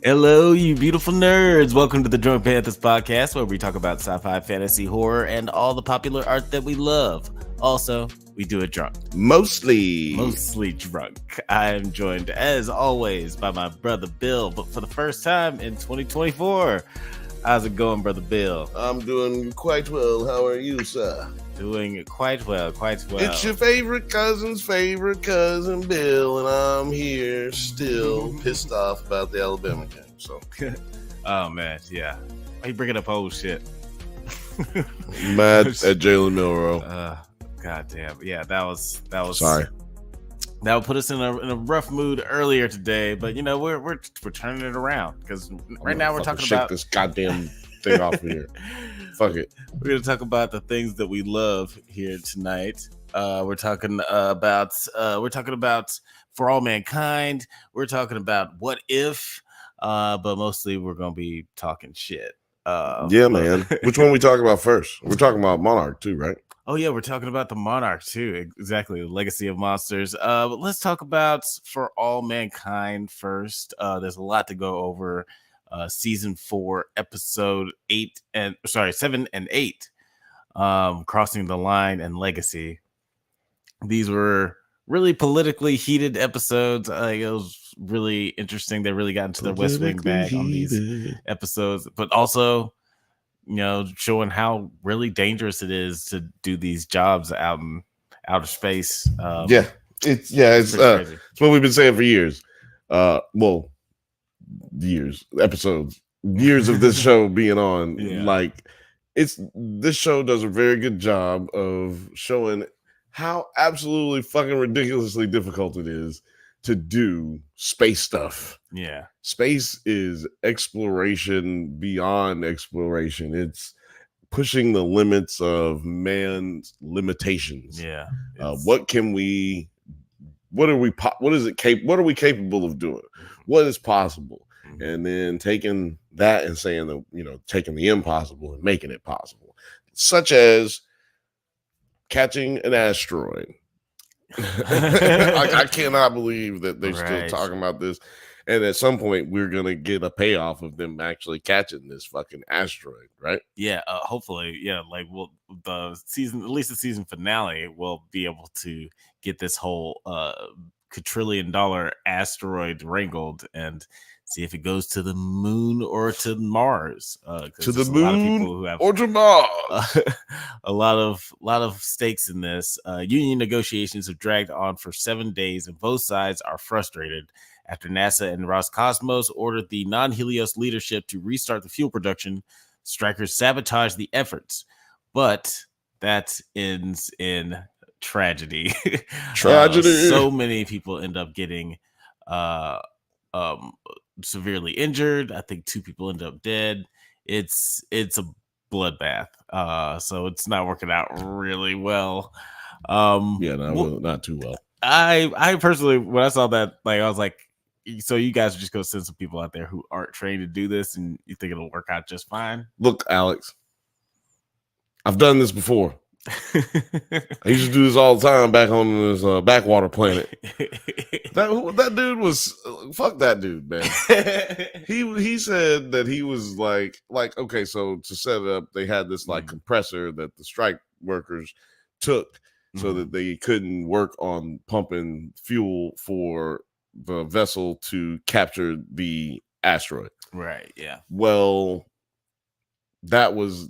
Hello, you beautiful nerds. Welcome to the Drunk Banthas podcast, where we talk about sci-fi, fantasy, horror, and all the popular art that we love. Also, we do it drunk. Mostly drunk. I am joined, as always, by my brother Bill, but for the first time in 2024. How's it going, brother Bill? I'm doing quite well. How are you, sir? Doing quite well. It's your favorite cousin, Bill, and I'm here still pissed off about the Alabama game. So, oh man, yeah. Why are you bringing up old shit? Mad at Jalen Milroe. God damn. Yeah, that was. Sorry. That would put us in a rough mood earlier today, but you know we're turning it around because right now we're talking about this goddamn thing off of here. Fuck it. We're gonna talk about the things that we love here tonight. We're talking about For All Mankind. We're talking about What If, but mostly we're gonna be talking shit. Yeah, man. Which one we talking about first? We're talking about Monarch too, right? Oh yeah, we're talking about the Monarch too. Exactly, the Legacy of Monsters. But let's talk about For All Mankind first. There's a lot to go over. Season 4, episode 7 and 8. Crossing the Line and Legacy. These were really politically heated episodes. It was really interesting. They really got into their West Wing bag on these episodes, but also, you know, showing how really dangerous it is to do these jobs out in outer space. It's what we've been saying for years. Years of this show being on. Yeah. Like, this show does a very good job of showing how absolutely fucking ridiculously difficult it is to do space stuff. Yeah. Space is exploration beyond exploration. It's pushing the limits of man's limitations. Yeah. What are we capable of doing? What is possible? Mm-hmm. And then taking that and saying that, you know, taking the impossible and making it possible, such as catching an asteroid. I cannot believe that they're still talking about this. And at some point, we're going to get a payoff of them actually catching this fucking asteroid, right? Yeah, hopefully. Yeah, like, at least the season finale, we'll be able to get this whole quadrillion-dollar asteroid wrangled and see if it goes to the moon or to Mars. To the moon or to Mars. A lot of stakes in this. Union negotiations have dragged on for 7 days, and both sides are frustrated after NASA and Roscosmos ordered the non-Helios leadership to restart the fuel production. Strikers sabotage the efforts, but that ends in tragedy. So many people end up getting severely injured. I think 2 people end up dead. It's a bloodbath. So it's not working out really well. Not too well. I personally, when I saw that, like, I was like, so you guys are just going to send some people out there who aren't trained to do this, and you think it'll work out just fine? Look, Alex, I've done this before. I used to do this all the time back on this backwater planet. That dude was fuck that dude, man. He said that he was like okay, so to set it up, they had this like compressor that the strike workers took so that they couldn't work on pumping fuel for the vessel to capture the asteroid. Right. Yeah. Well, that was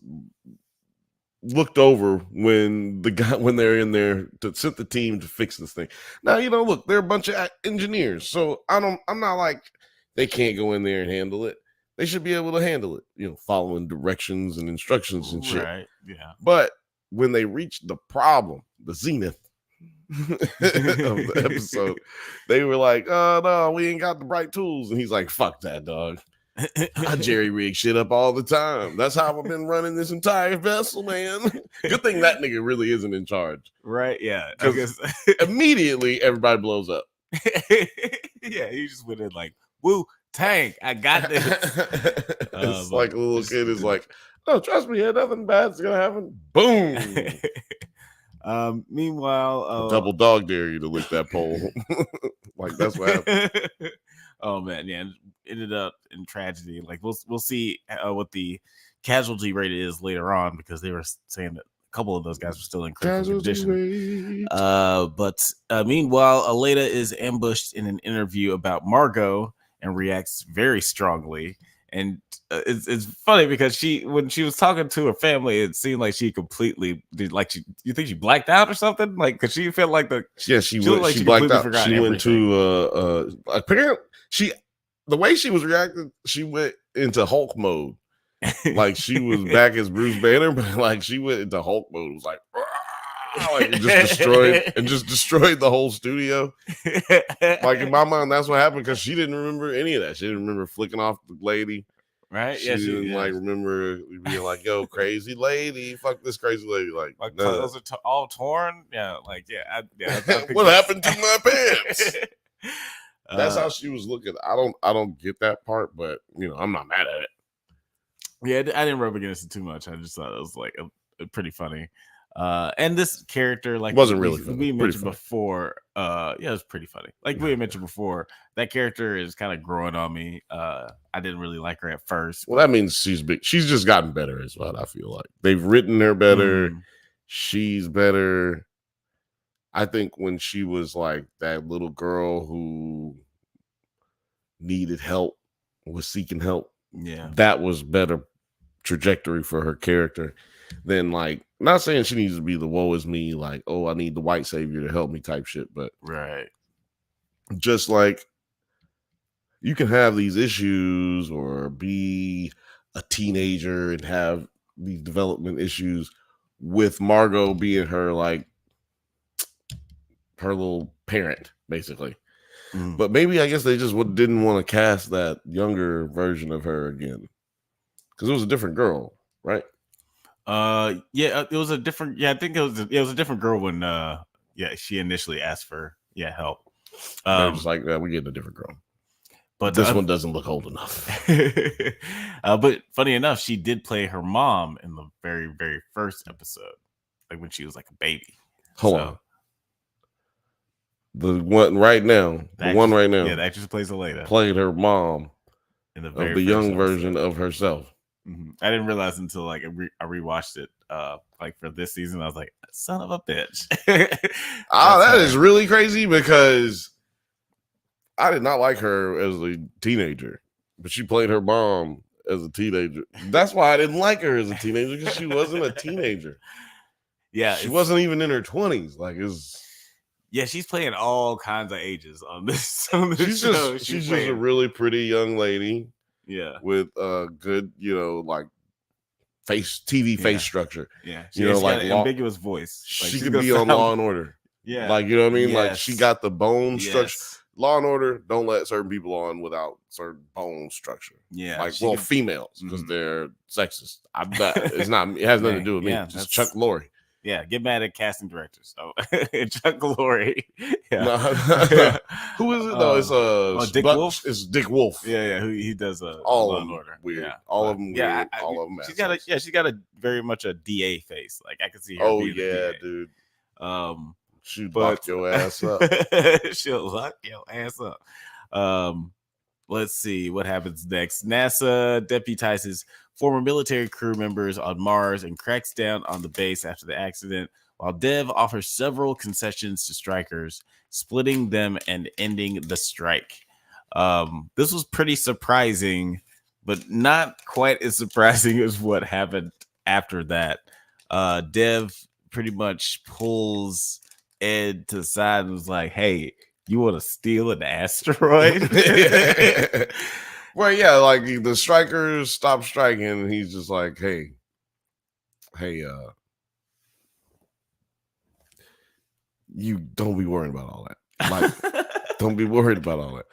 looked over when they're in there to send the team to fix this thing. Now, you know, look, they're a bunch of engineers, so I'm not like they can't go in there and handle it. They should be able to handle it, you know, following directions and instructions and shit. Right. Yeah. But when they reached the problem, the zenith of the episode, they were like, "Oh no, we ain't got the right tools," and he's like, "Fuck that, dog. I jerry rig shit up all the time. That's how I've been running this entire vessel, man." Good thing that nigga really isn't in charge. Right, yeah. Because immediately everybody blows up. Yeah, he just went in like, woo, tank, I got this. It's like a little kid is like, "No, trust me, nothing bad's gonna happen." Boom. Meanwhile, double dog dare you to lick that pole. Like, that's what happened. Oh man, yeah. ended up in tragedy. Like we'll see what the casualty rate is later on, because they were saying that a couple of those guys were still in critical condition. But meanwhile, Aleda is ambushed in an interview about Margot and reacts very strongly. And it's funny because when she was talking to her family, it seemed like she completely did. Like you think she blacked out or something? Like because she felt like she blacked out. She went to apparently the way she was reacting, she went into Hulk mode. Like she was back as Bruce Banner, but like she went into Hulk mode. It was like it just destroyed the whole studio. Like in my mind, that's what happened, because she didn't remember any of that. She didn't remember flicking off the lady. Right? She didn't remember being like, "Yo, crazy lady, fuck this crazy lady." Like my clothes are all torn. Yeah, like I what happened to my pants? That's how she was looking. I don't get that part, but I'm not mad at it. Yeah, I didn't rub against it too much. I just thought it was like pretty funny. And this character, like, wasn't really funny. We mentioned before. It was pretty funny. Like we mentioned before, that character is kind of growing on me. I didn't really like her at first. Well, that means she's big. She's just gotten better, is what I feel like. They've written her better. She's better. I think when she was like that little girl who needed help, was seeking help, that was better trajectory for her character than, like, not saying she needs to be the woe is me, like, oh, I need the white savior to help me type shit, but just like you can have these issues or be a teenager and have these development issues with Margot being her, like, her little parent, basically. But maybe I guess they just didn't want to cast that younger version of her again, because it was a different girl, right? It was a different. Yeah, I think it was a different girl when she initially asked for help. They're just like, we getting a different girl, but this one doesn't look old enough. But funny enough, she did play her mom in the very, very first episode, like when she was like a baby. Hold on. The one right now, the actress who plays Aleda, played her mom in the young version of herself. I didn't realize until like I rewatched it like for this season. I was like, son of a bitch. That is really crazy, because I did not like her as a teenager, but she played her mom as a teenager. That's why I didn't like her as a teenager, because she wasn't a teenager. She wasn't even in her 20s. Like, she's playing all kinds of ages on this she's show. She's just a really pretty young lady. Yeah. With a good, like TV face structure. Yeah. She has like an ambiguous voice. Like, she could be on Law and Order. Yeah. Like, you know what I mean? Yes. Like, she got the bone structure. Law and Order don't let certain people on without certain bone structure. Yeah. Like, females, because they're sexist. I bet it has nothing to do with me. Just Chuck Lorre. Yeah, get mad at casting directors. So Chuck Lorre. No. Who is it? No, it's Dick Wolf. It's Dick Wolf. Yeah. He does all Law of and them Order. Weird. Yeah. All of them weird. All of them. She's got a very much a DA face. Like, I can see her. Oh yeah, dude. She'll lock your ass up. She'll lock your ass up. Let's see what happens next. NASA deputizes former military crew members on Mars and cracks down on the base after the accident, while Dev offers several concessions to strikers, splitting them and ending the strike. This was pretty surprising, but not quite as surprising as what happened after that. Dev pretty much pulls Ed to the side and was like, hey, you want to steal an asteroid? Well, yeah, like the strikers stop striking, and he's just like, hey, you don't be worried about all that. Like, don't be worried about all that.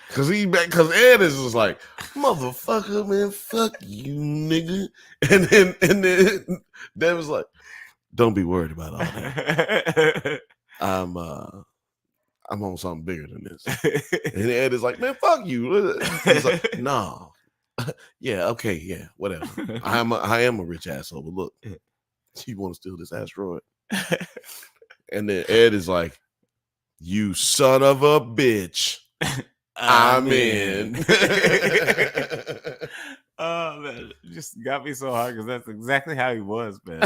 Because Ed is just like, motherfucker, man, fuck you, nigga. And then Dev was like, don't be worried about all that. I'm on something bigger than this. And Ed is like, man, fuck you. He's like, no. Yeah, okay, yeah, whatever. I am a rich asshole, but look, you want to steal this asteroid? And then Ed is like, you son of a bitch. I'm in. Oh man, it just got me so hard because that's exactly how he was, man.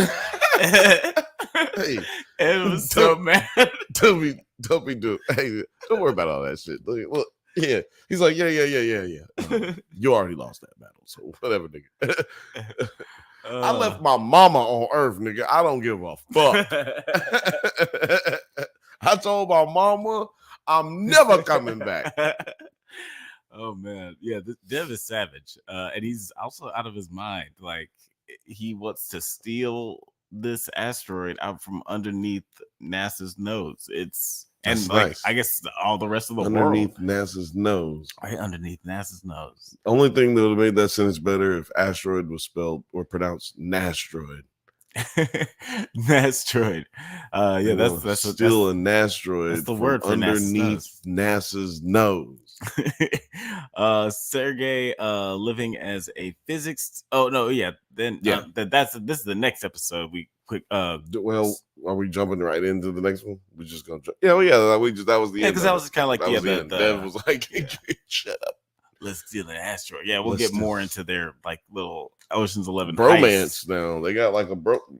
Hey, it was so mad. Don't be doing. Hey, don't worry about all that shit. Look, yeah, he's like, yeah. You already lost that battle, so whatever, nigga. I left my mama on Earth, nigga. I don't give a fuck. I told my mama I'm never coming back. Oh man, yeah, Dev is savage, and he's also out of his mind. Like he wants to steal this asteroid out from underneath NASA's nose. That's like nice. I guess all the rest of the underneath world NASA's nose. right underneath NASA's nose. Only thing that would have made that sentence better if asteroid was spelled or pronounced nastroid. Nastroid. Yeah, that's still an asteroid. That's the word for underneath NASA's nose. Sergey living as a physics. Oh no, yeah. Then yeah, this is the next episode. We quick. Well, are we jumping right into the next one? We're just gonna. Yeah, well, yeah. That was the end. Because that was kind of like the Dev was like, shut up. Let's steal an asteroid. Yeah, we'll get more into their like little Ocean's 11 bromance now. They got like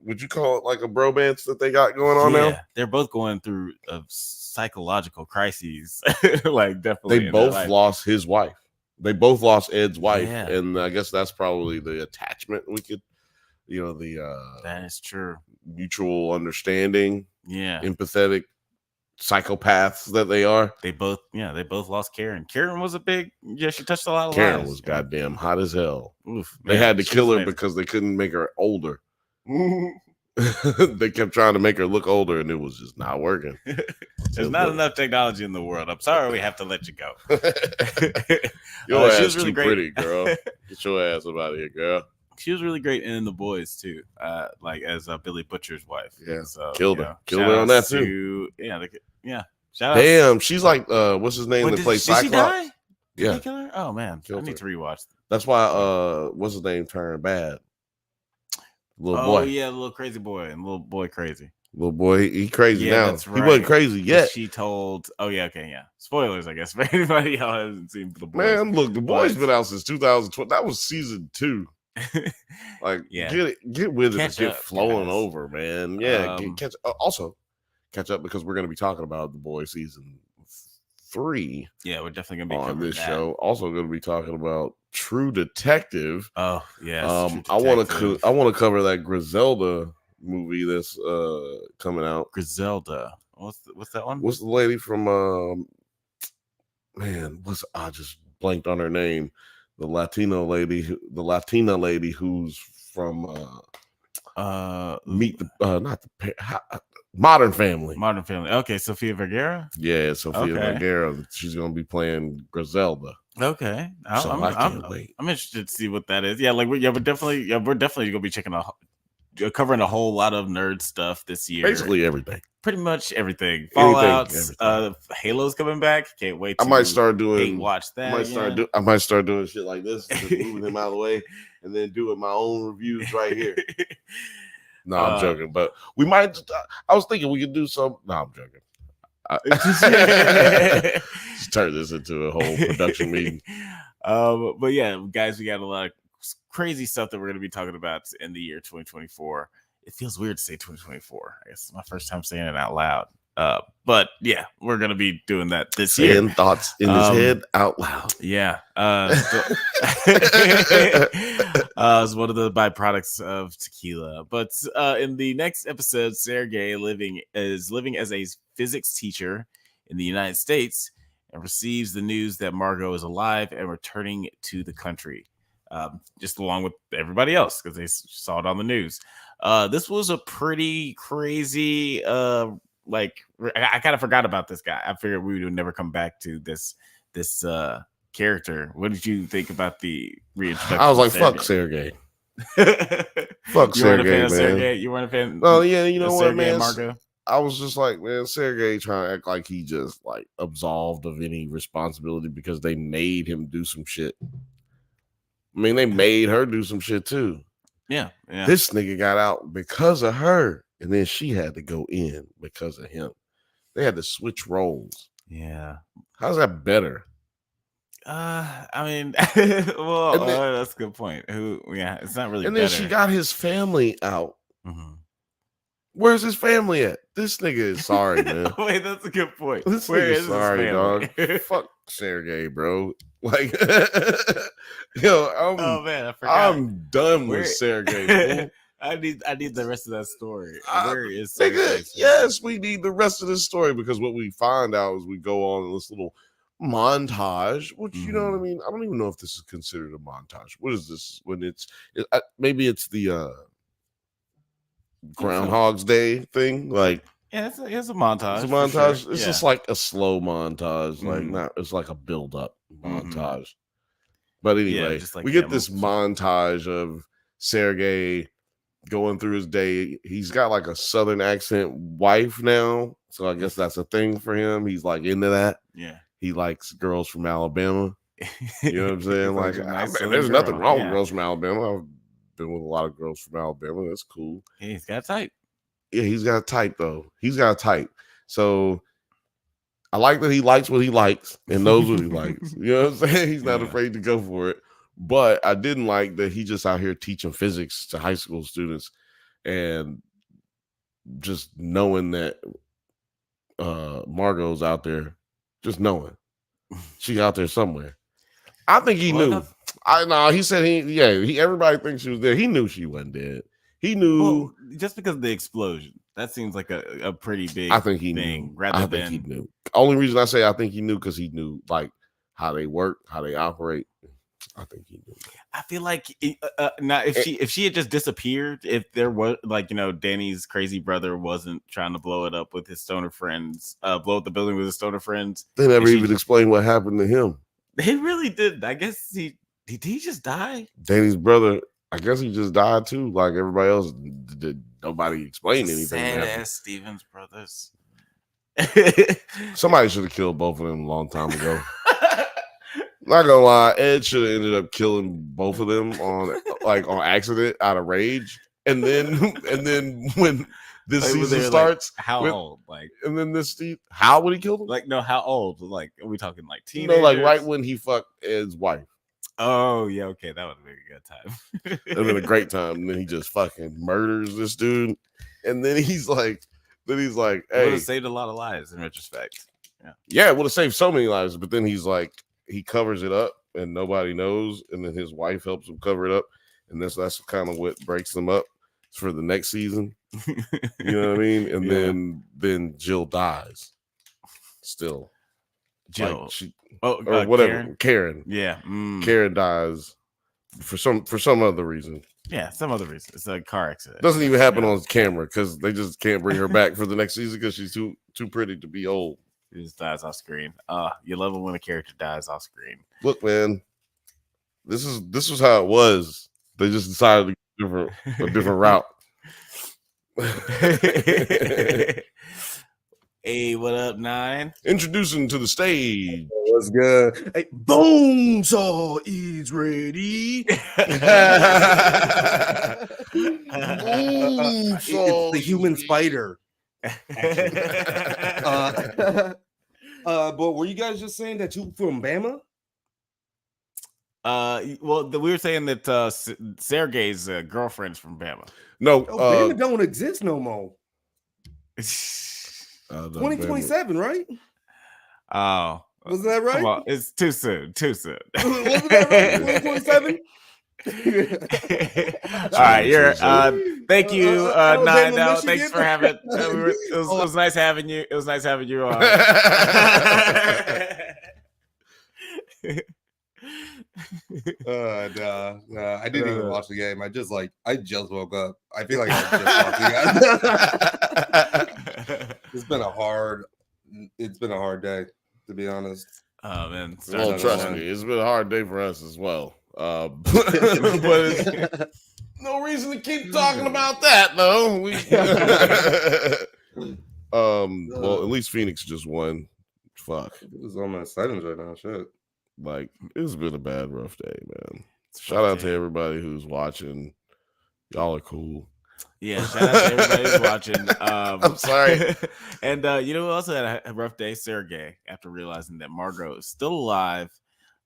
would you call it like a bromance that they got going on now? They're both going through psychological crises. Like definitely they both lost his wife. They both lost Ed's wife, yeah. And I guess that's probably the attachment we could, that is true. Mutual understanding, empathetic psychopaths that they are. They both lost Karen. Karen was she touched a lot of Karen lives. was goddamn hot as hell. Oof, they had to kill her because they couldn't make her older. They kept trying to make her look older and it was just not working. There's not enough technology in the world. I'm sorry we have to let you go. Your ass was really pretty, girl. Get your ass up out of here, girl. She was really great in The Boys too, like as Billy Butcher's wife. Yeah, so killed her on that too. Shout Damn, she's like, what's his name that plays Cyclops? Did she die? Yeah. Did they kill her? Oh man, I need to rewatch. That's why. What's his name turned bad? Little boy. Oh yeah, little crazy boy and little boy crazy. Little boy, he crazy now. That's right. He wasn't crazy yet. She told. Oh yeah, okay, yeah. Spoilers, I guess, for anybody y'all hasn't seen The Boys. Man, look, The Boys been out since 2012. That was season 2. Like, get with it, get flowing over, man. Yeah, catch up because we're going to be talking about The Boys season 3. Yeah, we're definitely going to be on this show. Also going to be talking about True Detective. Oh yes, I want to cover that Griselda movie that's coming out. Griselda. What's that one? What's the lady from I just blanked on her name. The Latina lady who's from Modern Family. Modern Family. Okay, Sofia Vergara. Yeah, Sofia Vergara. She's gonna be playing Griselda. Okay, I can't wait. I'm interested to see what that is. Yeah, we're definitely gonna be covering a whole lot of nerd stuff this year. Basically everything. Pretty much everything. Fallout's, Halo's coming back. Can't wait. I might start doing. Watch that. I might start doing shit like this, just moving him out of the way, and then doing my own reviews right here. No, I'm joking, but we might. I was thinking we could do some. No, I'm joking. Just turn this into a whole production meeting. But yeah, guys, we got a lot of crazy stuff that we're going to be talking about in the year 2024. It feels weird to say 2024. I guess it's my first time saying it out loud. But yeah, we're going to be doing that this year. Saying thoughts in his head out loud. Yeah. It's one of the byproducts of tequila. But in the next episode, Sergey is living as a physics teacher in the United States and receives the news that Margot is alive and returning to the country. Just along with everybody else because they saw it on the news. This was a pretty crazy I kind of forgot about this guy. I figured we would never come back to this character. What did you think about the reintroduction? I was like, fuck Sergey. Fuck Sergey, man. You weren't a fan? Oh yeah, you know what, Sergey man? And Margot? I was just like, man, Sergey trying to act like he just like absolved of any responsibility because they made him do some shit. I mean, they made her do some shit too. Yeah. This nigga got out because of her, and then she had to go in because of him. They had to switch roles. Yeah. How's that better? I mean, well, And then, that's a good point. Yeah, it's not really and then better. she got his family out. Mm-hmm. Where's his family at? This nigga is sorry, man. Wait, that's a good point. This Where nigga's is sorry, his dog. family? Fuck Sergey, bro. Like, yo, Oh man, I forgot. I'm done Where? with Sergey, fool. I need the rest of that story. Where is Nigga, Sergey's yes, we need the rest of this story because what we find out is we go on this little montage, which you know what I mean. I don't even know if this is considered a montage. What is this when maybe it's the Groundhog's Day thing? Like, yeah, it's a montage. it's a montage. Sure. It's just like a slow montage, like not. It's like a build up montage. But anyway, just like we get this montage of Sergey going through his day. He's got like a southern accent wife now, so I guess that's a thing for him. He's like into that. Yeah, he likes girls from Alabama. You know what I'm saying? Like, nice there's nothing wrong with girls from Alabama. I've been with a lot of girls from Alabama. That's cool. He's got a type. Yeah, he's got a type though. He's got a type. So I like that he likes what he likes and knows what he likes. You know what I'm saying? He's not afraid to go for it. But I didn't like that he just out here teaching physics to high school students and just knowing that Margot's out there, just knowing she's out there somewhere. I think he knew. He said everybody thinks she was there. He knew she wasn't dead. He knew just because of the explosion. That seems like a pretty big I think he thing. Knew. I think he knew. Only reason I say I think he knew because he knew like how they work, how they operate. I think he knew. I feel like now if she had just disappeared, if there was Danny's crazy brother wasn't trying to blow it up with his stoner friends, blow up the building with his stoner friends. They never even explained what happened to him. They really did. I guess did he just die? Danny's brother, I guess he just died too. Like everybody else, nobody explained anything. Sad ass Stevens brothers. Somebody should have killed both of them a long time ago. Not gonna lie, Ed should have ended up killing both of them on accident out of rage. And then when this season starts, how old? And then how would he kill them? How old? Are we talking teenagers? Right when he fucked Ed's wife. Oh yeah, okay, that would have been a good time. It would have been a great time. And then he just fucking murders this dude. And then he's like, hey, would have saved a lot of lives in retrospect. Yeah, it would have saved so many lives. But then he's like, he covers it up and nobody knows, and then his wife helps him cover it up, and that's kind of what breaks them up for the next season. You know what I mean? And then Jill dies. Still, Jill, or whatever. Karen. Yeah, Karen dies for some other reason. Yeah, some other reason. It's a car accident. Doesn't even happen on camera because they just can't bring her back for the next season because she's too pretty to be old. He just dies off screen. You love it when a character dies off screen. Look, man, this was how it was. They just decided to go a different route. Hey, what up, 9? Introducing to the stage. What's good? Hey, Bonesaw is ready. It's the human spider. But were you guys just saying that you from Bama? Well, we were saying that Sergey's girlfriend's from Bama. No, Bama don't exist no more. 2027, right? Oh, wasn't that right? Come on, it's too soon. Wasn't that right? 2027. All right, thank you, 9. Now, thanks for having. It was nice having you. It was nice having you on. No, I didn't even watch the game. I just woke up. I feel like I just watching it. It's been a hard day, to be honest. Oh man, well, trust me, it's been a hard day for us as well. But no reason to keep talking about that though. Well, at least Phoenix just won. Fuck, it was on my settings right now. Shit, like it's been a bad, rough day, man. Shout out to everybody who's watching. Y'all are cool. Yeah, shout out to everybody who's watching. I'm sorry. And you know who also had a rough day? Sergey, after realizing that Margot is still alive.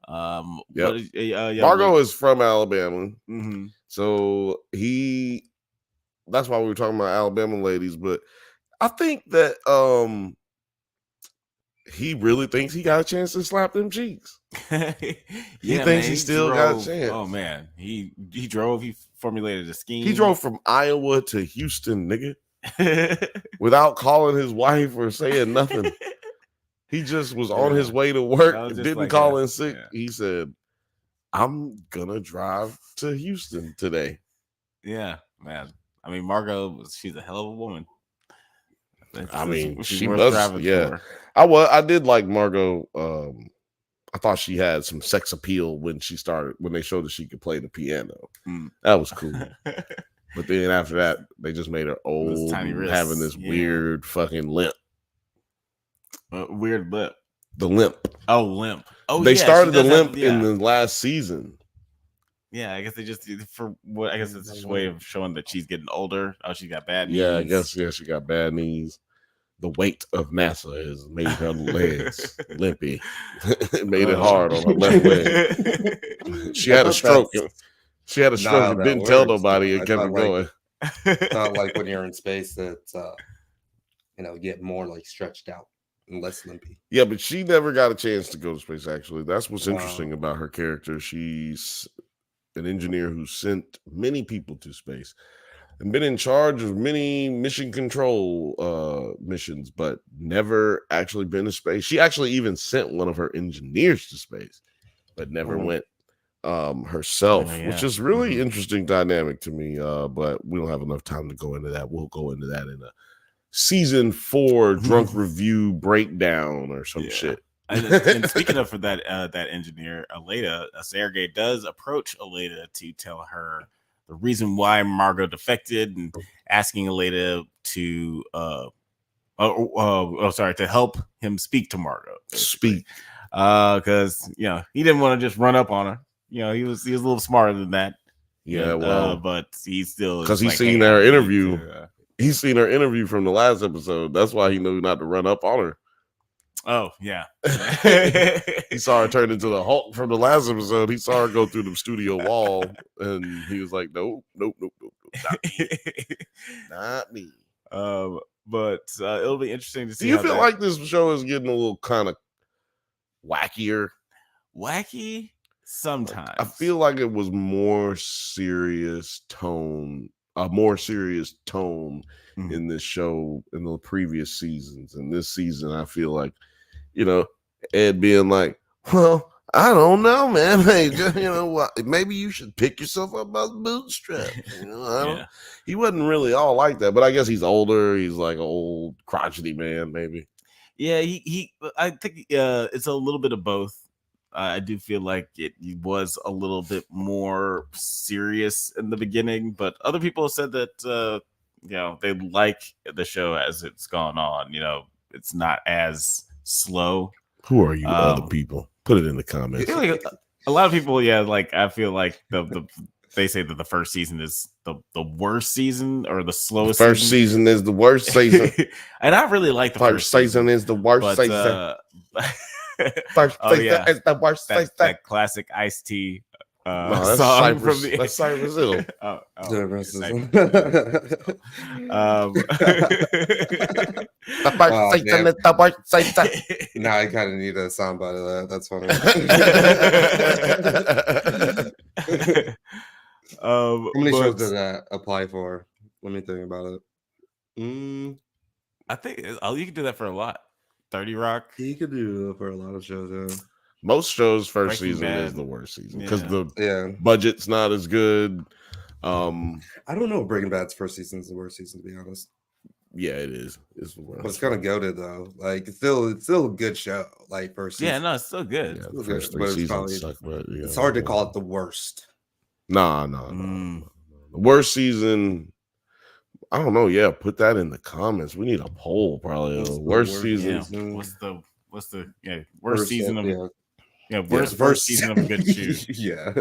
Yep. Yeah, Margot is from Alabama, Mm-hmm. so that's why we were talking about Alabama ladies. But I think that he really thinks he got a chance to slap them cheeks. He thinks he still got a chance. Oh man, he drove. He formulated a scheme. He drove from Iowa to Houston, nigga, without calling his wife or saying nothing. He just was on his way to work, didn't like call in sick. Yeah. He said, "I'm gonna drive to Houston today." Yeah, man. I mean, Margot, she's a hell of a woman. She was. Yeah, I did like Margot. I thought she had some sex appeal when they showed that she could play the piano. That was cool. But then after that, they just made her old and having this weird fucking limp. Weird lip. The limp. Oh, limp. Oh, they started the limp in the last season. Yeah, I guess they just I guess it's a way of showing that she's getting older. Oh, she got bad knees. Yeah, I guess she got bad knees. The weight of NASA has made her legs limpy. It made it hard on her left leg. She had a stroke. She had a stroke and didn't tell nobody. It kept going. It's not like when you're in space that get more like stretched out and less limpy. Yeah, but she never got a chance to go to space. Actually, that's what's interesting about her character. She's an engineer who sent many people to space and been in charge of many mission control missions, but never actually been to space. She actually even sent one of her engineers to space, but never went herself, which is really interesting dynamic to me. But we don't have enough time to go into that. We'll go into that in a season 4 drunk review breakdown or some shit. And speaking of that engineer, Aleda, Sergey does approach Aleda to tell her the reason why Margot defected and asking Aleda to to help him speak to Margot. Because he didn't want to just run up on her. He was a little smarter than that. Yeah, but he's still because he's seen her interview. He's seen her interview from the last episode. That's why he knew not to run up on her. Oh, yeah. He saw her turn into the Hulk from the last episode. He saw her go through the studio wall, and he was like, nope, not me. Not me. But it'll be interesting to see. Do you feel like this show is getting a little kind of wackier? Wacky? Sometimes. I feel like it was more serious tone in this show in the previous seasons. And this season, I feel like, Ed being like, well, I don't know, man. Hey, maybe you should pick yourself up by the bootstrap. He wasn't really all like that, but I guess he's older. He's like an old crotchety man, maybe. Yeah, I think it's a little bit of both. I do feel like it was a little bit more serious in the beginning, but other people said that they like the show as it's gone on. It's not as slow. Who are you, other people? Put it in the comments. A lot of people, I feel like they say that the first season is the worst season or the slowest. The first season is the worst season, and I really like the first season. Is the worst season. First season is the worst season. That classic Ice-T song from the. That's Cypress Hill. The first season is the worst season. Now I kind of need a soundbite of that. That's funny. How many shows does that apply for? Let me think about it. I think you can do that for a lot. 30 Rock. You could do it for a lot of shows. Yeah. Most shows first season is the worst season because the budget's not as good. I don't know if Breaking Bad's first season is the worst season, to be honest. Yeah, it is. It's the worst. But it's kind of goated though. Like it's still a good show. Like first season. Yeah, no, it's still good. Yeah, the first 3 seasons suck, but it's hard to call it the worst. No. The worst season. I don't know. Yeah, put that in the comments. We need a poll, probably. Worst season. Yeah. What's the worst season of worst first season of a good shoe. Yeah.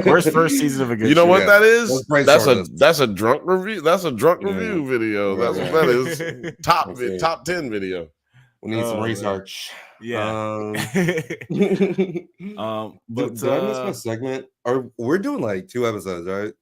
Worst first season of a good shoe. You know what that is? That's a drunk review. That's a drunk review video. That's what that is. Top 10 video. We need some man. research. Yeah. But Did I miss my segment? We're doing like 2 episodes, right?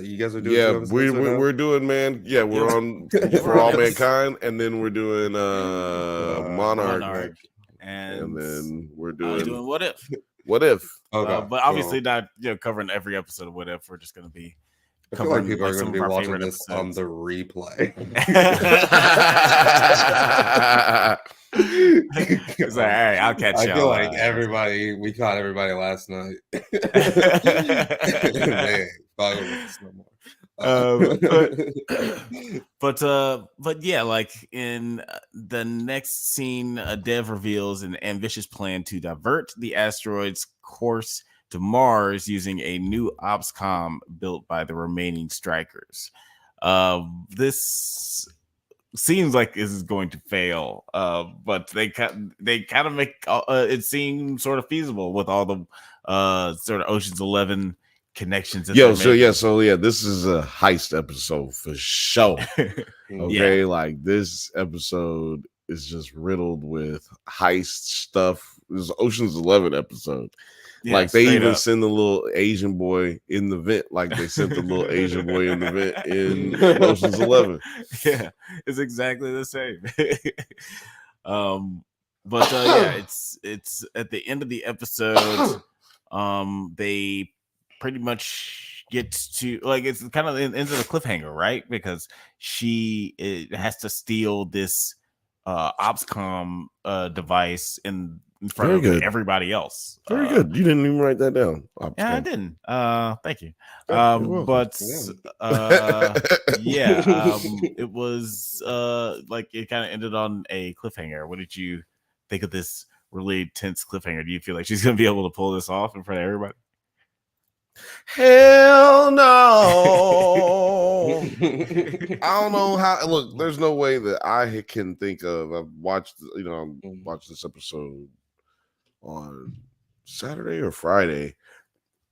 You guys are doing 2 episodes. We're doing man. Yeah, we're on For All Mankind, and then we're doing Monarch, and then we're doing What If. What If. Okay, But obviously not covering every episode of What If. We're just going to be I feel like covering people are going some to be of our watching favorite this on episodes. the replay. It's like, all right, I'll catch you. I feel like we caught everybody last night. They ain't fucking with us no more. But yeah, like in the next scene, Dev reveals an ambitious plan to divert the asteroid's course to Mars using a new OPSCOM built by the remaining strikers. This seems like this is going to fail, but they kind of make it seem sort of feasible with all the sort of Ocean's 11 connections. So this is a heist episode for sure. Okay, like this episode is just riddled with heist stuff. This is Ocean's 11 episode. Like they even send the little Asian boy in the vent, like they sent the little Asian boy in the vent in Ocean's 11. Yeah, it's exactly the same. But yeah, it's at the end of the episode. They pretty much gets to like it's kind of into the cliffhanger, right? Because she has to steal this OPSCOM device in front of everybody else. Very good. You didn't even write that down. Yeah, I didn't. Thank you. It was like it kind of ended on a cliffhanger. What did you think of this really tense cliffhanger? Do you feel like she's gonna be able to pull this off in front of everybody? Hell no. I don't know how. Look, there's no way that I can think of. I've watched, watched this episode on Saturday or Friday,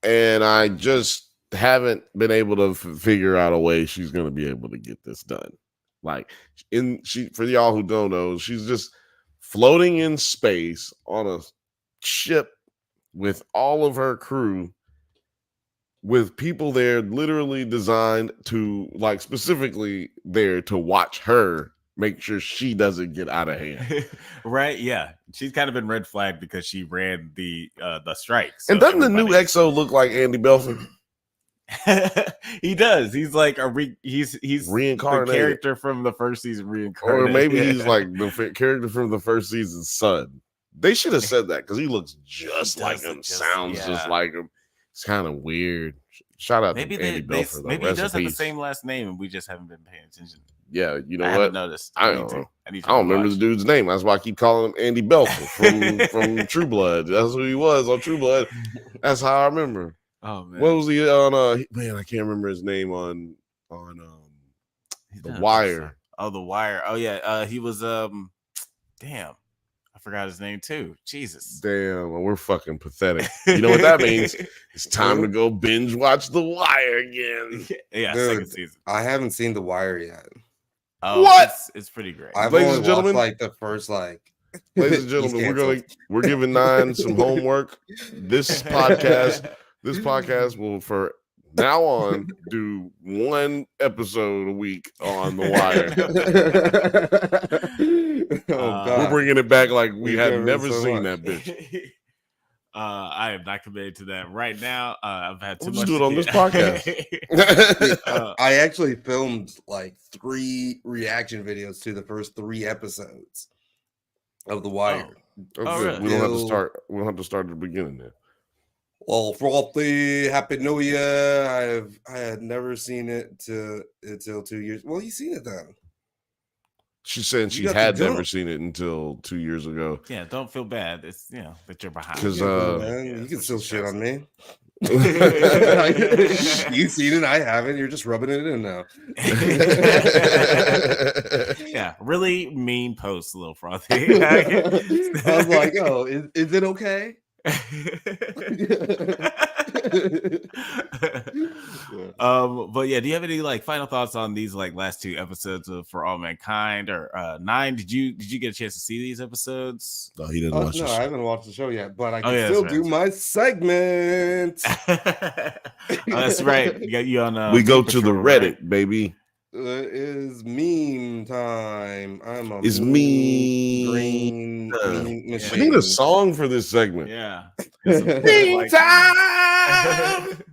and I just haven't been able to figure out a way she's going to be able to get this done. Like, for y'all who don't know, she's just floating in space on a ship with all of her crew, with people there literally designed to, like, specifically there to watch her make sure she doesn't get out of hand. Right? Yeah. She's kind of been red flagged because she ran the strikes. So and doesn't the new EXO look like Andy Belford? He does. He's like he's reincarnated, the character from the first season reincarnated. Or maybe he's like the character from the first season's son. They should have said that because he looks just like him, sounds just like him. It's kind of weird. Shout out to Andy Belford. Maybe he does have the same last name and we just haven't been paying attention. Yeah, you know I what? haven't noticed. I don't know. I don't remember the dude's name. That's why I keep calling him Andy Belford from True Blood. That's who he was on True Blood. That's how I remember. Oh man, what was he on? Man, I can't remember his name on The Wire. Oh, The Wire. Oh yeah, he was damn, I forgot his name too. Jesus, damn, well, we're fucking pathetic. You know what that means? It's time to go binge watch The Wire again. Yeah, dude, second season. I haven't seen The Wire yet. Oh, what? It's pretty great. I've only watched like the first Ladies and gentlemen, we're giving Nine some homework. This podcast will for now on do one episode a week on The Wire. We're bringing it back like we have never seen that bitch. I am not committed to that right now. I've had too much. Just do it on this podcast. I actually filmed like 3 reaction videos to the first 3 episodes of The Wire. Really? We don't have to start. We don't have to start at the beginning then. Well, Frothy, Happy New Year. I had never seen it until 2 years. Well, you seen it then. She said she had never seen it until 2 years ago. Yeah, don't feel bad. It's that you're behind. Because you can still shit on me. You've seen it, I haven't. You're just rubbing it in now. Yeah, really mean post, Little Frothy. I was like, oh, is it okay? But yeah, do you have any like final thoughts on these like last 2 episodes of For All Mankind or 9? Did you get a chance to see these episodes? No, he didn't watch No, this. I haven't watched the show yet, but I Oh, can yeah, still that's do right. my segment. That's right. You got you on. We go Meme to the Patrol, Reddit, right? baby. It is meme time. I'm a It's green meme meme We machine. need a song for this segment. Yeah. Meme time.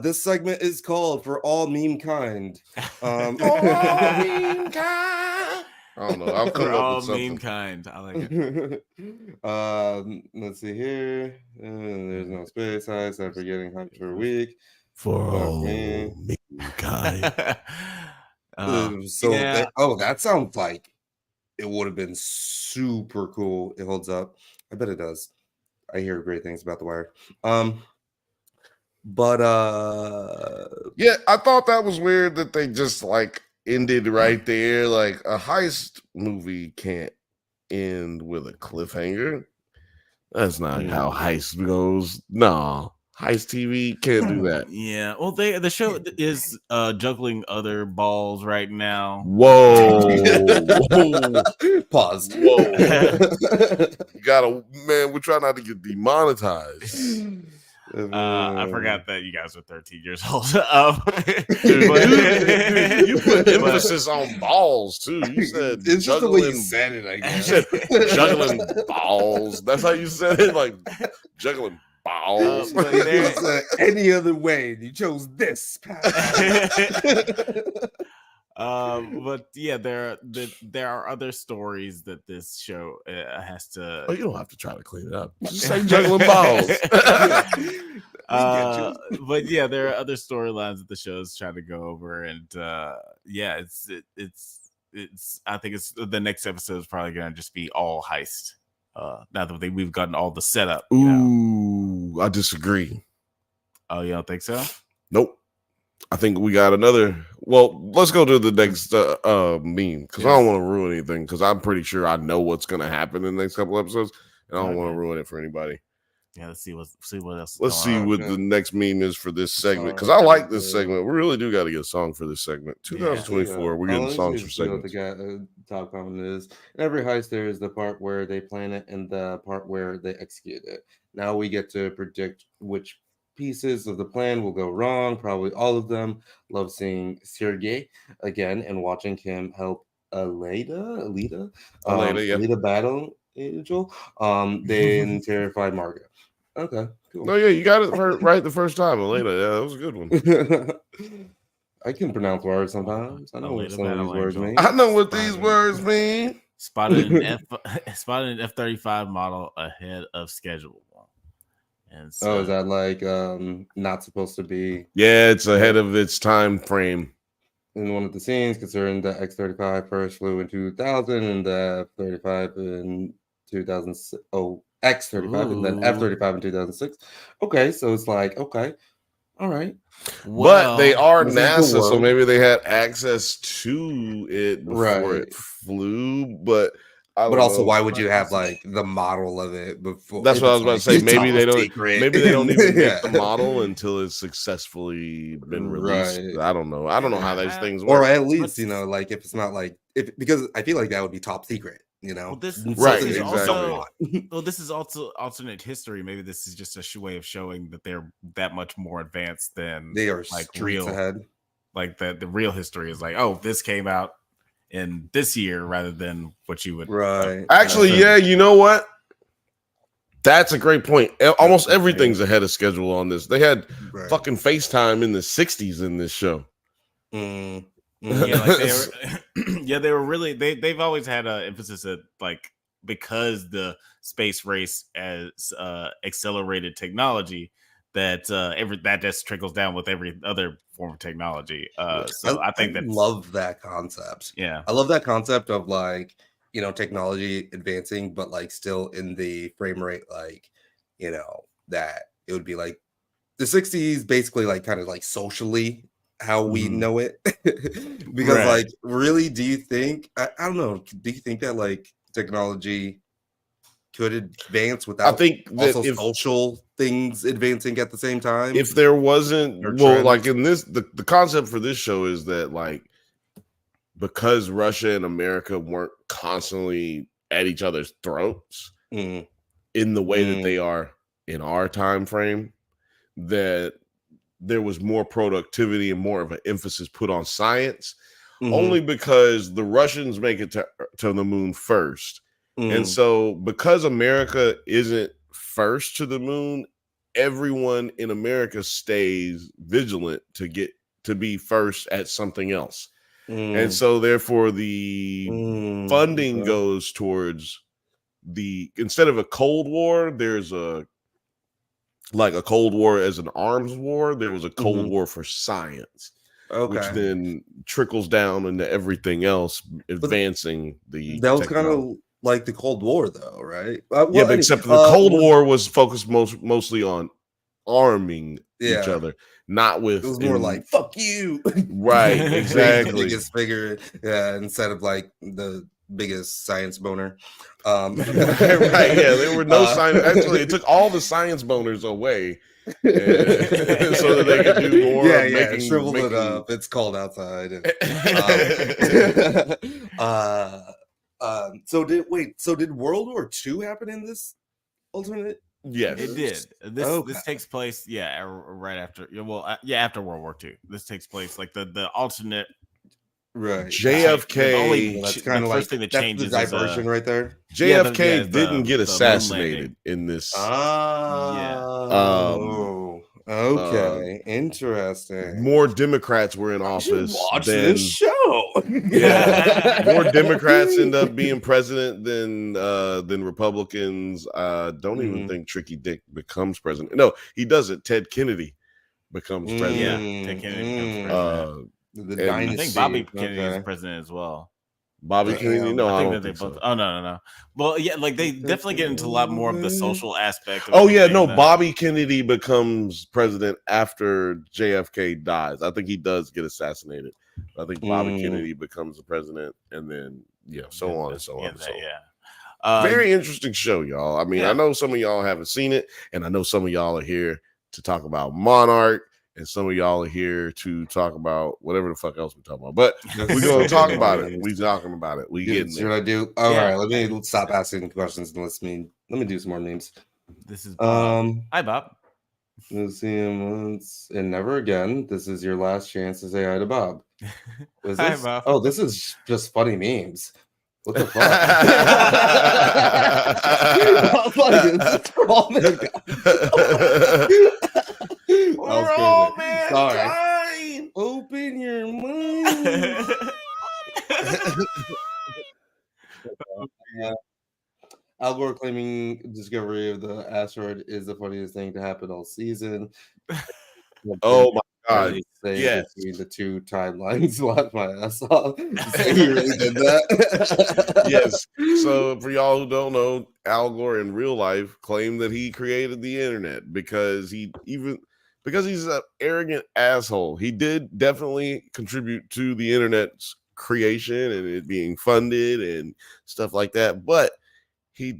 This segment is called For All Meme Kind. Meme kind. I don't know. I'll come For up all with something. meme kind. I like it. Let's see here. There's no space. Hi, sorry for getting hyped for a week. For all me. meme kind. Yeah. That sounds like it would have been super cool. It holds up. I bet it does. I hear great things about The Wire. Yeah, I thought that was weird that they just like ended right there. Like a heist movie can't end with a cliffhanger. That's not how heist goes. No, heist TV can't do that. Yeah. Well, the show is juggling other balls right now. Whoa. Pause. Whoa. You gotta, man, we're trying not to get demonetized. I forgot that you guys are 13 years old. Dude, you put emphasis on balls too. You said It's just the way you juggling. said it, I You guess. said juggling balls. That's how you said it, like juggling balls. But It's, any other way. You chose this path. But yeah, there are other stories that this show has to. Oh, you don't have to try to clean it up. Just say juggling balls. But yeah, there are other storylines that the show is trying to go over, and yeah, it's. I think it's the next episode is probably going to just be all heist. Now that we've gotten all the setup. Ooh, I disagree. Oh, you don't think so? Nope. I think we got another. Well, let's go to the next meme because I don't want to ruin anything because I'm pretty sure I know what's going to happen in the next couple episodes, and I don't want to ruin it for anybody. Yeah, let's see what else. Let's see what the next meme is for this segment because I like this segment. We really do got to get a song for this segment. 2024, we're getting songs for segments. The top comment is in every heist there is the part where they plan it and the part where they execute it. Now we get to predict which pieces of the plan will go wrong. Probably all of them. Love seeing Sergey again and watching him help Alita battle Angel. Then terrified Margot. Okay, cool. No, yeah, you got it right the first time. Alita, yeah, that was a good one. I can pronounce words sometimes. I know what some of these words mean. I know what these words mean. Spotted an F-35 model ahead of schedule. And so, is that like not supposed to be? Yeah, it's ahead of its time frame. In one of the scenes, considering the X-35 first flew in 2000 and the F-35 in 2006. Oh, X-35 and then F-35 in 2006. Okay, so it's like, okay, all right. But they are NASA, so maybe they had access to it before it flew. But also, why would you have like the model of it before? That's what I was about to say. Maybe they don't. Maybe they don't even get the model until it's successfully been released. Right. I don't know. I don't know how those things work. Or at least like if it's not like because I feel like that would be top secret. Well, this exactly. Well, this is also alternate history. Maybe this is just a way of showing that they're that much more advanced than they are like real ahead. Like the real history is like, oh, this came out in this year rather than what you would. Right. Actually, yeah, you know what? That's a great point. Almost everything's ahead of schedule on this. They had fucking FaceTime in the 60s in this show. Yeah, like they were really they've always had an emphasis that like because the space race as accelerated technology that that just trickles down with every other form of technology. So I think that love that concept. Yeah, I love that concept of like technology advancing, but like still in the frame rate, like that it would be like the 60s, basically like kind of like socially how we know it. Because like really, do you think I don't know, do you think that like technology could advance without I think that also social things advancing at the same time. If there wasn't, Or well, trends. like in this, the concept for this show is that like because Russia and America weren't constantly at each other's throats Mm. in the way that they are in our time frame, that there was more productivity and more of an emphasis put on science, only because the Russians make it to the moon first. And so because America isn't first to the moon, everyone in America stays vigilant to get to be first at something else. And so therefore the funding goes towards instead of a Cold War, there's a Cold War as an arms war, there was a Cold War for science. Okay. Which then trickles down into everything else, advancing the that was technology. kind of like the Cold War, though, right? But except the Cold War was focused mostly on arming each other, not with. It was more like "fuck you," right? Exactly. The biggest figure, instead of like the biggest science boner. Right? Yeah, there were no science. Actually, it took all the science boners away. So that they could do more. Shriveled it up. It's cold outside. And, so did World War II happen in this alternate? Yes, it did. This takes place, right after. After World War II. This takes place like the alternate. Right, JFK. That's kind of first thing that changes. The diversion right there. JFK didn't get assassinated in this. Okay, interesting. More Democrats were in office. Watch this show. More Democrats end up being president than Republicans. Don't even think Tricky Dick becomes president. No, he doesn't. Ted Kennedy becomes president. Yeah, Ted Kennedy becomes president. I think Bobby Kennedy is president as well. Bobby Kennedy? No, I don't think both. so. Oh no. Well, yeah, like they definitely get into a lot more of the social aspect. Bobby Kennedy becomes president after JFK dies. I think he does get assassinated. I think Bobby Kennedy becomes the president, and then so on and so on. Very interesting show, y'all. I mean, I know some of y'all haven't seen it, and I know some of y'all are here to talk about Monarch. And some of y'all are here to talk about whatever the fuck else we're talking about. But we're going to talk about it. We're talking about it. We getting Should I do? All right. Let me stop asking questions and let me do some more names. This is Bob. Hi, Bob. We'll see him once and never again. This is your last chance to say hi to Bob. Hi, Bob. Oh, this is just funny memes. What the fuck? We're all mankind. Open your mind. Al Gore claiming discovery of the asteroid is the funniest thing to happen all season. Oh my God! Yes, between the two timelines, laughed my ass off. He really did that. Yes. So for y'all who don't know, Al Gore in real life claimed that he created the internet because he's an arrogant asshole. He did definitely contribute to the internet's creation and it being funded and stuff like that, but he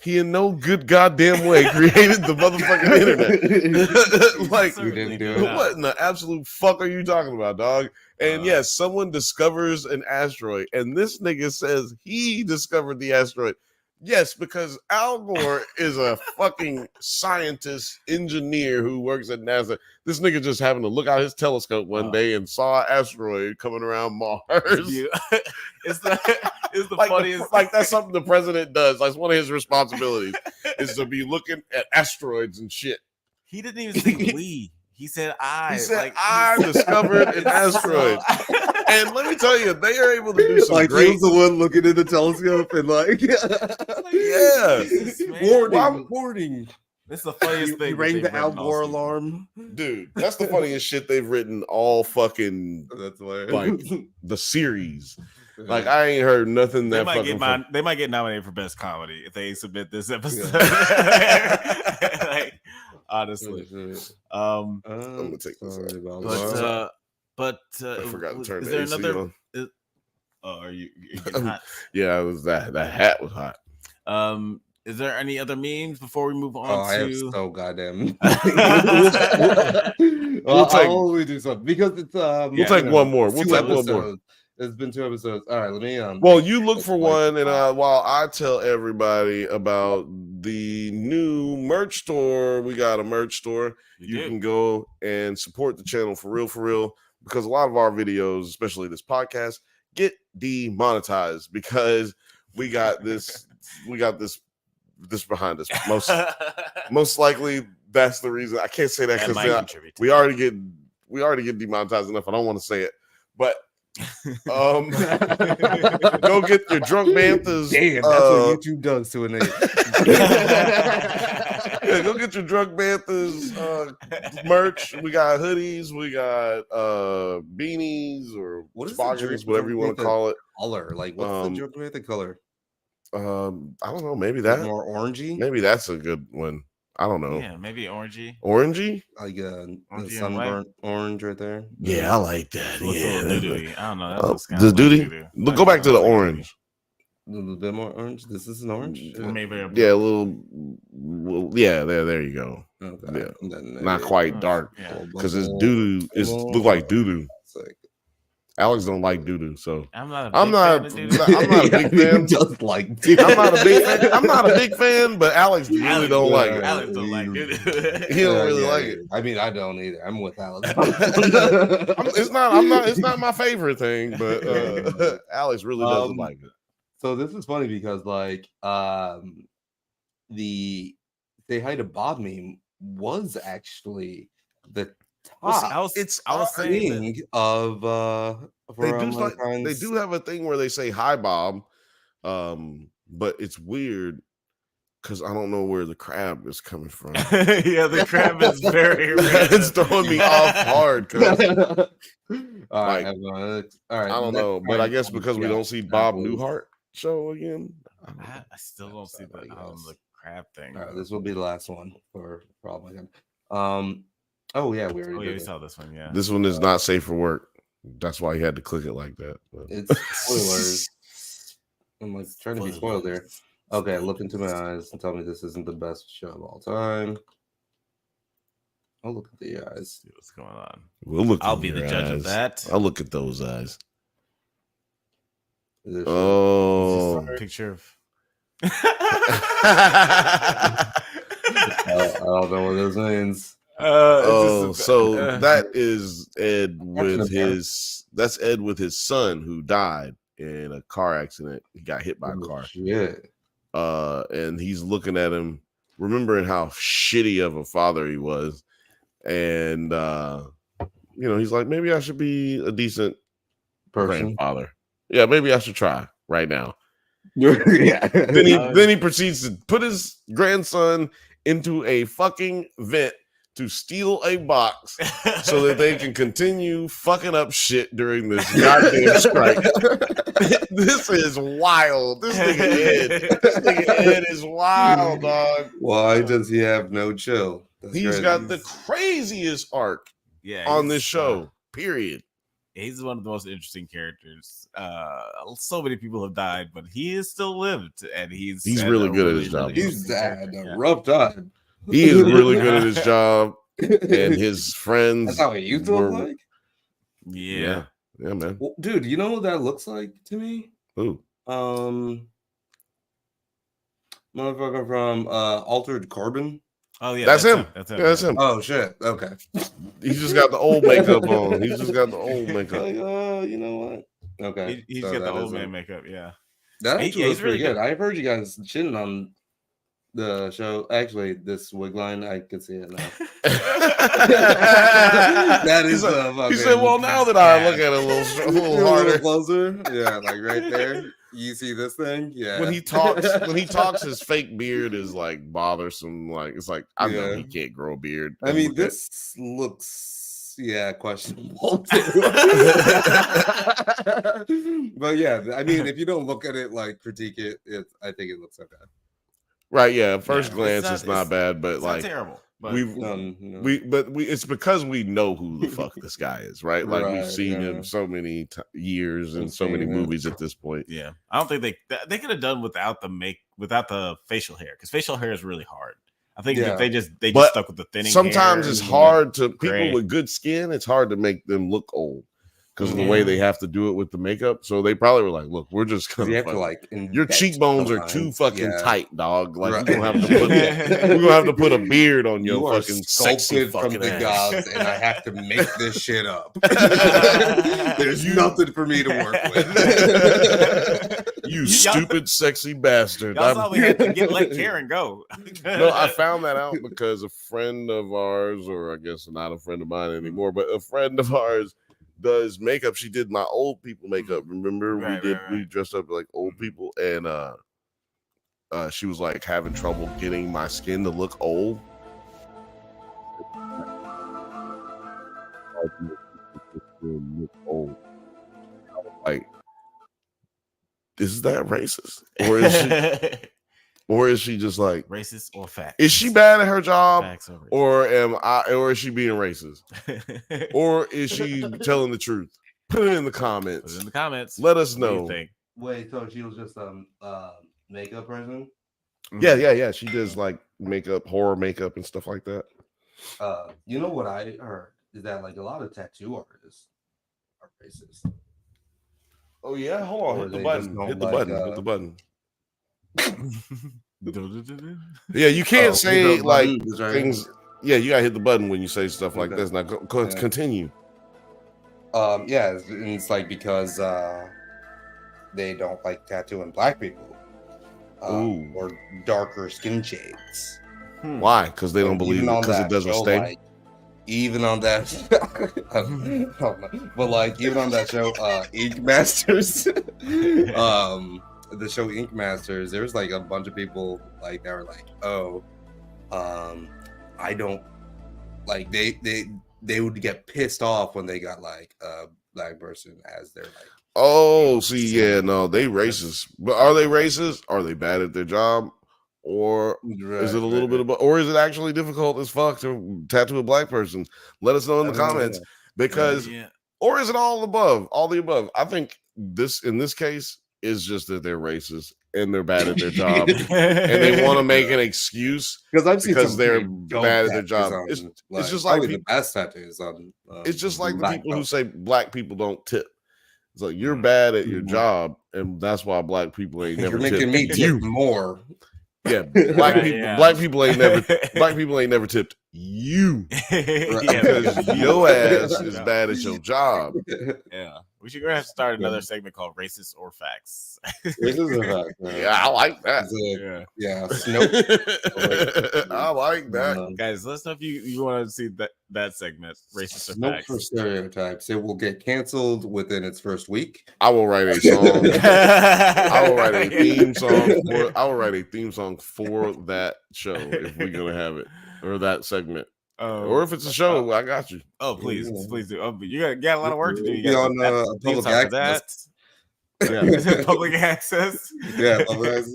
in no good goddamn way created the motherfucking internet. Like, what in the absolute fuck are you talking about, dog? And yes, someone discovers an asteroid, and this nigga says he discovered the asteroid. Yes, because Al Gore is a fucking scientist, engineer who works at NASA. This nigga just happened to look out his telescope one day and saw an asteroid coming around Mars. It's the like funniest. Like that's something the president does. Like, it's one of his responsibilities is to be looking at asteroids and shit. He didn't even say we. He said I. He said I discovered an asteroid. And let me tell you, they are able to do some like great. He was the one looking in the telescope and warning. This is the funniest thing. You rang the Al Gore alarm, dude. That's the funniest shit they've written all fucking. That's hilarious. Like the series. Like I ain't heard nothing that fucking. They might get nominated for best comedy if they submit this episode. Like, honestly, I'm gonna take this out. But I forgot to turn is the there AC another? on. Are you getting hot? Yeah, it was that hat was hot. Is there any other memes before we move on Oh, I have to? so goddamn. We'll take- I'll only do something because it's We'll take one more. We'll take one more. It's been 2 episodes. All right, let me Well, you look for one, and while I tell everybody about the new merch store, we got a merch store. You can go and support the channel for real, because a lot of our videos, especially this podcast, get demonetized because we got this behind us. Most likely that's the reason. I can't say that because we already get demonetized enough. I don't want to say it, but go get your drunk Banthas. Damn, that's what YouTube does to an yeah, go get your drunk Banthas merch. We got hoodies, we got beanies or spoggers, whatever you want to call it. Color, like what's the drunk Bantha color? I don't know. Maybe that more orangey. Maybe that's a good one. I don't know. Yeah, maybe orangey. Orangey? Like sunburnt orange right there. Yeah, I like that. Yeah, I don't know. The duty. Go back to the orange. A little bit more orange. This is an orange. Maybe a little. Yeah, there you go. Okay. Yeah. Not quite dark because it's doo doo. It look like doo doo. Alex don't like doo-doo, so I'm not a big fan. Just like doo-doo. I'm not a big fan, but Alex really don't like it. Alex don't like doo-doo. He don't really like it. I mean, I don't either. I'm with Alex. It's not my favorite thing, but Alex really doesn't like it. So this is funny because like the say hi to Bob meme was actually the I was saying of they do have a thing where they say hi Bob, but it's weird because I don't know where the crab is coming from. Yeah, the crab is very it's throwing me off hard. All right, I don't know, but I guess because we don't see Bob Newhart show again. I still don't see the crab thing. All right, this will be the last one for problem. Oh yeah, we saw this one. Yeah, this one is not safe for work. That's why he had to click it like that. But. It's spoilers. I'm like trying to be spoiled there. Okay, look into my eyes and tell me this isn't the best show of all time. I'll look at the eyes. See what's going on. I'll be the judge of that. I'll look at those eyes. Oh, picture of. I don't know what this means. That is Ed with his son who died in a car accident. He got hit by a car. Shit. And he's looking at him, remembering how shitty of a father he was, and he's like, maybe I should be a decent grandfather. Yeah, maybe I should try right now. Yeah. Then he proceeds to put his grandson into a fucking vent to steal a box so that they can continue fucking up shit during this goddamn strike. This is wild. This nigga Ed is wild, dog. Why does he have no chill? He's got the craziest arc on this show, period. He's one of the most interesting characters. So many people have died, but he is still lived, and he's really good at his job. He's had a rough time. He is really good at his job, and his friends. That's how he used to look like. Yeah, man. Well, dude, you know what that looks like to me? Who? Motherfucker from Altered Carbon. Oh yeah, that's him. That's him. Oh shit. Okay. He's just got the old makeup on. He's just got the old makeup. Like, you know what? Okay. He's got the old man makeup. Yeah. That actually looks pretty good. I've heard you guys shitting on the show. Actually, this wig line, I can see it now. That is he said, well, now that I look at it a little harder, closer. Yeah, like right there. You see this thing? Yeah. When he talks, his fake beard is like bothersome. Like it's like I know he can't grow a beard. I mean, this looks questionable too. But yeah, I mean, if you don't look at it like critique it, I think it looks okay. Right? Yeah. At first glance, it's not bad, but it's like not terrible. But it's because we know who the fuck this guy is, right? Like we've seen him so many years and so many movies at this point. Yeah, I don't think they could have done without the facial hair, because facial hair is really hard. I think if they just stuck with the thinning. Sometimes hair, it's hard to people with good skin. It's hard to make them look old because of the way they have to do it with the makeup. So they probably were like, "Look, we're just gonna your cheekbones are too fucking tight, dog. Like we're gonna have to put a beard on your fucking sexy from the ass. gods, and I have to make this shit up. There's nothing for me to work with. You stupid, sexy bastard. That's all we had to let Karen go. No, I found that out because a friend of ours, or I guess not a friend of mine anymore, but a friend of ours does makeup. She did my old people makeup. Remember, we dressed up like old people, and she was like having trouble getting my skin to look old. Like, is that racist, or is she just like racist or fact? Is she bad at her job, or is she being racist, or is she telling the truth? Put it in the comments. Let us know. Wait, so she was just makeup person? Yeah. She does like makeup, horror makeup, and stuff like that. You know what I heard is that like a lot of tattoo artists are racist. Oh yeah, hold on. Hit the button. Yeah, you can't say like things. Yeah, you gotta hit the button when you say stuff like this. Now continue. Yeah, it's like because they don't like tattooing black people or darker skin shades. Why? Because they don't believe it because it doesn't stay. Like, even on that, but like even on that show, Ink Masters, the show Ink Masters, there was like a bunch of people like that were like, I don't like they would get pissed off when they got like a black person as their like. Oh, see, yeah, no, they racist. But are they racist? Are they bad at their job? Or is it a little bit of, or is it actually difficult as fuck to tattoo a black person? Let us know in the comments because, or is it all the above? I think in this case is just that they're racist and they're bad at their job and they want to make an excuse because they're bad at their job. It's just like the best tattoos on. It's just like the people who say black people don't tip. It's like you're bad at your job, and that's why black people ain't never. You're making me tip more. Yeah, black people ain't never tipped you. Because your ass is bad at your job. Yeah. We should go ahead and start another segment called Racist or Facts. Racist or Facts. Yeah, I like that. I like that. Guys, let us know if you want to see that segment, Racist or Facts. For stereotypes. It will get canceled within its first week. I will write a song. I will write a theme song. I will write a theme song for that show if we're gonna have it, or that segment. Or if it's a show, I got you. Oh, please do. Oh, but you got a lot of work to do. You got on public access. Public access. Yeah, public access.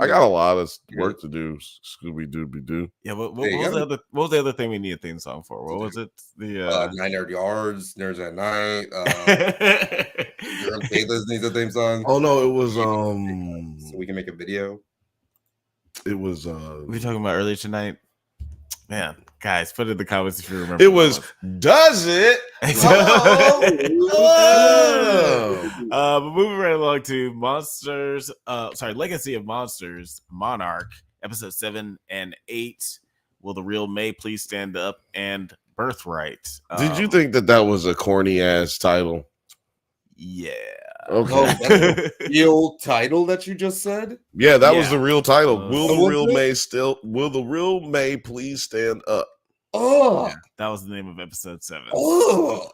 I got a lot of work to do. Scooby Dooby Doo. Yeah, what was the other thing we need a theme song for? What was it? The 9 Yards, Nerds at Night. Your Taylor's needs a theme song. Oh no, it was so we can make a video. It was we talking about earlier tonight. Man, guys, put it in the comments if you remember. It was does it? But moving right along to Legacy of Monsters, Monarch, episode 7 and 8. Will the real May please stand up? And Birthright. Did you think that was a corny ass title? Yeah. Okay. Oh, that's the real title that you just said? Yeah, that was the real title. Will the real May please stand up? Oh, yeah, that was the name of episode 7. Oh,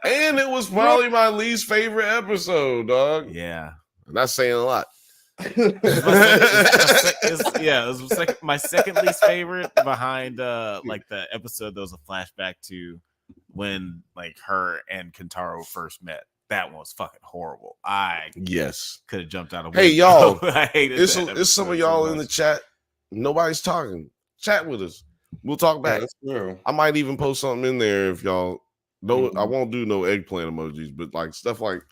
and it was probably my least favorite episode, dog. Yeah, I'm not saying a lot. It was my second least favorite behind like the episode that was a flashback to when like her and Kentaro first met. That one was fucking horrible. I could have jumped out of. Hey y'all, I hated it's some of y'all in the chat. Nobody's talking. chat with us. We'll talk back. That's true. I might even post something in there if y'all know. I won't do no eggplant emojis, but like stuff like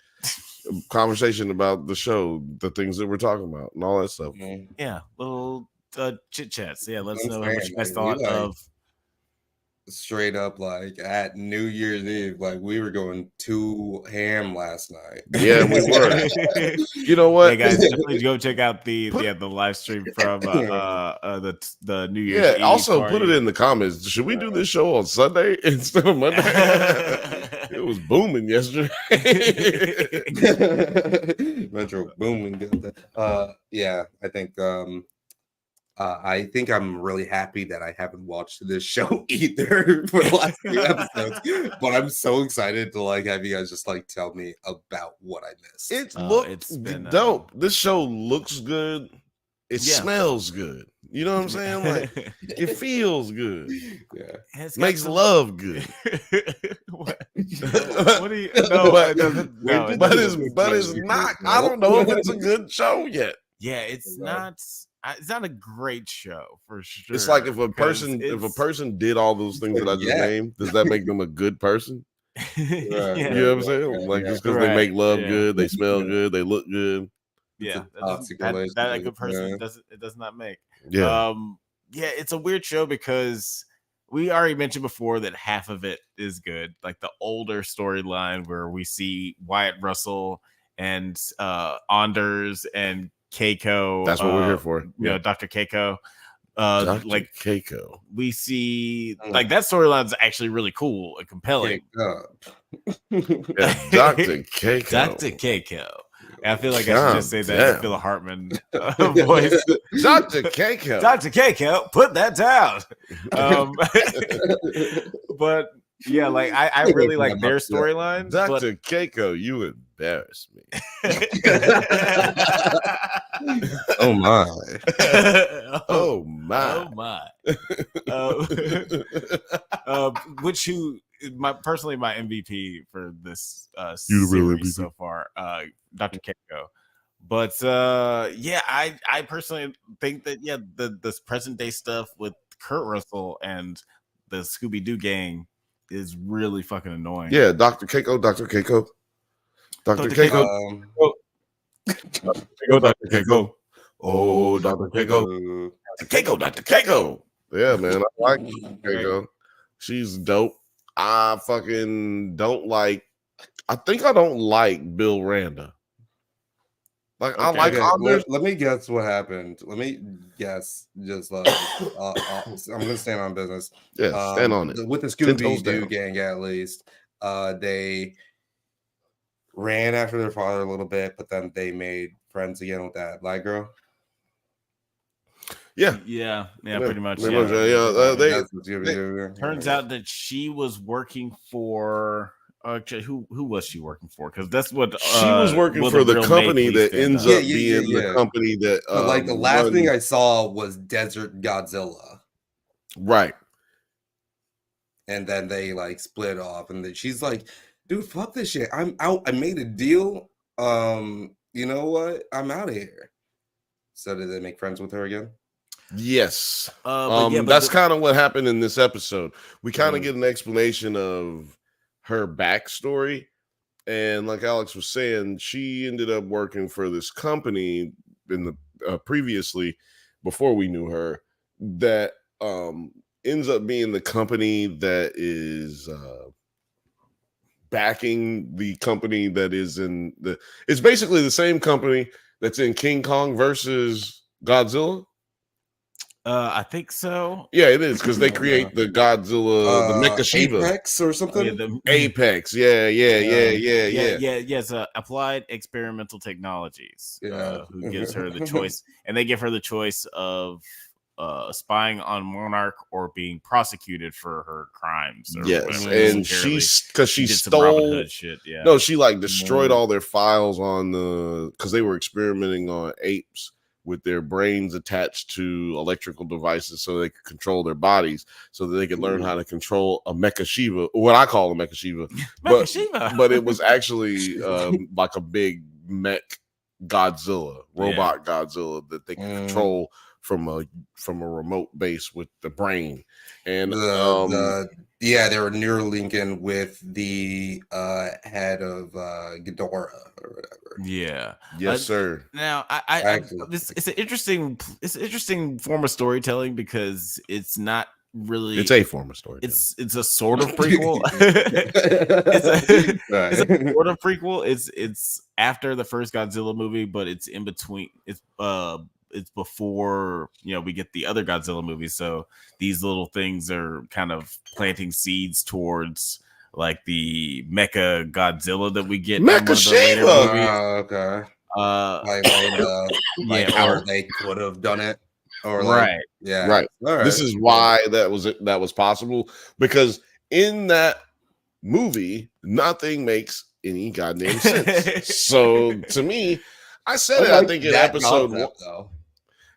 conversation about the show, the things that we're talking about, and all that stuff. Yeah, little chit chats. Yeah, let us I'm know saying, what you guys we, thought like, of. straight up, like at New Year's Eve, like we were going too ham last night. Yeah, we were. You know what? Hey guys, definitely go check out the live stream from the New Year's Eve. Also party. put it in the comments. Should we do this show on Sunday instead of Monday? It was booming yesterday. Metro booming. Yeah, I think I'm really happy that I haven't watched this show either for the last few episodes. But I'm so excited to like have you guys just like tell me about what I missed. It Oh, looks it's been, dope. This show looks good. It smells good. You know what I'm saying? Like it feels good. Yeah, Makes love good. What do you? No, but, it doesn't. No, but it's not. I don't know if it's a good show yet. Yeah, it's not. It's not a great show for sure. It's like if a person did all those things that I just named, does that make them a good person? You know what I'm saying? Like just because they make love good, they smell good, they look good. Yeah, that a good person does not make. Yeah. Yeah, it's a weird show because we already mentioned before that half of it is good, like the older storyline where we see Wyatt Russell and Anders and Keiko. That's what we're here for. You know, Dr. Keiko. Dr. Like Keiko. We see like that storyline is actually really cool and compelling. Dr. Keiko. Dr. Keiko. I feel like I should just say that in Phil Hartman voice. Dr. Keiko. Dr. Keiko, put that down. But yeah, like I really like their storyline. Dr. Keiko, you embarrass me. Oh my. Oh my. Which my MVP for this series so far, Dr. Keiko. But I personally think that this present day stuff with Kurt Russell and the Scooby-Doo gang is really fucking annoying. Yeah, Dr. Keiko. Dr. Keiko. Dr. Keiko. Oh, Dr. Keiko. Dr. Keiko. Yeah, man. I like Keiko. She's dope. I fucking don't like. I think I don't like Bill Randa. Like I like. Let me guess what happened. Let me guess. Just like I'm gonna stand on business. Yeah, stand on it. With the Scooby-Doo gang, at least, they ran after their father a little bit, but then they made friends again with that black girl. Yeah, pretty much. Turns out that she was working for. Actually, who was she working for? Because that's what she was working for. The company that ends up being the company that. But like the last thing I saw was Desert Godzilla, right? And then they like split off, and then she's like, "Dude, fuck this shit. I'm out. I made a deal. You know what? I'm out of here." So did they make friends with her again? Yes. That's kind of what happened in this episode. We kind of get an explanation of her backstory, and like Alex was saying, she ended up working for this company in the previously before we knew her that ends up being the company that is backing the company that is in the. It's basically the same company that's in King Kong versus Godzilla. I think so. Yeah, it is because they create the Godzilla, the Mecha Shiva, Apex or something. Apex, yeah. It's Applied Experimental Technologies. Who gives her the choice, and they give her the choice of spying on Monarch or being prosecuted for her crimes. Or yes, whatever. and she stole shit. Yeah, no, she like destroyed all their files on because they were experimenting on apes with their brains attached to electrical devices so they could control their bodies, so that they could learn how to control a Mecha Shiva, what I call a Mecha Shiva. But it was actually like a big mech Godzilla, robot Godzilla that they could control from a remote base with the brain. And they were near Lincoln with the head of Ghidorah or whatever. Yeah. Yes, sir. Now, it's an interesting form of storytelling because it's not really. It's a form of storytelling. It's a sort of prequel. it's a sort of prequel. It's after the first Godzilla movie, but it's in between. It's before we get the other Godzilla movies. So these little things are kind of planting seeds towards like the Mecha Godzilla that we get in one of the later movies. Okay. Or they could have done it. Or right. Right. This is why that was possible, because in that movie, nothing makes any goddamn sense. So to me, I said I think in episode 1.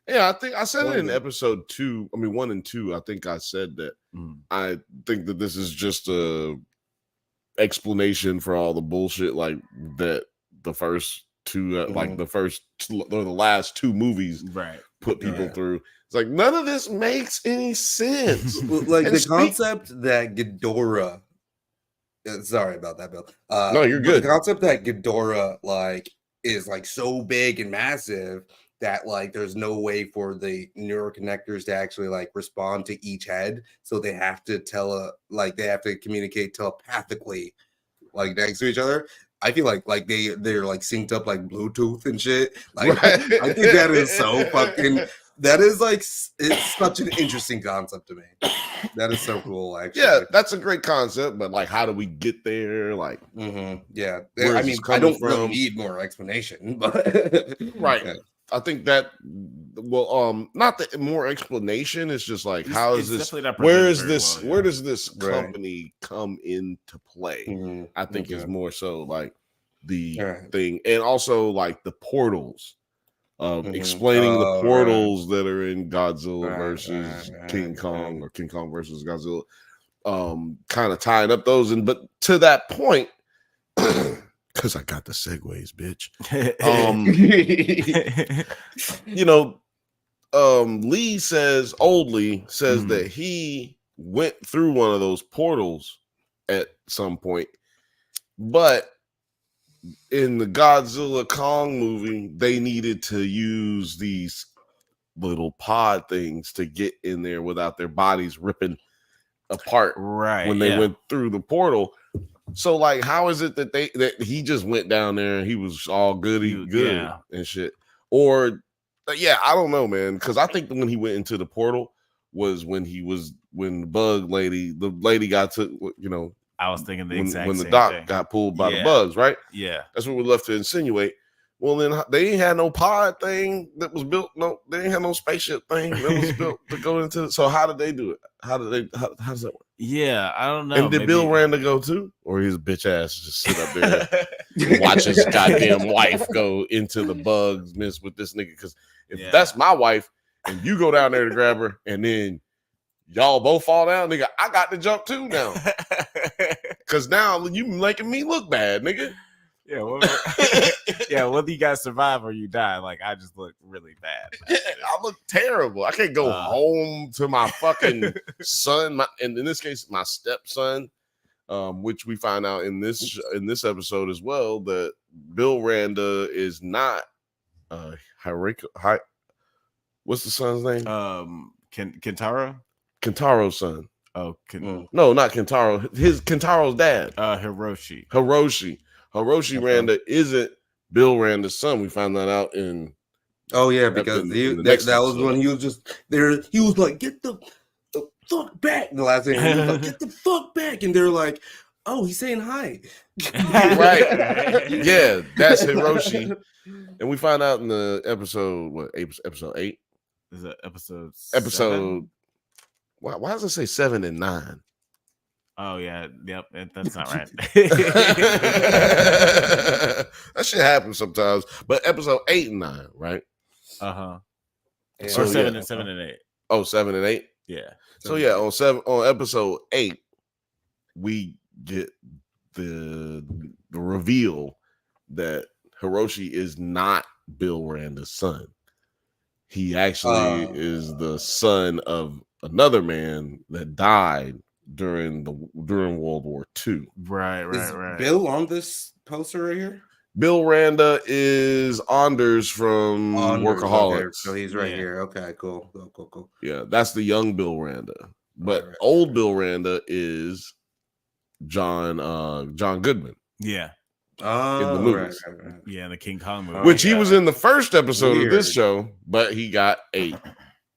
Yeah, I think I said it in episode 2. I mean, 1 and 2. I think I said that. I think that this is just a explanation for all the bullshit like that the first two, like the first or the last 2 movies, put people through. It's like none of this makes any sense. Like the concept that Ghidorah. Sorry about that, Bill. No, you're good. The concept that Ghidorah is so big and massive that there's no way for the neuroconnectors to actually respond to each head, so they have to they have to communicate telepathically next to each other. I feel like they're synced up like Bluetooth and shit. I think that is so fucking. That is it's such an interesting concept to me. That is so cool, actually. Yeah, that's a great concept, but how do we get there? Yeah. I mean, I don't really need more explanation, but right. Yeah. I think that not the more explanation. It's just how is this? Where does this company come into play? I think is more so the thing, and also the portals. Explaining the portals that are in Godzilla versus King Kong or King Kong versus Godzilla, kind of tying up those. But to that point, because I got the segues, bitch. Old Lee says that he went through one of those portals at some point, but in the Godzilla Kong movie, they needed to use these little pod things to get in there without their bodies ripping apart when they went through the portal. So how is it that he just went down there and he was all goody good and shit? Or I don't know, man, because I think when he went into the portal was when the bug lady, the lady got to, I was thinking the exact when same the doc thing. got pulled by the bugs, right? Yeah, that's what we left to insinuate. Well, then they ain't had no pod thing that was built. No, they ain't had no spaceship thing that was built to go into. So how did they do it? How does that work? Yeah, I don't know. And did Bill Randa go too, or his bitch ass just sit up there and watch his goddamn wife go into the bugs mess with this nigga? Because if that's my wife and you go down there to grab her and then y'all both fall down, nigga, I got to jump too now. Because now you making me look bad, nigga. Yeah, whether you guys survive or you die, I just look really bad. I look terrible. I can't go home to my fucking son, and in this case, my stepson, which we find out in this episode as well that Bill Randa is not what's the son's name? Kentaro. Kentaro's son. Oh, no, not Kentaro. Kentaro's dad. Hiroshi. Hiroshi Randa isn't Bill Randa's son. We found that out in. Oh yeah, because that was when he was just there. He was like, "Get the fuck back!" The last thing, he was like, "Get the fuck back!" And they're like, "Oh, he's saying hi." Right? Yeah, that's Hiroshi. And we find out in the episode, episode 8? Is that episode 7? Why does it say 7 and 9? Oh yeah, yep, that's not right. That shit happens sometimes. But episode 8 and 9, right? So or 7 and 8. Oh, 7 and 8? Yeah. So on episode 8, we get the reveal that Hiroshi is not Bill Randa's son. He actually is the son of another man that died during World War II. Right. Bill on this poster right here? Bill Randa is Anders from Workaholics. Okay, so he's right here. Okay, cool. Yeah, that's the young Bill Randa. But Right. old Bill Randa is John Goodman. Yeah. In the movies. Right. Yeah, the King Kong movie. Which he was in the first episode of this Weird. show, but he got 8.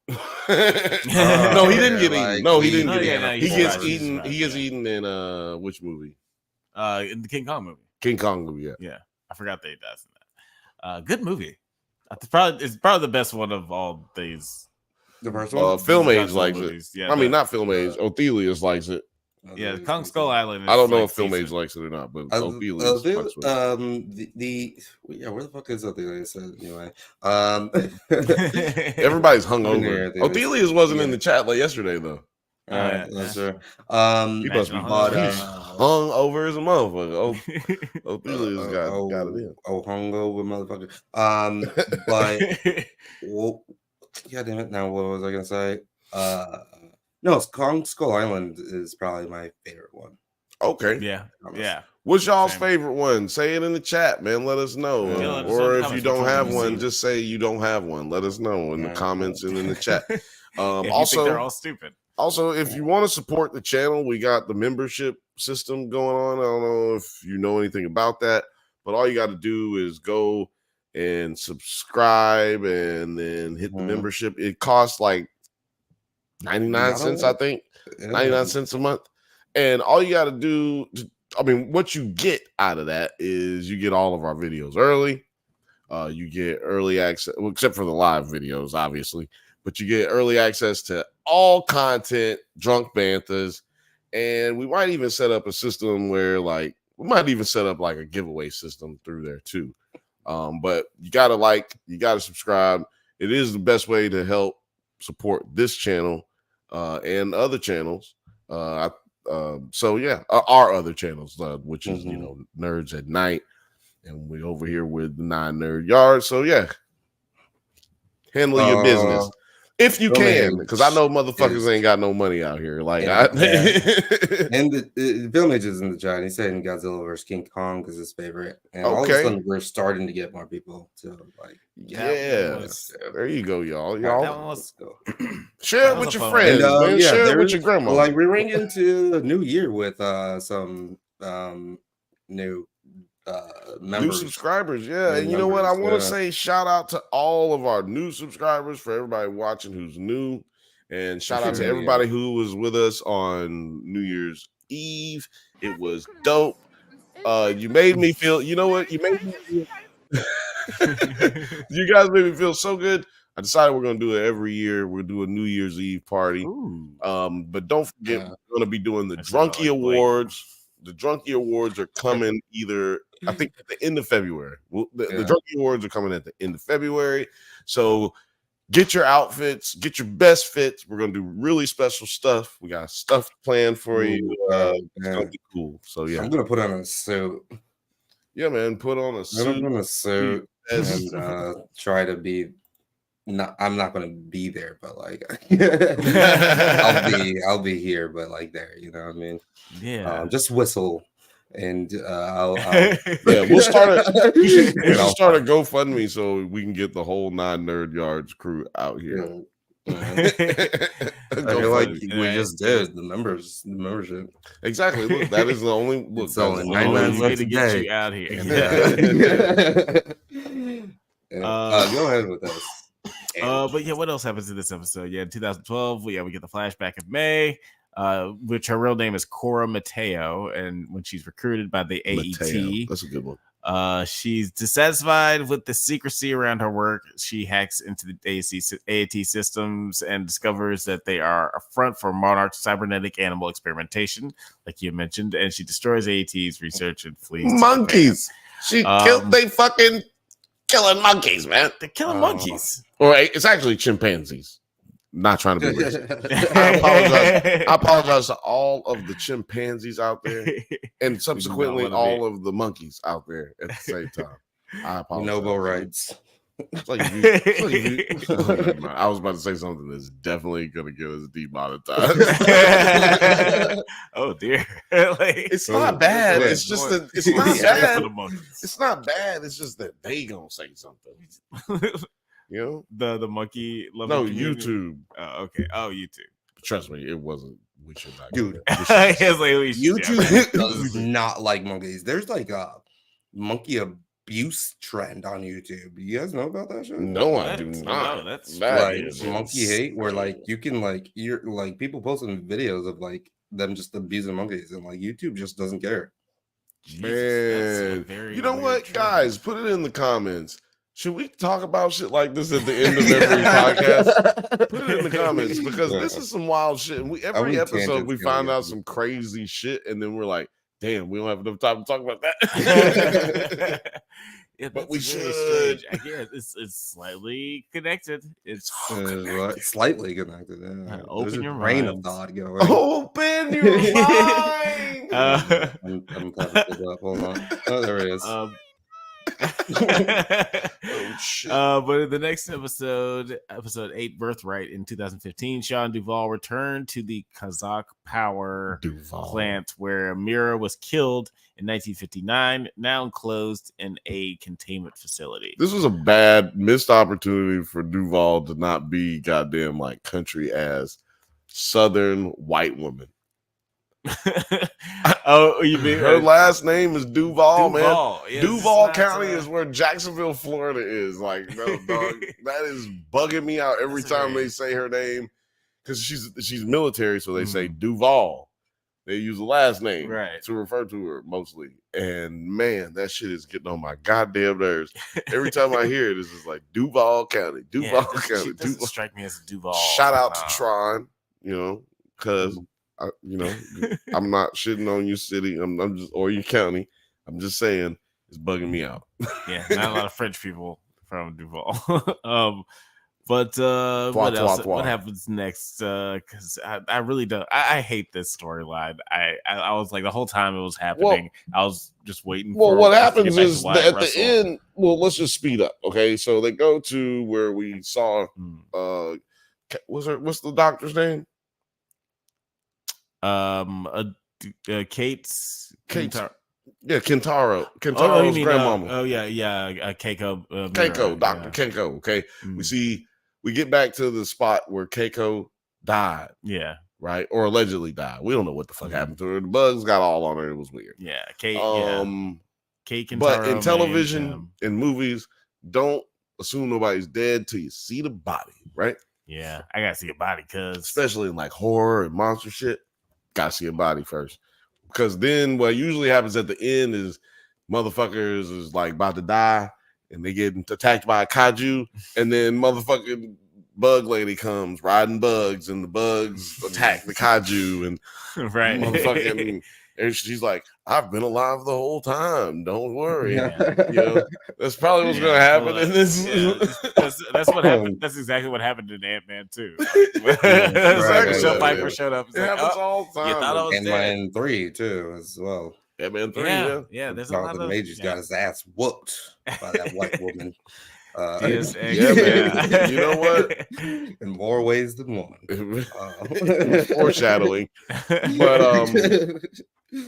No, he didn't get eaten. Like, no, he didn't no, get yeah, eaten. no, He he's gets survived, eaten. he's He gets survived, eaten in which movie? In the King Kong movie. King Kong movie, Yeah. I forgot that he dies in that. Good movie. It's probably the best one of all these. The first one? Film Age Godzilla likes movies. it. Yeah, I mean, not Film Age. Othelius likes it. Yeah, Kong Skull Island. Is I don't know like if Film Age decent. likes it or not, but Othelius fucks with it. where the fuck is Othelius anyway? Everybody's hungover. There, Othelius wasn't in the chat like yesterday though. All right, that's true. He must be hung over as a motherfucker. Othelius got it in. Hungover motherfucker. But well, yeah, damn it. Now what was I gonna say? No, Kong Skull Island is probably my favorite one. Okay. Yeah. What's y'all's favorite one? Say it in the chat, man. Let us know. Or if you don't have one, just say you don't have one. Let us know in the comments and in the chat. Also, they're all stupid. Also, if you want to support the channel, we got the membership system going on. I don't know if you know anything about that, but all you got to do is go and subscribe and then hit the membership. It costs like 99 cents, I think. 99 cents a month. And all you got to do, what you get out of that is you get all of our videos early. You get early access, well, except for the live videos, obviously. But you get early access to all content, Drunk Banthas. And we might even set up a system where, we might even set up a giveaway system through there too. But you gotta subscribe. It is the best way to help support this channel and other channels. So yeah, our other channels, which is Nerds at Night, and we over here with the 9 Nerd Yards. So yeah, handle your business if you can, because I know motherfuckers ain't got no money out here. And the Film Age is in the chat. He's saying Godzilla vs King Kong is his favorite, and all of a sudden we're starting to get more people to there you go, y'all. Share it with your friends, man. Share it with your grandma. We're ringing into a new year with some new members. New subscribers, and you know what? I want to say shout out to all of our new subscribers, for everybody watching who's new, and shout out to everybody who was with us on New Year's Eve. It was dope. You made me feel, you know what? You made me feel you guys made me feel so good. I decided we're gonna do it every year. We'll do a New Year's Eve party. But don't forget, we're gonna be doing the Drunkie Awards. The Drunkie Awards are coming either, I think, at the end of February. The Drunkie Awards are coming at the end of February. So get your outfits, get your best fits. We're going to do really special stuff. We got stuff planned for you. It's going to be cool. So, yeah. I'm going to put on a suit. Yeah, man. Put on a suit. I'm going to suit and try to be. I'm not going to be there, but I'll be here, but there, you know what I mean? Yeah. Just whistle, and I'll we'll start we should start a GoFundMe so we can get the whole 9 Nerd Yards crew out here. I feel like we just did the membership. Exactly. Look, that is the only only 9 way to get you out here. Go ahead with this. But yeah, what else happens in this episode? Yeah, in 2012, we get the flashback of May, which her real name is Cora Mateo, and when she's recruited by the AET, that's a good one. She's dissatisfied with the secrecy around her work. She hacks into the AET systems and discovers that they are a front for Monarch's cybernetic animal experimentation, like you mentioned, and she destroys AET's research and flees. Monkeys. She killed. They fucking killing monkeys, man. They're killing monkeys. Or it's actually chimpanzees. Not trying to be racist. I apologize to all of the chimpanzees out there, and subsequently all of the monkeys out there at the same time. I apologize. Noble rights. It's like if you I was about to say something that's definitely gonna get us demonetized. Oh dear. Like, It's not bad. It's just that it's not straight bad. for the monkeys. It's not bad. It's just that they gonna say something. You know? The monkey No, community? YouTube. Okay. Oh, YouTube. Trust me, it wasn't. We should not. Dude, YouTube does not like monkeys. There's like a monkey abuse trend on YouTube. You guys know about that shit? No, I do not. No, that's Like monkey hate, where like you can like you're like people posting videos of like them just abusing monkeys, and like YouTube just doesn't care. Man, you know what, guys? Put it in the comments. Should we talk about shit like this at the end of every podcast? Put it in the comments because this is some wild shit. And every episode we find out some crazy shit, and then we're like, "Damn, we don't have enough time to talk about that." Yeah, but we should. Strange. I guess it's slightly connected. It's slightly connected. Yeah. Open your brain mind. of thought going. Open your mind. I'm hold on. Oh, there it is. Oh, shit. But in the next episode 8, Birthright, in 2015, Sean Duvall returned to the Kazakh power plant where Mira was killed in 1959, now enclosed in a containment facility. This was a bad missed opportunity for Duvall to not be goddamn like country ass Southern white woman. Oh, you mean her last name is Duval, man. Yes, Duval County is where Jacksonville, Florida is. Like, no, dog, that is bugging me out every time they say her name because she's military, so they say Duval. They use the last name to refer to her mostly. And man, that shit is getting on my goddamn nerves. Every time I hear it, it's just like Duval County, Duval County. She doesn't strike me as a Duval. Shout out to Tron, because I'm not shitting on your city. I'm just or your county. I'm just saying it's bugging me out. Yeah, not a lot of French people from Duval. But what else? What happens next? Because I really don't. I hate this storyline. I was like the whole time it was happening. I was just waiting. Well, what happens is that at the end. Well, let's just speed up. Okay, so they go to where we saw. What's the doctor's name? Kate's. Yeah, Kentaro's grandmama. Keiko. Keiko, Dr. Keiko. Okay. We get back to the spot where Keiko died. Yeah. Right? Or allegedly died. We don't know what the fuck happened to her. The bugs got all on her. It was weird. Yeah. Kate Kentaro, but in television, in movies, don't assume nobody's dead till you see the body, right? Yeah. I gotta see a body especially in like horror and monster shit. Gotta see a body first. Because then what usually happens at the end is motherfuckers is like about to die and they get attacked by a kaiju, and then motherfucking bug lady comes riding bugs and the bugs attack the kaiju and motherfucking and she's like, I've been alive the whole time. Don't worry. That's probably what's gonna happen in this. That's what happened. That's exactly what happened in Ant-Man 2. Michelle Pfeiffer showed up. It happens all the time. You thought I was Ant-Man 3 too, as well. Ant-Man 3, yeah. There's a lot of Major's got his ass whooped by that white woman. Man. You know what? In more ways than one. Foreshadowing.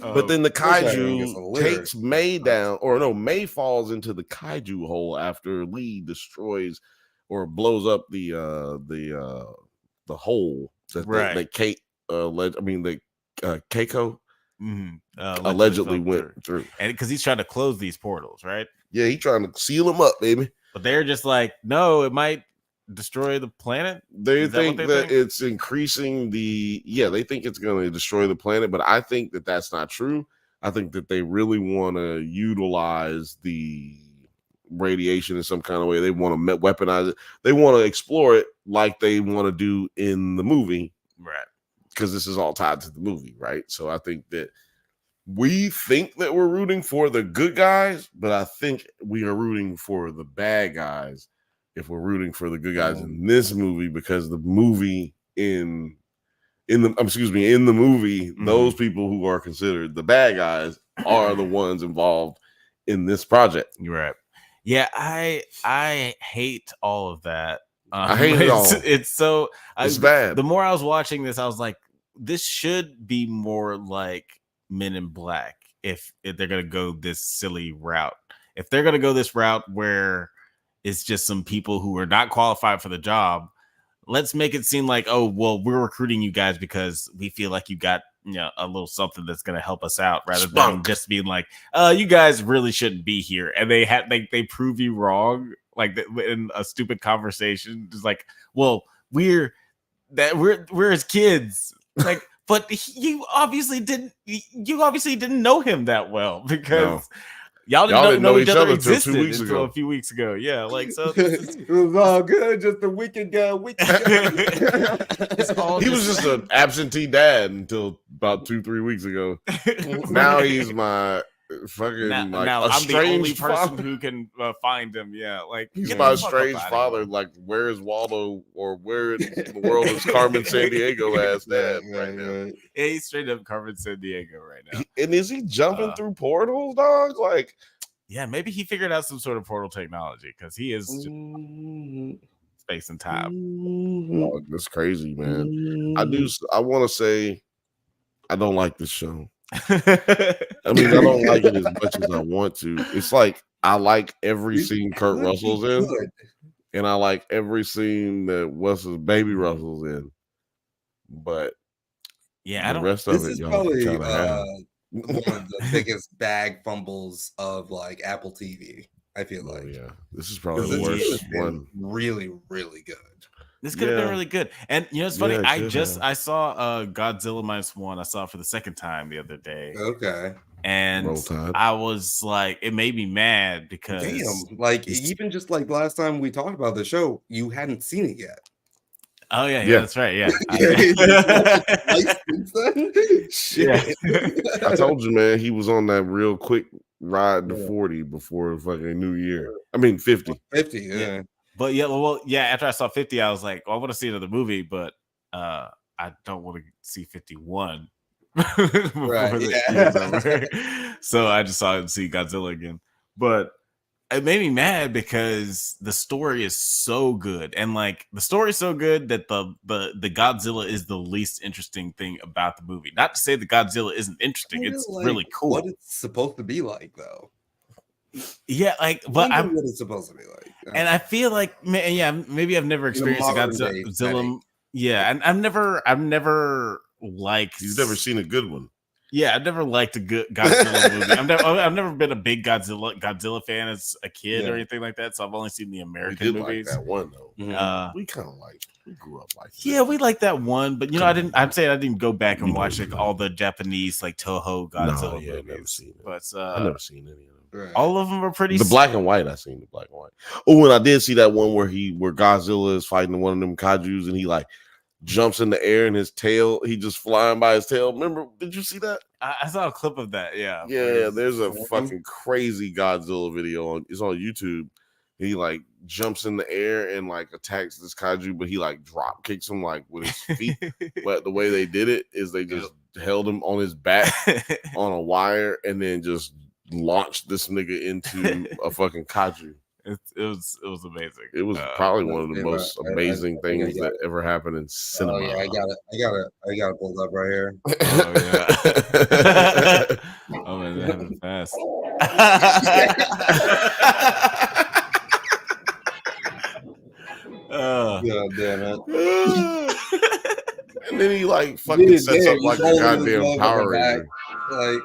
But then the kaiju takes May down, May falls into the kaiju hole after Lee destroys or blows up the hole that Kate Keiko allegedly went through. And because he's trying to close these portals, right? Yeah, he's trying to seal them up, baby. But they're just like, no, it might destroy the planet. They think that it's increasing they think it's going to destroy the planet, but I think that that's not true. I think that they really want to utilize the radiation in some kind of way. They want to weaponize it. They want to explore it like they want to do in the movie. Right. Because this is all tied to the movie, right? So I think that we think that we're rooting for the good guys, but I think we are rooting for the bad guys if we're rooting for the good guys in this movie, because the movie in the movie, those people who are considered the bad guys are the ones involved in this project. You're right. Yeah, I hate all of that. I hate it all. It's so. It's bad. The more I was watching this, I was like, this should be more like Men in Black if they're gonna go this silly route. If they're gonna go this route where it's just some people who are not qualified for the job, let's make it seem like, oh, well, we're recruiting you guys because we feel like you got, you know, a little something that's going to help us out, rather than just being like, you guys really shouldn't be here. And they prove you wrong, like in a stupid conversation. It's like, well, we're his kids. Like, but you obviously didn't know him that well, because y'all didn't know each other existed until a few weeks ago. Yeah, like, so it was all good just a week ago. He was just an absentee dad until about 2-3 weeks ago. Now he's my fucking now I'm the only person who can find him. Yeah, like, he's my estranged father. Like, where is Waldo, or where in the world is Carmen Sandiego ass dad right now? Yeah, he's straight up Carmen Sandiego right now. And is he jumping through portals, dog? Like, yeah, maybe he figured out some sort of portal technology, because he is space and time. Oh, that's crazy, man. I want to say I don't like this show. I mean, I don't like it as much as I want to. It's like I like every scene Kurt Russell's in, and I like every scene that Wes's baby Russell's in. But yeah, the rest of it, y'all probably kind of have. one of the biggest bag fumbles of like Apple TV. I feel like, yeah, this is probably the worst one. Really, really good. This could have been really good. And you know, it's funny. I saw Godzilla -1. I saw it for the second time the other day. Okay. And I was like, it made me mad because like, even just like last time we talked about the show, you hadn't seen it yet. Oh yeah, that's right. Yeah. Shit. I told you, man, he was on that real quick ride to 40 before fucking New Year. I mean 50. 50, yeah. But after I saw 50, I was like, I want to see another movie, but I don't want to see 51. Right. So I just saw it and see Godzilla again. But it made me mad because the story is so good, and like the story is so good that the Godzilla is the least interesting thing about the movie. Not to say the Godzilla isn't interesting; it's like really cool. What it's supposed to be like, though. Yeah, like, but I'm what it's supposed to be like, and I feel like, maybe I've never experienced a Godzilla. Yeah, and I've never liked. You've never seen a good one. Yeah, I've never liked a good Godzilla movie. I've never been a big Godzilla fan as a kid or anything like that. So I've only seen the American movies. Like that one though. We kind of like. We grew up like. Yeah, we like that one, but you know, I'm saying I didn't go back and watch like all the Japanese like Toho Godzilla movies. I've never seen it. But I've never seen any of them. Right. All of them are pretty. The black and white, I seen the black and white. Oh, and I did see that one where Godzilla is fighting one of them kajus, and he like jumps in the air and his tail, he just flying by his tail. Remember, did you see that? I saw a clip of that. Yeah. There's a fucking crazy Godzilla video it's on YouTube. He like jumps in the air and like attacks this kaiju, but he like drop kicks him like with his feet. But the way they did it is they just held him on his back on a wire and then just launched this nigga into a fucking kaiju. It was amazing. It was probably one of the most amazing things that ever happened in cinema. Oh, yeah, I got it pulled up right here. Oh yeah. Oh man, that happened fast. God damn it. And then he like fucking sets up like a goddamn Power Ranger. Like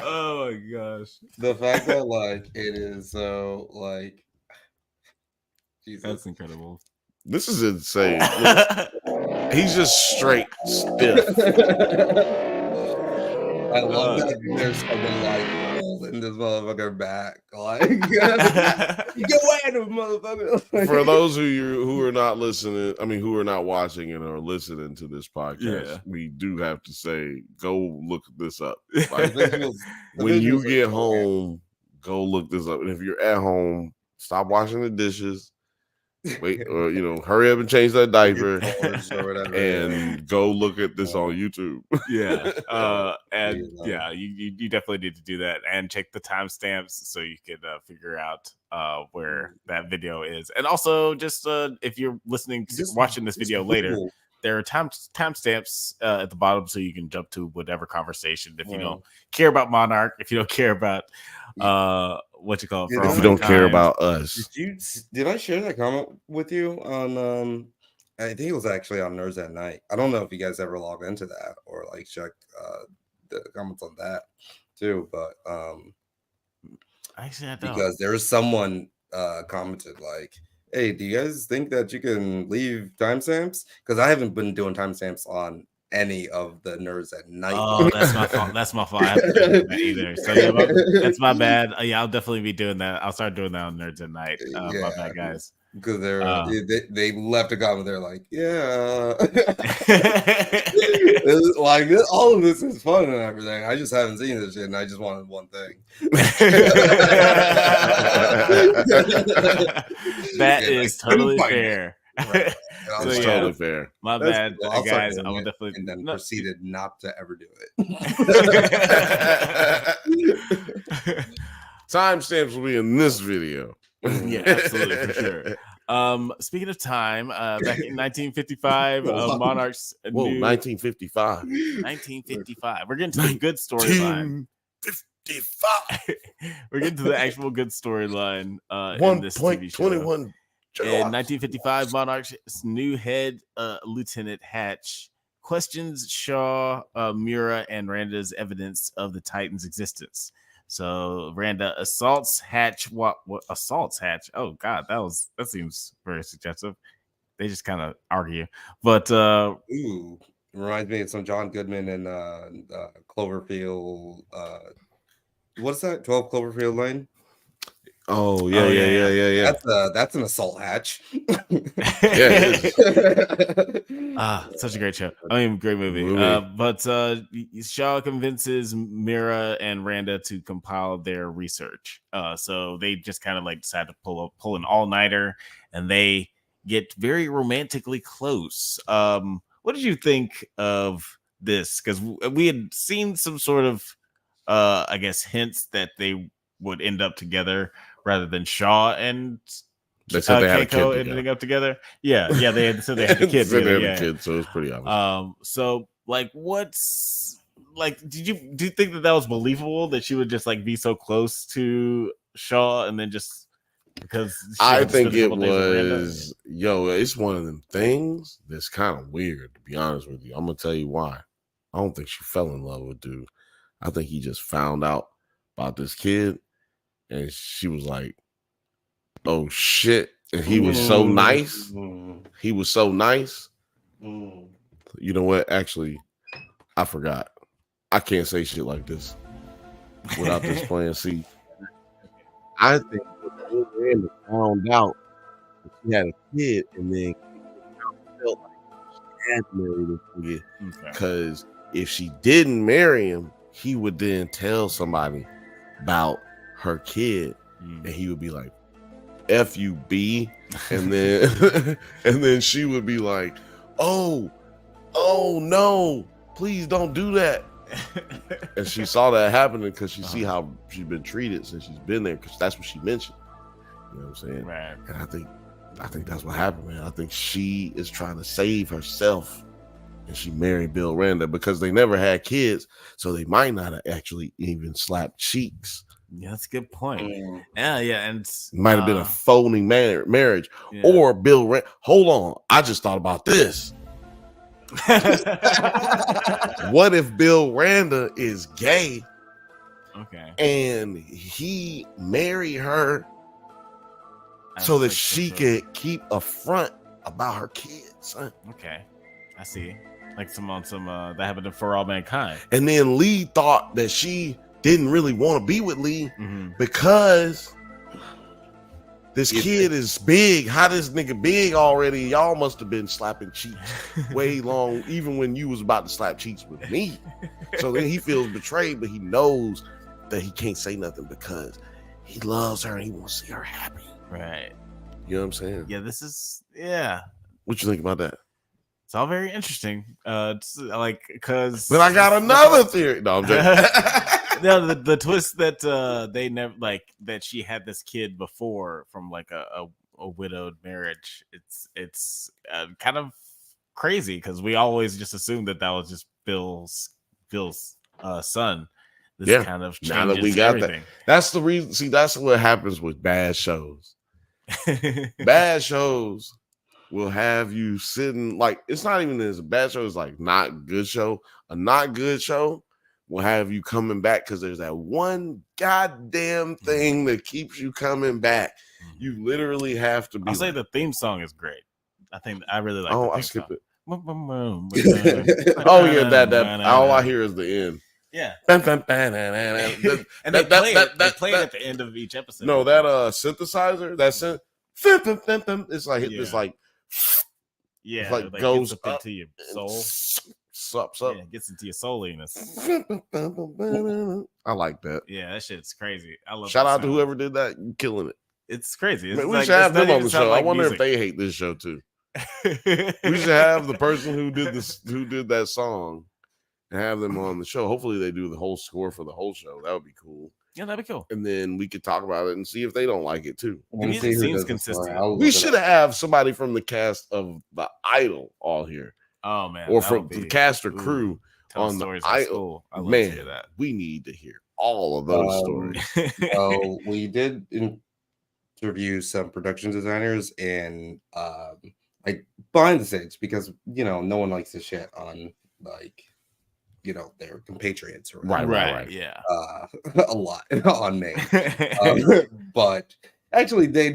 oh my gosh. The fact that like it is so like Jesus. That's incredible. This is insane. Look, he's just straight stiff. I love that there's something like holding this motherfucker back. Like go at him, motherfucker. For those who are not listening, I mean who are not watching and are listening to this podcast, we do have to say, go look this up. Like, when you get home, go look this up. And if you're at home, stop washing the dishes wait, or hurry up and change that diaper Or whatever. and go look at this on YouTube. Yeah. And Yeah. you definitely need to do that and check the timestamps so you can figure out where that video is. And also, just if you're watching this video later, there are timestamps at the bottom so you can jump to whatever conversation. If you don't care about Monarch, if you don't care about what you call it, if you don't care about us. Did I share that comment with you on I think it was actually on Nerds at Night. I don't know if you guys ever logged into that or like checked the comments on that too, but actually I don't. Because there was someone commented like, hey, do you guys think that you can leave timestamps? Because I haven't been doing timestamps on any of the Nerds at Night. Oh, that's my fault. That's my fault. I haven't done that either. So that's my bad. Yeah, I'll definitely be doing that. I'll start doing that on Nerds at Night. My bad, guys. Because they left a comment. They're like, yeah, like all of this is fun and everything. I just haven't seen this shit, and I just wanted one thing. That is totally fair. Right. It's totally fair. My bad, guys. I will definitely and then proceeded not to ever do it. Timestamps will be in this video. Yeah, absolutely, for sure. Speaking of time, back in 1955, Monarch's 1955. 1955. We're getting to the good storyline. 1955. We're getting to the actual good storyline in this TV show. 1.21. In 1955, Monarch's new head, Lieutenant Hatch, questions Shaw, Mira, and Randa's evidence of the Titan's existence. So Randa assaults Hatch. What assaults Hatch? Oh God, that seems very suggestive. They just kind of argue, but reminds me of some John Goodman and Cloverfield. What's that? 12 Cloverfield Lane. Oh yeah. That's an assault hatch. Such a great show. I mean, great movie. But Shaw convinces Mira and Randa to compile their research. So they just kind of like decide to pull an all-nighter, and they get very romantically close. What did you think of this? Because we had seen some sort of, I guess, hints that they would end up together rather than Shaw and Keiko ending up together. Yeah, they had the kid. So it was pretty obvious. So like, what's like? Do you think that was believable that she would just like be so close to Shaw and then just because I think it was it's one of them things that's kind of weird, to be honest with you. I'm gonna tell you why. I don't think she fell in love with dude. I think he just found out about this kid. And she was like, oh, shit. And he was so nice. He was so nice. You know what? Actually, I forgot. I can't say shit like this without this playing. See, I think Miranda found out that she had a kid and then felt like she had to marry this kid. Because if she didn't marry him, he would then tell somebody about her kid, and he would be like, F you, B, and then she would be like, oh no, please don't do that. And she saw that happening because she see how she's been treated since she's been there, because that's what she mentioned. You know what I'm saying? Right. And I think that's what happened, man. I think she is trying to save herself, and she married Bill Randa because they never had kids, so they might not have actually even slapped cheeks. Yeah, that's a good point. Yeah, and might have been a phony marriage, or Bill Randa. Hold on, I just thought about this. What if Bill Randa is gay? Okay, and he married her so that she could keep a front about her kids. Huh? Okay, I see. Like some that happened to For All Mankind, and then Lee thought that she didn't really want to be with Lee because this kid is big. How this nigga big already? Y'all must have been slapping cheeks way long, even when you was about to slap cheeks with me. So then he feels betrayed, but he knows that he can't say nothing because he loves her and he wants to see her happy. Right. You know what I'm saying? Yeah, this is yeah. What you think about that? It's all very interesting. It's like because But I got another theory. No, I'm joking. No, the twist that they never like that she had this kid before from like a widowed marriage. It's kind of crazy because we always just assumed that was just Bill's son. This Yeah, kind of now that we changes got everything. that's the reason. See, that's what happens with bad shows. Bad shows will have you sitting like it's not even as a bad show. It's like not good show. A not good show will have you coming back because there's that one goddamn thing that keeps you coming back. You literally have to be. I'll say the theme song is great. I think I really like. Oh, the I theme skipped song. it. Oh yeah, that all I hear is the end. Yeah, And they play it. They play it at the end of each episode. No, that synthesizer, it's like it's like yeah, like goes up into your soul. Sups up. Yeah, it gets into your souliness. I like that. Yeah, that shit's crazy. I love. Shout out to whoever did that. You killing it. It's crazy. It's Man, we like, should have them on the show. Like I wonder music. if they hate this show too. We should have the person who did that song and have them on the show. Hopefully they do the whole score for the whole show. That would be cool. Yeah, that'd be cool. And then we could talk about it and see if they don't like it too. The music seems consistent. We should have somebody from the cast of The Idol all here. Oh man, or from the cast or crew on The Idol. Man, that. We need to hear all of those stories. Well, we did interview some production designers and like behind the scenes because no one likes to shit on like their compatriots or right. Yeah, a lot on me. But actually, they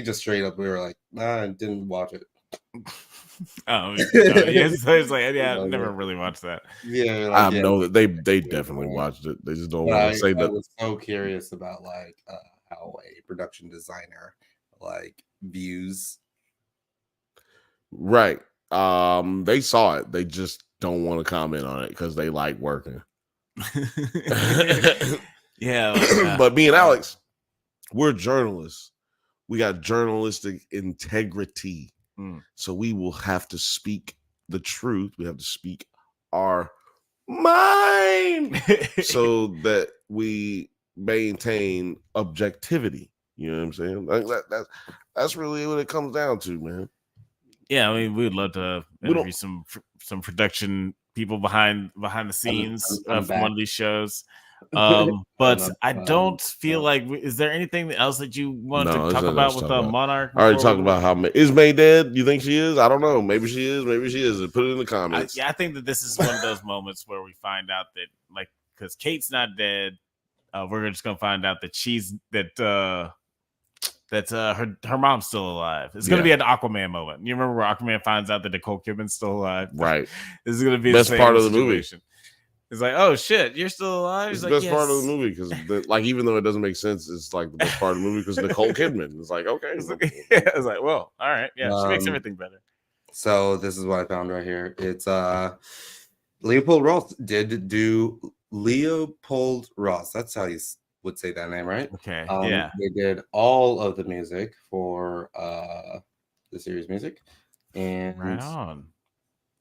just straight up we were like, nah, I didn't watch it. It's like I never really watched that. Yeah, I know that they definitely watched it. They just don't want to say that. I was so curious about like how a production designer like views. Right. They saw it. They just don't want to comment on it because they like working. Yeah. But me and Alex, we're journalists. We got journalistic integrity. So we will have to speak the truth. We have to speak our mind so that we maintain objectivity. You know what I'm saying? Like that's really what it comes down to, man. Yeah, I mean, we'd love to interview some production people behind the scenes of one of these shows. But I don't feel like. Is there anything else that you want to talk about with Monarch? I already talked about how is May dead? You think she is? I don't know. Maybe she is. Maybe she isn't. Put it in the comments. I think that this is one of those moments where we find out that, like, because Kate's not dead, we're just gonna find out that her mom's still alive. It's gonna be an Aquaman moment. You remember where Aquaman finds out that Nicole Kidman's still alive? Right. This is gonna be best the part of the movie. It's like, oh shit, you're still alive. It's the best part of the movie because, like, even though it doesn't make sense, it's like the best part of the movie because Nicole Kidman. It's like, okay, it's like, well, all right, yeah, she makes everything better. So this is what I found right here. It's Leopold Ross did do Leopold Ross. That's how you would say that name, right? Okay, they did all of the music for the series music, and right on.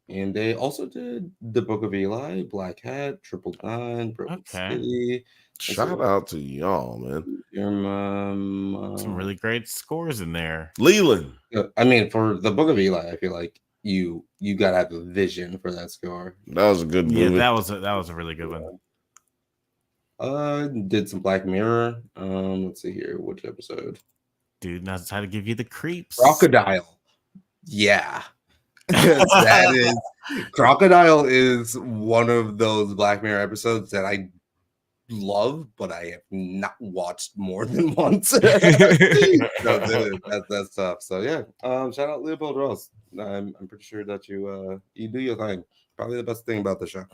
And they also did The Book of Eli, Black Hat, Triple Nine, Broken City. Shout out to y'all, man. Your mom. Some really great scores in there. Leland. I mean, for The Book of Eli, I feel like you gotta have a vision for that score. That was a good movie. Yeah, that was a really good one. Did some Black Mirror. Let's see here, which episode? Dude knows how to give you the creeps. Crocodile. Yeah. Crocodile is one of those Black Mirror episodes that I love, but I have not watched more than once. That's tough. So yeah, shout out Leopold Ross. I'm pretty sure that you do your thing. Probably the best thing about the show.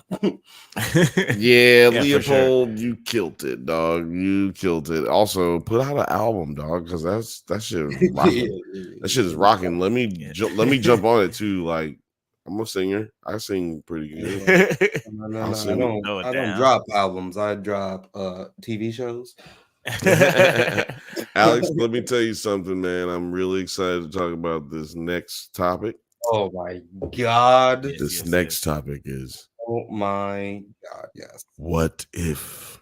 Yeah, Leopold, sure. You killed it, dog. You killed it. Also, put out an album, dog, because that shit is rocking. That shit is rocking. Let me jump on it too. Like, I'm a singer. I sing pretty good. No, I don't drop albums. I drop TV shows. Alex, let me tell you something, man. I'm really excited to talk about this next topic. Oh my god. This next topic is, oh my god, yes. What if?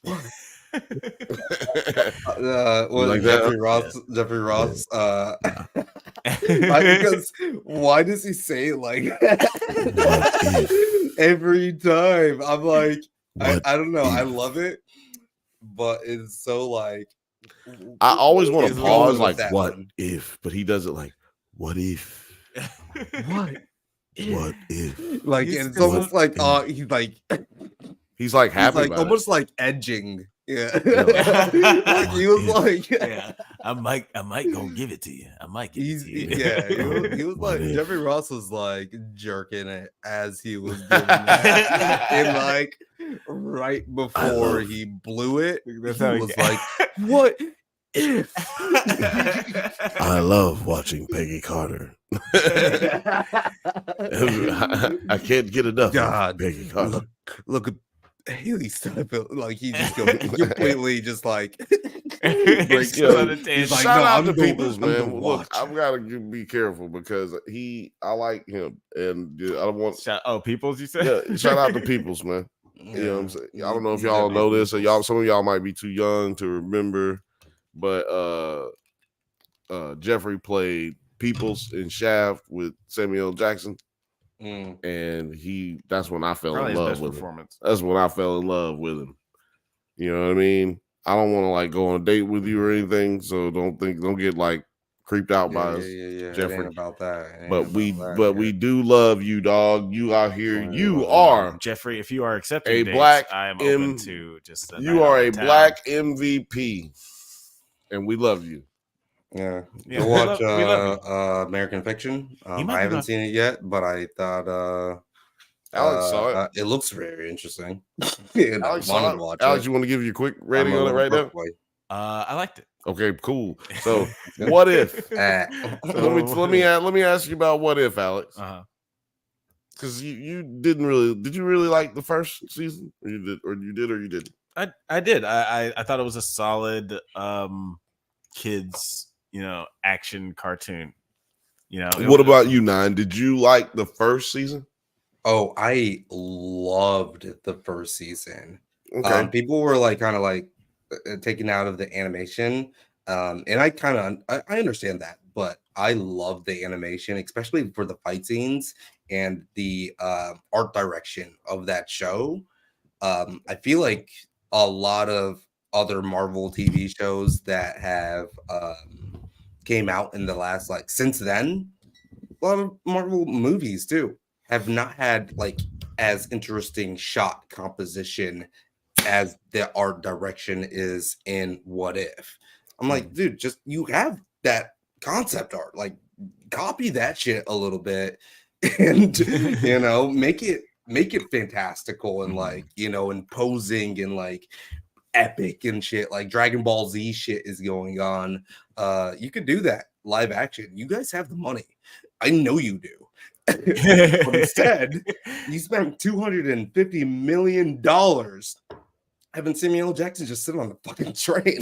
What like Jeffrey that? Ross, because why does he say it like every time? I'm like, I don't know. I love it, but it's so like I always want to pause, like, what one. if? But he does it like, what if? What? What if? Like it's almost like he's like happy, like about almost it. like edging. Yeah, like he was like, yeah, I might go give it to you. I might give it to you. Yeah, he was like, Jeffrey Ross was like jerking it as he was doing that, and like right before he blew it, he was like, what if? I love watching Peggy Carter. I can't get enough of Peggy Carter. Look at Haley Steinfeld, like he just goes completely just like breaks out of tangent. Like, shout out to Peoples, man. Look, I've got to be careful because I like him, and I don't want. Peoples, you said? Yeah, shout out to Peoples, man. You know what I'm saying? I don't know if y'all know this, or some of y'all might be too young to remember, but Jeffrey played Peoples in Shaft with Samuel L. Jackson. And that's when I fell in love with him. That's when I fell in love with him. You know what I mean? I don't want to like go on a date with you or anything, so don't get like creeped out by us, Jeffrey. It ain't about that. But we do love you, dog. You out here. You are Jeffrey. If you are accepting a dates, black, I am open to just. You are a black MVP, and we love you. Yeah. Go watch American Fiction. I haven't seen it yet, but I thought Alex saw it. It looks very interesting. Alex, you want to give you a quick rating on it right now? I liked it. Okay, cool. So, what if? Let me ask you about what if, Alex. Because you didn't really. Did you really like the first season, or you didn't? I did. I thought it was a solid kids, action cartoon. What about you, Nine? Did you like the first season? Oh, I loved the first season. Okay. People were like kind of like taken out of the animation, and I understand that, but I love the animation, especially for the fight scenes and the art direction of that show. I feel like a lot of other Marvel TV shows that have came out in the last since then, a lot of Marvel movies too have not had like as interesting shot composition as the art direction is in What If. I'm like, dude, just you have that concept art, like copy that shit a little bit and make it fantastical and imposing and like epic and shit, like Dragon Ball Z shit is going on. You could do that live action. You guys have the money. I know you do. But instead, you spent $250 million having Samuel L. Jackson just sit on the fucking train.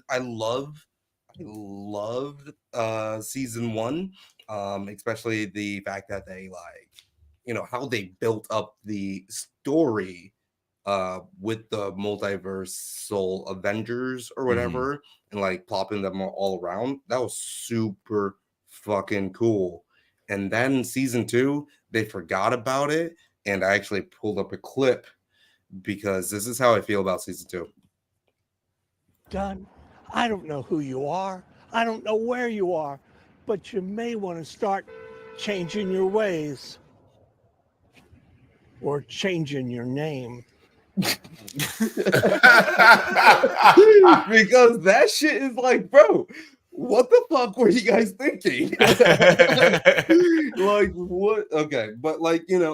I loved season one, especially the fact that they how they built up the story with the multiversal Avengers or whatever, and like plopping them all around. That was super fucking cool. And then season two, they forgot about it, and I actually pulled up a clip because this is how I feel about season two. John, I don't know who you are. I don't know where you are, but you may want to start changing your ways or changing your name. Because that shit is like, bro, what the fuck were you guys thinking? Like, what? Okay, but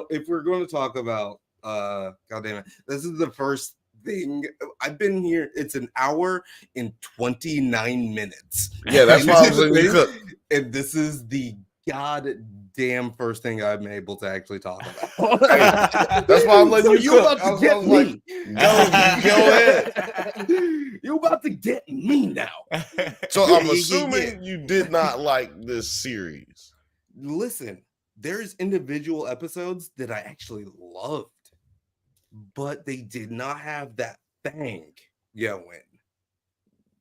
if we're going to talk about goddamn it, this is the first thing. I've been here, it's an hour and 29 minutes. Yeah, that's why I was like, and this is the god damn first thing I'm able to actually talk about. That's why I'm letting you you cook. about to get me. Go ahead. You about to get me now. So Yeah, I'm yeah, assuming you did not like this series. Listen, there's individual episodes that I actually loved, but they did not have that bang going.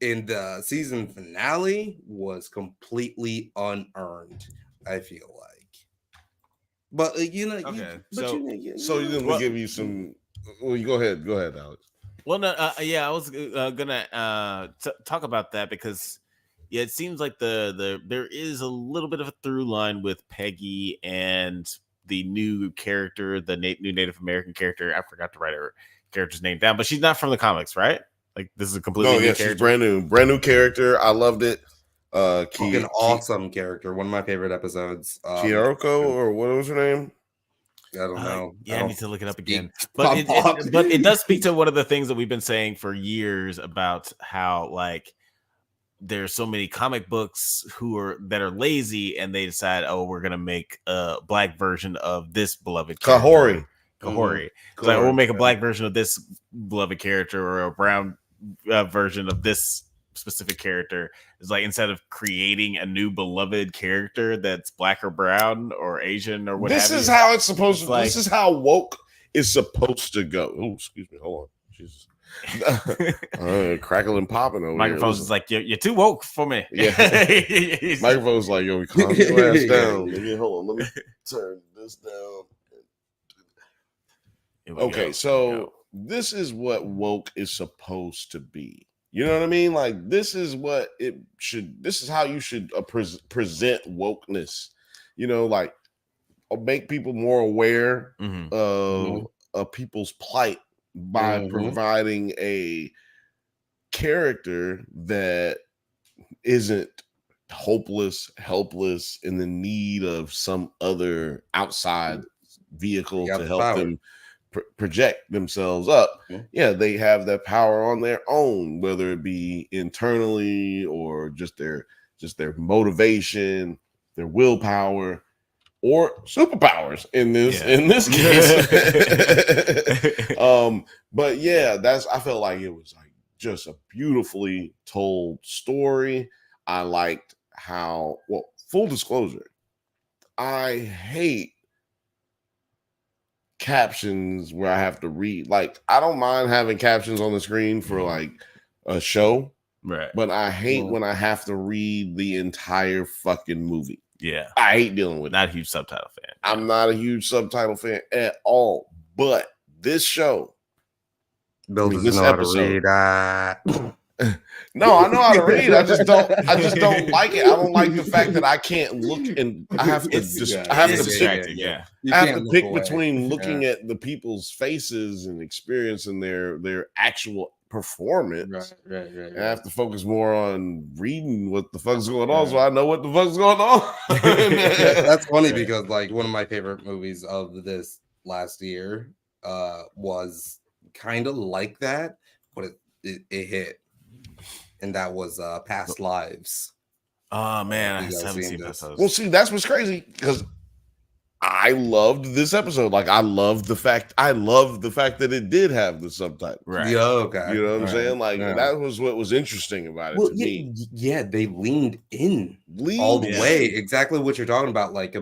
And the season finale was completely unearned, I feel like. But Okay, so you didn't give you some. Well, you go ahead, Alex. Well, no, yeah, I was gonna talk about that because it seems like there is a little bit of a through line with Peggy and the new character, the new Native American character. I forgot to write her character's name down, but she's not from the comics, right? Like this is a completely new character. She's brand new character. I loved it. Fucking awesome character. One of my favorite episodes. Kyoko, or what was her name? I don't know. Yeah, I need to look it up again. But it does speak to one of the things that we've been saying for years about how like there's so many comic books that are lazy and they decide, oh, we're gonna make a black version of this beloved character. Kahori. It's like we'll make a black version of this beloved character or a brown version of this specific character. It's like instead of creating a new beloved character that's black or brown or Asian or whatever. This is how it's supposed to. This is how woke is supposed to go. Oh, excuse me. Hold on. Jesus. Crackling popping over Microphone's is like you're too woke for me. Yeah. Microphone's like, yo, calm your ass down. Hold on, let me turn this down. Okay, so this is what woke is supposed to be. You know what I mean? Like this is what it should. This is how you should present wokeness. You know, like make people more aware of people's plight by providing a character that isn't hopeless, helpless, in the need of some other outside vehicle to help them project themselves up. Yeah, they have that power on their own, whether it be internally or just their motivation, their willpower, or superpowers in this case. But yeah, I felt like it was like just a beautifully told story. I liked how, well, full disclosure, I hate captions where I have to read. Like, I don't mind having captions on the screen for like a show, right? But I hate when I have to read the entire fucking movie. Yeah, I hate dealing with not a huge subtitle fan. I'm not a huge subtitle fan at all. But this show, this episode, no, I know how to read. I just don't like it. I don't like the fact that I can't look and I have to pick between looking at the people's faces and experiencing their actual performance. Right. And I have to focus more on reading what the fuck's going on, so I know what the fuck's going on. That's funny because like one of my favorite movies of this last year was kind of like that, but it hit. And that was Past Lives. Oh man, I haven't seen this. Well, see, that's what's crazy because I loved this episode. Like, I loved the fact that it did have the subtitle. Right. Yeah, okay. You know what I'm saying? Like, that was what was interesting about it to me. Yeah, they leaned all the way. Exactly what you're talking about, like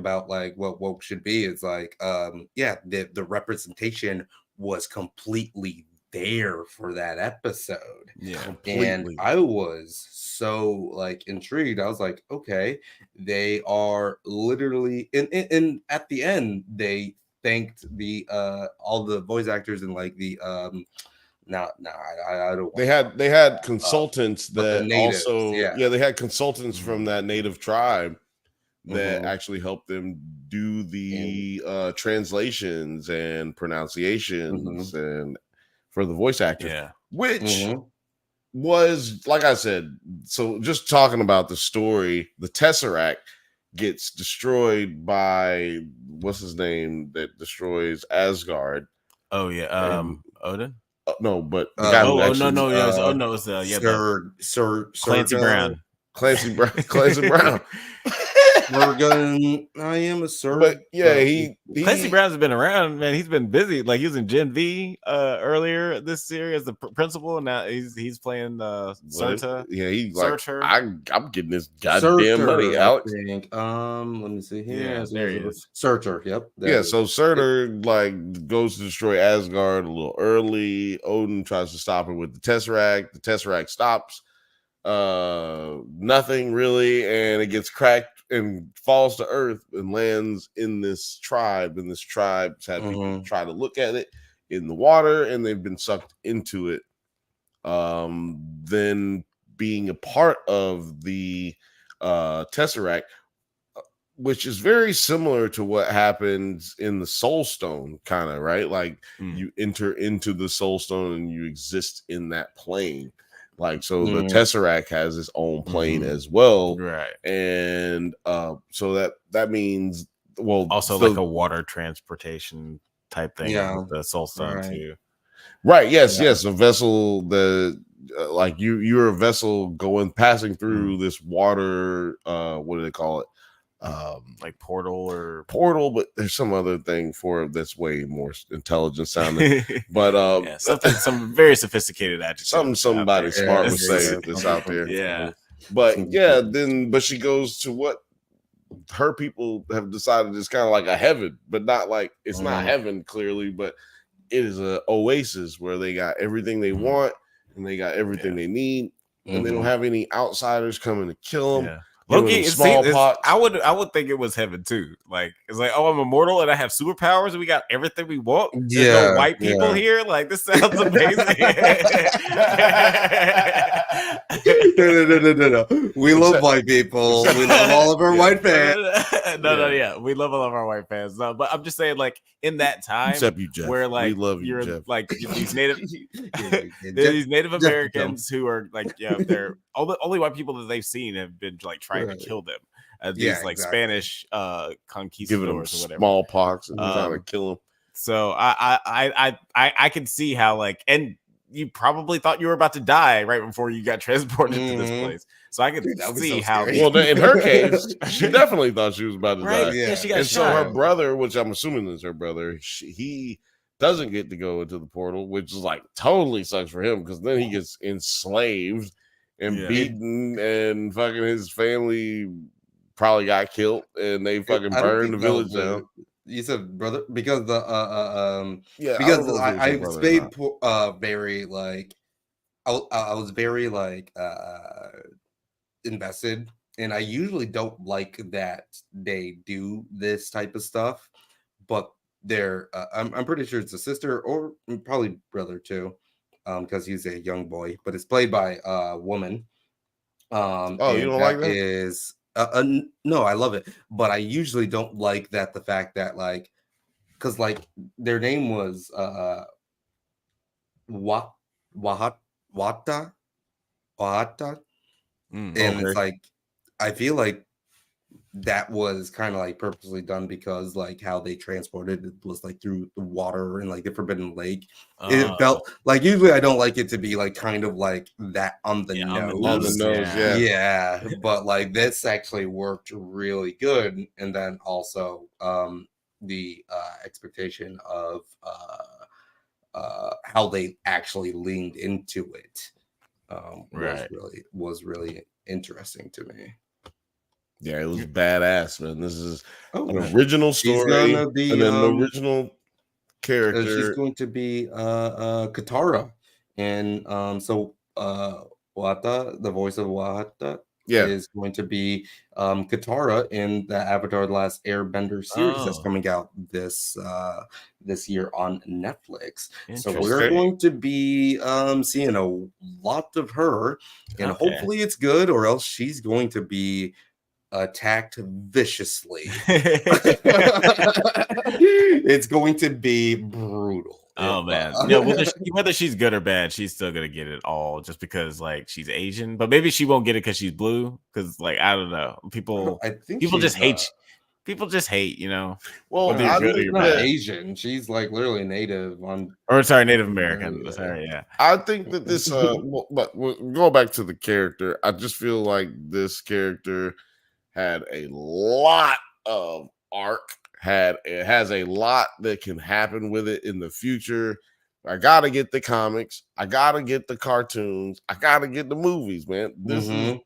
what woke should be. It's like, the representation was completely there for that episode. Yeah, completely. And I was so like intrigued. I was like, okay, they are literally and at the end they thanked the all the voice actors and like the I don't. They had consultants that natives, also they had consultants from that native tribe that actually helped them do the translations and pronunciations and for the voice actors, which was, like I said, so just talking about the story, the Tesseract gets destroyed by what's his name that destroys Asgard. Oh yeah, Odin. No, but the guy who Clancy Brown. Clancy Brown. Morgan, I am a sir. But yeah, he Clancy Brown's been around, man. He's been busy. Like he was in Gen V earlier this year as the principal, and now he's playing Serta. Yeah, he's like, Surtur. I'm getting this goddamn money, Alex. I think. Let me see here. Yeah, there he is. Surtur. Yep. Yeah, so Surtur like goes to destroy Asgard a little early. Odin tries to stop him with the Tesseract. The Tesseract stops. Nothing really, and it gets cracked and falls to Earth and lands in this tribe. And this tribe's had people try to look at it in the water, and they've been sucked into it. Then being a part of the Tesseract, which is very similar to what happens in the Soul Stone, kind of, right? Like you enter into the Soul Stone and you exist in that plane. Like, so the Tesseract has its own plane as well. Right. And so that means, well, also like a water transportation type thing. Yeah. With the Soul Stone too. Right. Yes. Yeah. Yes. A vessel like you're a vessel passing through this water. What do they call it? Like portal, but there's some other thing for it that's way more intelligent sounding. But some very sophisticated adjective. Somebody smart would say this out there. Yeah. But but she goes to what her people have decided is kind of like a heaven, but not like it's not heaven clearly, but it is a oasis where they got everything they want and they got everything they need, and they don't have any outsiders coming to kill them. Yeah. Loki, I would think it was heaven too. Like it's like, oh, I'm immortal and I have superpowers and we got everything we want. There's no white people here. Like this sounds amazing. No. We love white people. We love all of our white fans. No. We love all of our white fans. No, but I'm just saying, like in that time, except you, Jeff. where like we love you, you're Jeff. like these Native, these Native Americans who are like, they're only white people that they've seen have been like trying to kill them. These Spanish conquistadors giving them or whatever, smallpox and trying to kill them. So I can see how like, and you probably thought you were about to die right before you got transported to this place. So I could see how. Well, in her case, she definitely thought she was about to die. Yeah, she got and shot. So her brother, which I'm assuming is her brother, he doesn't get to go into the portal, which is like totally sucks for him because then he gets enslaved and beaten, and fucking his family probably got killed, and they fucking burned the village down. You said brother because because I stayed very like I was very like invested, and I usually don't like that they do this type of stuff, but they're I'm pretty sure it's a sister or probably brother too, because he's a young boy, but it's played by a woman. You don't like that? Is no, I love it, but I usually don't like that the fact that like, because like their name was Wahata, and it's like I feel like that was kind of like purposely done because like how they transported it was like through the water and like the Forbidden Lake. It felt like usually I don't like it to be like kind of like that on the nose. Yeah. But like this actually worked really good, and then also the expectation of how they actually leaned into it was really interesting to me. Yeah, it was badass, man. This is an original story, and then the original character. She's going to be Katara, and so Wata, the voice of Wata, is going to be Katara in the Avatar: The Last Airbender series that's coming out this year on Netflix. So we're going to be seeing a lot of her, and hopefully it's good, or else she's going to be attacked viciously. It's going to be brutal. Oh man, whether she's good or bad, she's still gonna get it all just because like she's Asian. But maybe she won't get it because she's blue. Because like I don't know, people just hate. People just hate, you know. Well, she's not Asian. She's like literally Native Native American. Sorry, yeah. I think that this. But we'll go back to the character. I just feel like this character had a lot of arc. It has a lot that can happen with it in the future. I gotta get the comics. I gotta get the cartoons. I gotta get the movies, man. This is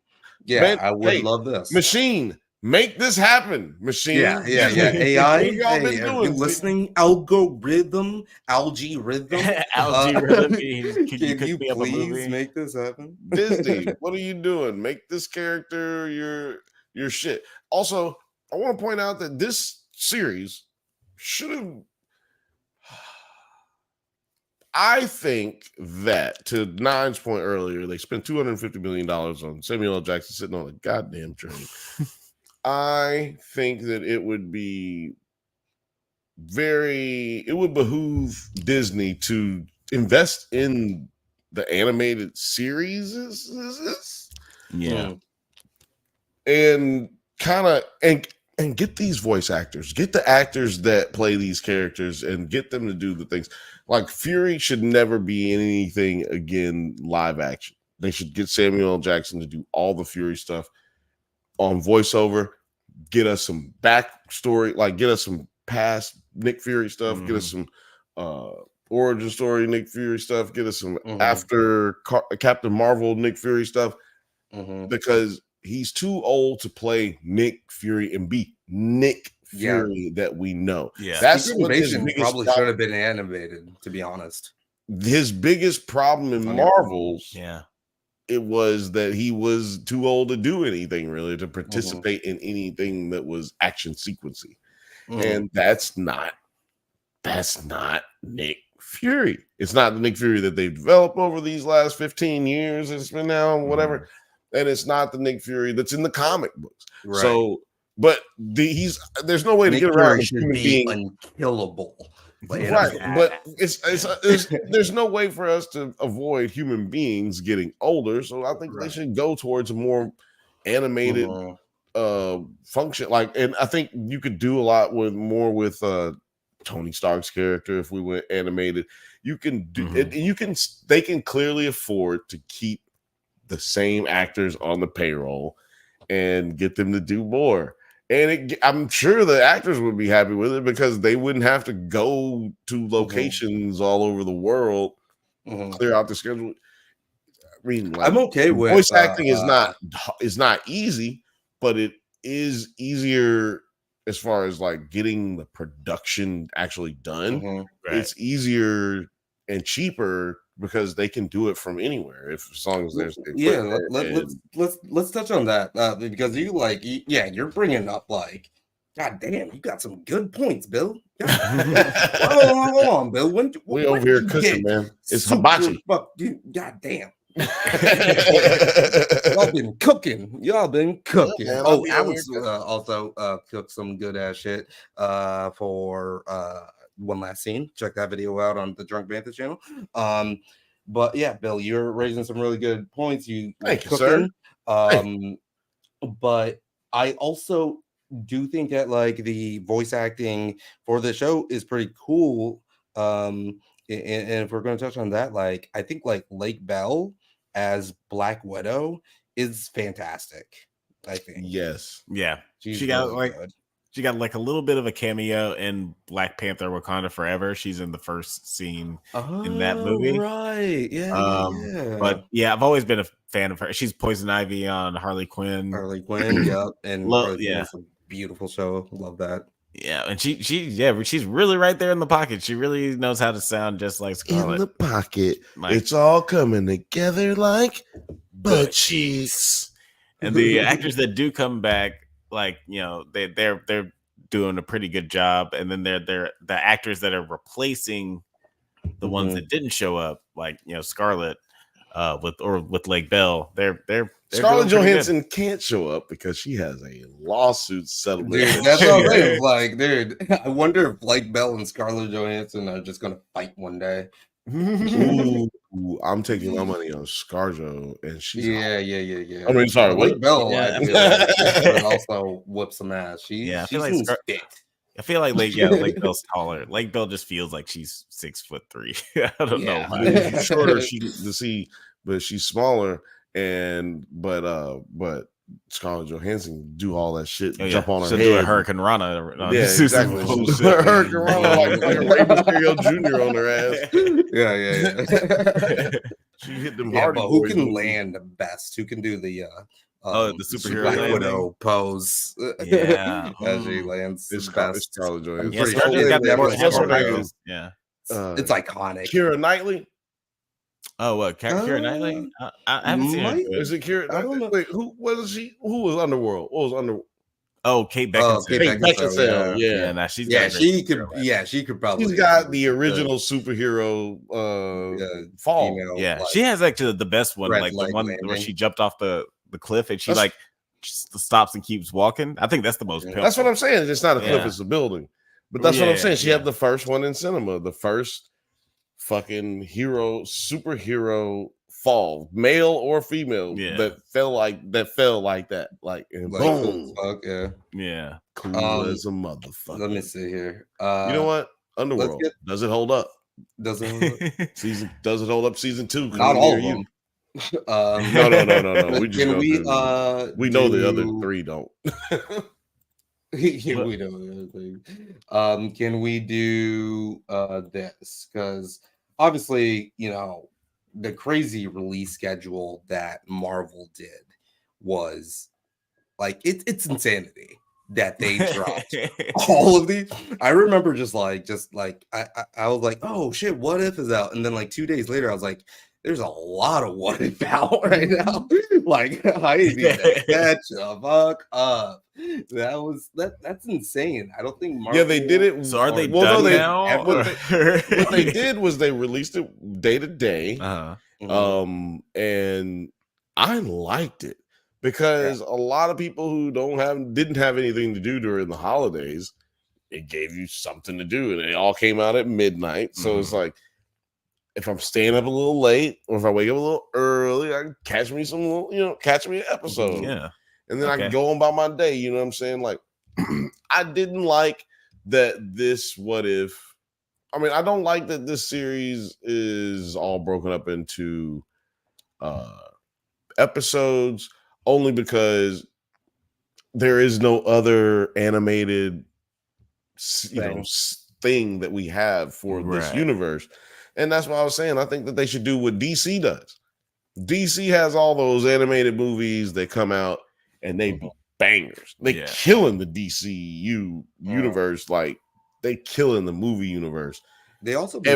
man, I would hey, love this. Machine, make this happen. Machine. Yeah. What AI. y'all been Hey, are doing? you listening? Algorithm. Algae Uh, rhythm. Can you please make this happen? Disney, what are you doing? Make this character your shit. Also, I want to point out that this series should have. I think that, to Nine's point earlier, they spent $250 million on Samuel L. Jackson sitting on a goddamn train. I think that it would behoove Disney to invest in the animated series. Yeah. And kind of and get these voice actors, get the actors that play these characters and get them to do the things. Like Fury should never be in anything again live action. They should get Samuel L. Jackson to do all the Fury stuff on voiceover, get us some backstory, like get us some past Nick Fury stuff, get us some origin story Nick Fury stuff, get us some after Captain Marvel Nick Fury stuff, because he's too old to play Nick Fury and be Nick Fury that we know. Yeah, that's what his Invasion biggest probably should have been animated, to be honest. His biggest problem in Marvels, it was that he was too old to do anything really, to participate in anything that was action sequency, and that's not Nick Fury. It's not the Nick Fury that they've developed over these last 15 years. It's been now whatever. And it's not the Nick Fury that's in the comic books. Right. So, but there's no way Nick to get around human being unkillable. Right, but there's no way for us to avoid human beings getting older. So I think they should go towards a more animated function. And I think you could do a lot more with Tony Stark's character if we went animated. You can do it. They can clearly afford to keep the same actors on the payroll and get them to do more. And I'm sure the actors would be happy with it because they wouldn't have to go to locations all over the world, clear out the schedule. I mean, I'm okay with voice acting is not easy, but it is easier as far as like getting the production actually done. It's easier and cheaper because they can do it from anywhere as long as there's let's touch on that because you're bringing up god damn, you got some good points, Bill. Hold on, Bill. We over here cooking, man. It's hibachi. God damn. Y'all been cooking. Alex also cooked some good ass shit for One Last Scene. Check that video out on the Drunk Banthas channel. But yeah, Bill, you're raising some really good points. Thank you, sir. But I also do think that the voice acting for the show is pretty cool. And if we're going to touch on that, I think Lake Bell as Black Widow is fantastic. I think. Yes. Yeah. She got really good. She got a little bit of a cameo in Black Panther Wakanda Forever. She's in the first scene in that movie. Right. Yeah. But yeah, I've always been a fan of her. She's Poison Ivy on Harley Quinn. Yep. And it's a beautiful show. Love that. Yeah, and she's really right there in the pocket. She really knows how to sound just like Scarlett. In the pocket. It's all coming together like butt cheeks. And the actors that do come back, they're doing a pretty good job. And then they're the actors that are replacing the ones that didn't show up, Scarlett with Lake Bell. They're Scarlett Johansson can't show up because she has a lawsuit settlement. Dude, that's what I'm saying. Dude, I wonder if Lake Bell and Scarlett Johansson are just gonna fight one day. Ooh, I'm taking my money on ScarJo, and she's yeah. I mean, sorry, Lake Bell. I feel like also whip some ass. I feel like Lake Bell's taller. Lake Bell just feels like she's 6'3". I don't know. She's shorter, but she's smaller, but Scarlett Johansson do all that shit, Oh, jump on her she'll head. do a Hurricane Rana. Yeah, exactly. Hurricane Rana like fucking Rey Mysterio Jr. on her ass. Yeah. She hit them Yeah, Hardy but who Boys can movies. land best? Who can do the the superhero Black landing? Widow pose? Yeah. As she lands It's best. Scarlett Johansson. Yeah, pretty Scarlett's sure got they that have more to have her hammer name. pose. Yeah. It's iconic. Keira Knightley. Oh, what? Keira Knightley? I haven't seen her. might- do it. Is it Keira? I don't know. Wait, who was she? Who was Underworld? What was Underworld? Oh, Kate Beckinsale. Kate Beckinsale, Yeah. Nah, she's Yeah, got she could. Yeah, she could probably. She's got the original superhero fall. female, Yeah, like, she has actually the best one, red like the leg one where landing. she jumped off the cliff and she That's- like just stops and keeps walking. I think that's the most. Yeah. Pimpful. That's what I'm saying. It's not a cliff, Yeah. it's a building. But that's what I'm Yeah, saying. She yeah. had the first one in cinema, the first fucking superhero fall, male or female, Yeah. that fell like that. Like, and like, boom. fuck, yeah. Yeah. Cool as a motherfucker. Let me see here. You know what? Underworld. get- Does it hold up? Doesn't Does it hold up season 2? not all of them. No. We just Can know we know the other do- 3 don't. Yeah, we know the other thing. Can we do this? Because obviously, the crazy release schedule that Marvel did was like it's insanity that they dropped all of these. I remember just like I was like, oh shit, What If is out, and then like 2 days later, I was like, there's a lot of What If out right now. Like I need to catch the fuck up. That's insane. I don't think Marvel. Yeah, they did it. So are they Well, done no, now? what they did was they released it day to day. Uh-huh. And I liked it because a lot of people who didn't have anything to do during the holidays, it gave you something to do, and they all came out at midnight. So it's like, if I'm staying up a little late or if I wake up a little early, I can catch me an episode. Yeah. And then I can go on about my day. You know what I'm saying? Like, I didn't like that this What If. I mean, I don't like that this series is all broken up into episodes, only because there is no other animated thing that we have for this universe. And that's what I was saying. I think that they should do what DC does. DC has all those animated movies that come out and they be bangers. They killing the DCU universe. Like, they killing the movie universe. They also be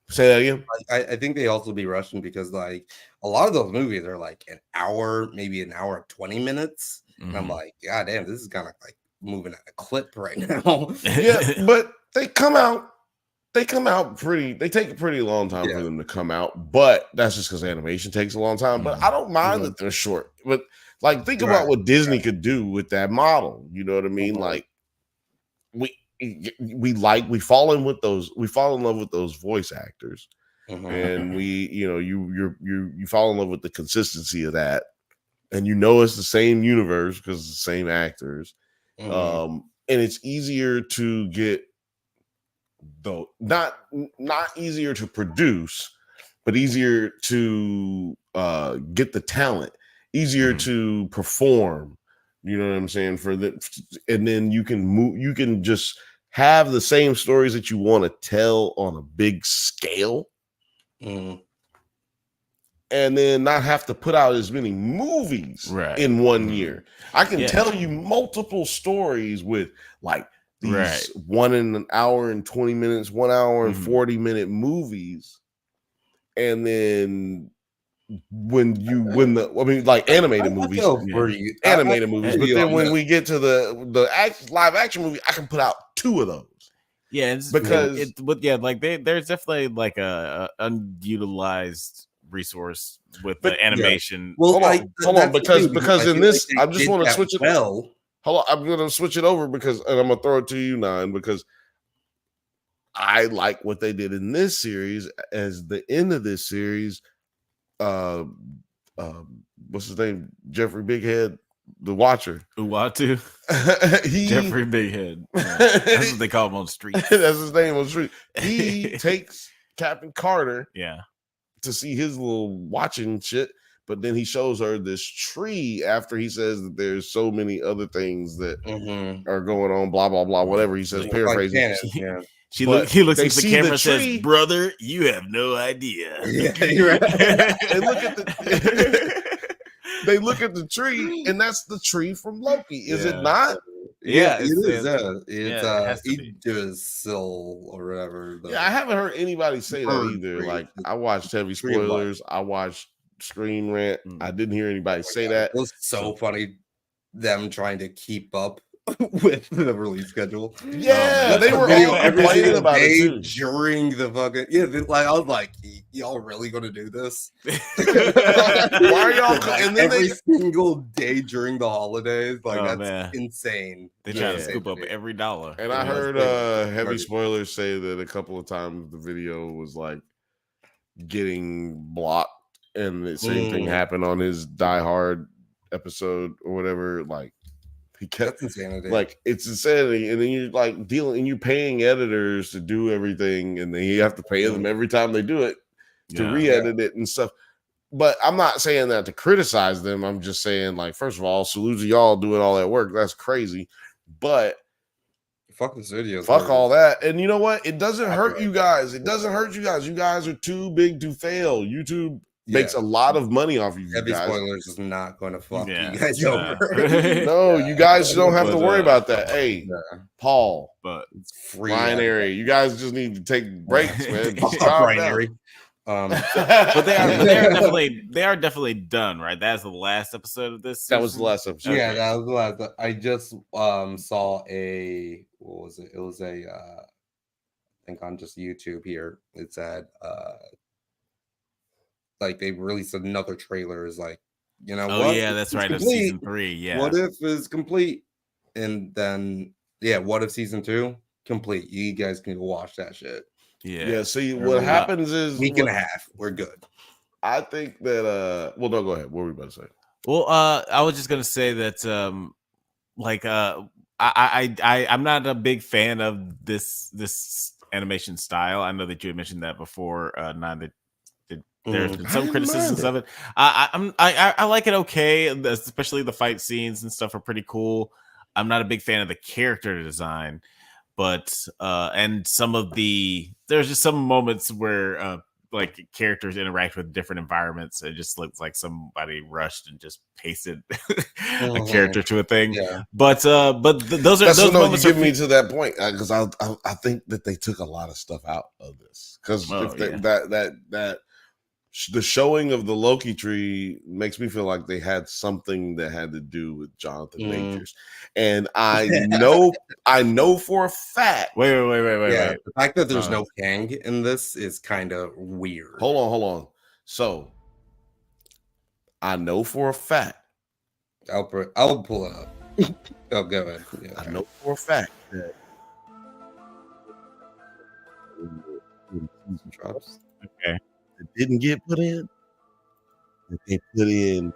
say that again. I think they also be rushing because like a lot of those movies are like an hour, maybe an hour and 20 minutes. And I'm like, God damn, this is kind of like moving at a clip right now. Yeah, but they come out pretty. They take a pretty long time for them to come out, but that's just because animation takes a long time. But I don't mind that they're short. But like, think about what Disney could do with that model. You know what I mean? Like, we fall in love with those voice actors, and you fall in love with the consistency of that, and it's the same universe because it's the same actors, and it's easier to get, though not easier to produce, but easier to get the talent, easier to perform. You know what I'm saying? And then you can just have the same stories that you want to tell on a big scale, and then not have to put out as many movies in 1 year. I can tell you multiple stories with like these 1 in an hour and 20 minutes, 1 hour and 40-minute movies, and then like animated movies, but then when we get to the live action movie, I can put out 2 of those. Yeah, because there's definitely like a unutilized resource with the animation. Hold on, because in this, I just want to switch it. Hold on, I'm gonna switch it over and I'm gonna throw it to you, Nine, because I like what they did in this series. As the end of this series, what's his name? Jeffrey Bighead, the Watcher. Uatu. Jeffrey Bighead. Yeah. That's what they call him on the street. That's his name on the street. He takes Captain Carter to see his little watching shit, But then he shows her this tree after he says that there's so many other things that are going on, blah, blah, blah, whatever he says, paraphrasing. Yeah. He looks into the see camera the and says, tree. "Brother, you have no idea." Yeah, you're right. They look at the they look at the tree, and that's the tree from Loki. Is it not? Yeah, it is. It's it has to be. Idrisil or whatever. Yeah, I haven't heard anybody say that either. Tree. Like, I watched Heavy Tree of Life. Spoilers. I watched Screen Rant. I didn't hear anybody say that. It was so funny, them trying to keep up with the release schedule. Yeah, they were all complaining about it too. During the fucking I was like, y'all really gonna do this? Why are y'all? And then every single day during the holidays, that's insane. They try to scoop up every dollar. And I heard Heavy Spoilers say that a couple of times the video was like getting blocked, and the same thing happened on his Die Hard episode or whatever. Like, he kept insanity. Like, it's insanity, and then you're like dealing, and you're paying editors to do everything, and then you have to pay them every time they do it to re-edit it and stuff. But I'm not saying that to criticize them. I'm just saying, like, first of all, salute to y'all doing all that work. That's crazy. But fuck the studios. Fuck all that. And you know what? It doesn't hurt you guys. It doesn't hurt you guys. You guys are too big to fail. YouTube makes a lot of money off of you Heavy guys. Spoilers is not going to fuck you guys over. No, you guys don't have to worry about that. Hey, Paul, but it's free. Ryan Airy, you guys just need to take breaks, man. Ryan Airy. But they are definitely done, right? That's the last episode of this season? That was the last episode. Yeah, that was the last. I just saw a, what was it? It was a I think on just YouTube here. It said like they released another trailer, is like, you know, oh yeah, that's right, of season 3. Yeah, What If is complete, and then What If season 2 complete. You guys can go watch that shit. Yeah. See, what happens is week and a half, we're good. I think that well, no, go ahead. What were we about to say? Well, I was just gonna say that I'm not a big fan of this animation style. I know that you had mentioned that before, that there's been some criticisms of it. I like it okay, especially the fight scenes and stuff are pretty cool. I'm not a big fan of the character design, but and there's just some moments where like characters interact with different environments. It just looks like somebody rushed and just pasted a character to a thing. Yeah. But those moments you give me to that point, because I think that they took a lot of stuff out of this, because the showing of the Loki tree makes me feel like they had something that had to do with Jonathan Majors, and I know for a fact. Wait. The fact that there's no Kang in this is kind of weird. Hold on. So I know for a fact. I'll pull it up. Oh, go ahead. Yeah, I know for a fact that drops. Okay. That didn't get put in, that they put in,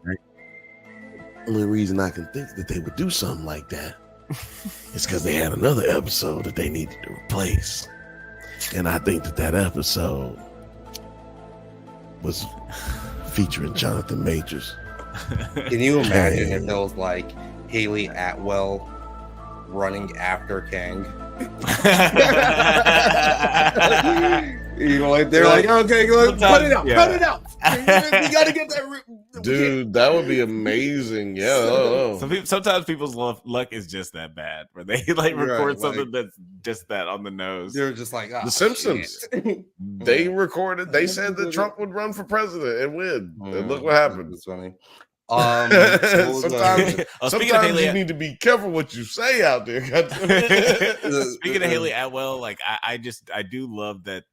right? The only reason I can think that they would do something like that is because they had another episode that they needed to replace, and I think that episode was featuring Jonathan Majors. Can you imagine if it was like Haley Atwell running after Kang? You know, like they're like, okay, go ahead, cut it out. We gotta get that. Dude, that would be amazing. Yeah. Sometimes people's luck is just that bad, where they record something that's just that on the nose. They're just like, The Simpsons. They recorded. They said that Trump would run for president and win. And look what happened. It's funny. Sometimes you need to be careful what you say out there. Speaking of Haley Atwell, I do love that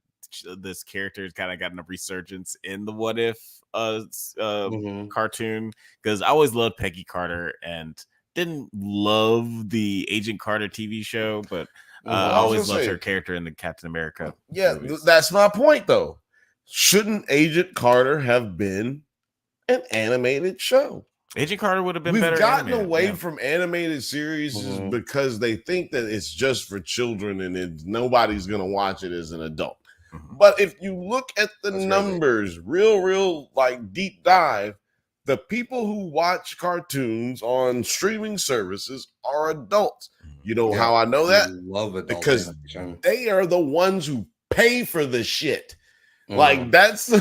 this character has kind of gotten a resurgence in the What If cartoon, because I always loved Peggy Carter and didn't love the Agent Carter TV show, but I always loved her character in the Captain America. Yeah, that's my point though. Shouldn't Agent Carter have been an animated show? Agent Carter would have been better. We've gotten away from animated series because they think that it's just for children and nobody's going to watch it as an adult. But if you look at the That's crazy. numbers, real like deep dive, the people who watch cartoons on streaming services are adults. You know how I know that? Love adult Because animation. they are the ones who pay for the shit. Like that's a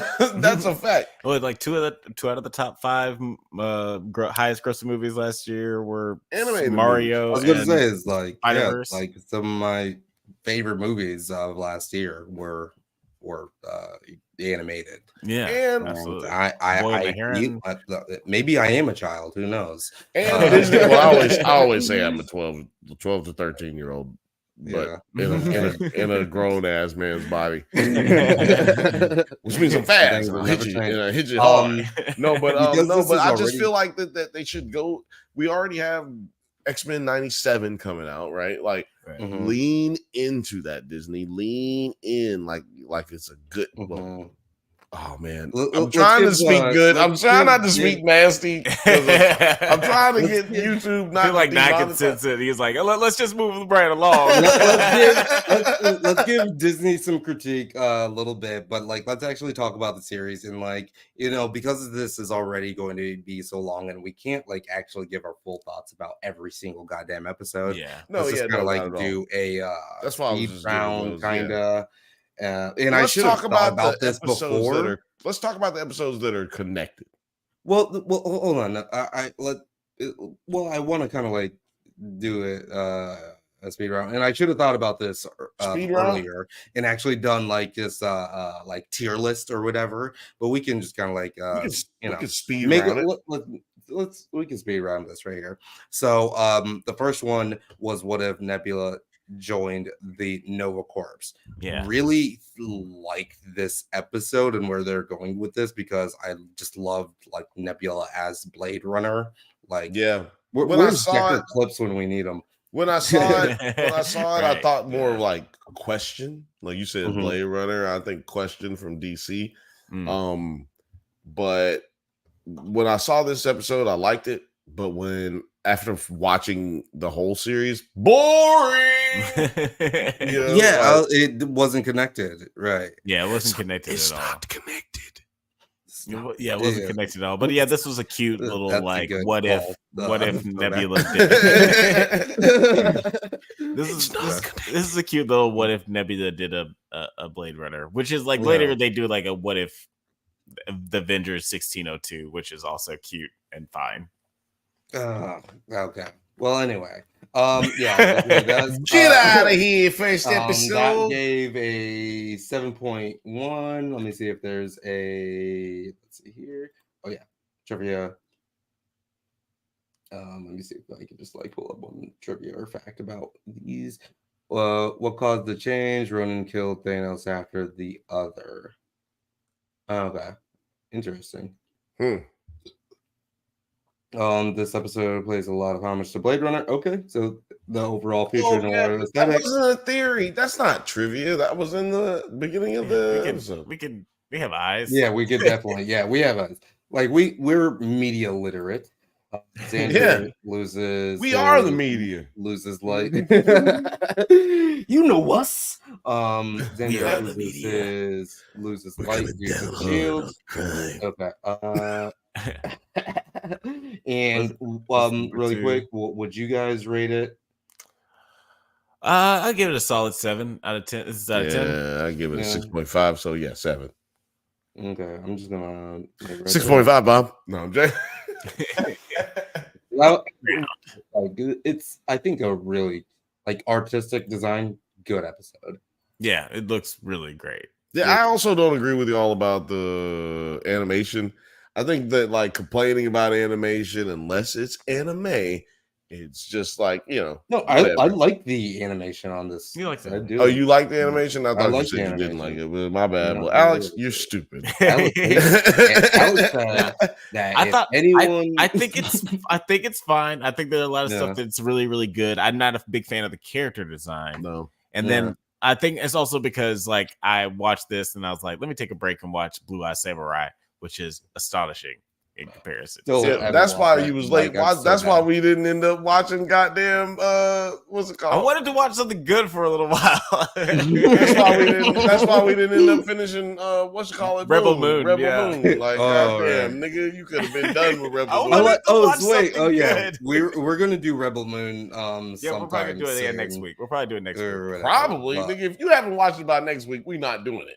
fact. Well, like two out of the top 5 highest grossing movies last year were Animated Mario. I was gonna say is like Spider-Verse. like some of my favorite movies of last year were animated. Yeah, And absolutely. Maybe I am a child. Who knows? And Disney. Well, I always say I'm a 12 to 13-year-old, but in a grown ass man's body, which means I'm fast. I'll hit you hard. But I just feel like that they should go. We already have X-Men 97 coming out, right? Like lean into that, Disney. Lean in like it's a good. Oh man, I'm trying to speak good. I'm trying not to speak nasty. I'm trying to get YouTube not like knocking sense it. He's like, let's just move right along. let's give Disney some critique a little bit, but like let's actually talk about the series and like because this is already going to be so long and we can't like actually give our full thoughts about every single goddamn episode. Let's just kind of like do a that's why speed round kind of. And I should talk about this before. Let's talk about the episodes that are connected. Well, hold on. I want to kind of like do it a speed round, and I should have thought about this earlier and actually done like this like tier list or whatever. But we can just kind of like we can speed round it. We can speed round this right here. So the first one was what if Nebula joined the Nova Corps. Really like this episode and where they're going with this because I just loved like Nebula as Blade Runner. Like where's Decker clips when we need them? When I saw it, I thought more of like Question, like you said, Blade Runner. I think Question from DC. But when I saw this episode, I liked it. But after watching the whole series, boring. It wasn't connected, right? Yeah, it wasn't connected at all. It's not connected. Yeah, it wasn't connected at all. But yeah, this was a cute little like what if Nebula did. This is a cute little what if Nebula did a Blade Runner, which is like later they do like a what if the Avengers 1602, which is also cute and fine. Okay. Well, anyway, get out of here. First episode that gave a 7.1. Let me see if there's let's see here. Oh yeah, trivia. Let me see if I can just like pull up one trivia or fact about these. What caused the change? Ronan killed Thanos after the other. Okay, interesting. This episode plays a lot of homage to Blade Runner. Okay, so the overall features and water aesthetics. That wasn't a theory. That's not trivia. That was in the beginning of the episode. We have eyes. Yeah, we could definitely. Yeah, we have eyes. Like we're media literate. Xander loses. We are the media. Loses light. You know us. Xander loses light due to the shield. Okay. And really quick, would you guys rate it? I give it a solid 7 out of 10. This is out of 10. Yeah, I give it a 6.5. So yeah, 7. Okay, I'm just gonna 6.5, Bob. No, I'm joking. Well, it's I think a really like artistic design good episode. Yeah, it looks really great. Yeah, I also don't agree with you all about the animation. I think that like complaining about animation, unless it's anime, it's just like No, I like the animation on this. You like that? I do. Oh, you like the animation? I thought you said you didn't like it. But my bad. Well, Alex, you're stupid. Alex said that I think it's fine. I think there are a lot of stuff that's really, really good. I'm not a big fan of the character design. No. And then I think it's also because like I watched this and I was like, let me take a break and watch Blue Eye Samurai, which is astonishing. in comparison. Still So, haven't That's why watched you it. was Like, late. I'm so That's why down. we didn't end up watching goddamn what's it I called? wanted to watch something good for a little while. That's why we didn't end up finishing what's it called? Rebel Moon, Rebel yeah. Moon. Like Oh, goddamn, nigga, you could have been done with I Rebel Moon. wanted to watch wait. something Yeah, good. we're gonna do Rebel Moon. Yeah, we'll probably Sometime do it again soon. next week. We'll probably do it next week. Or whatever. Probably, But, nigga. If you haven't watched it by next week, we not doing it.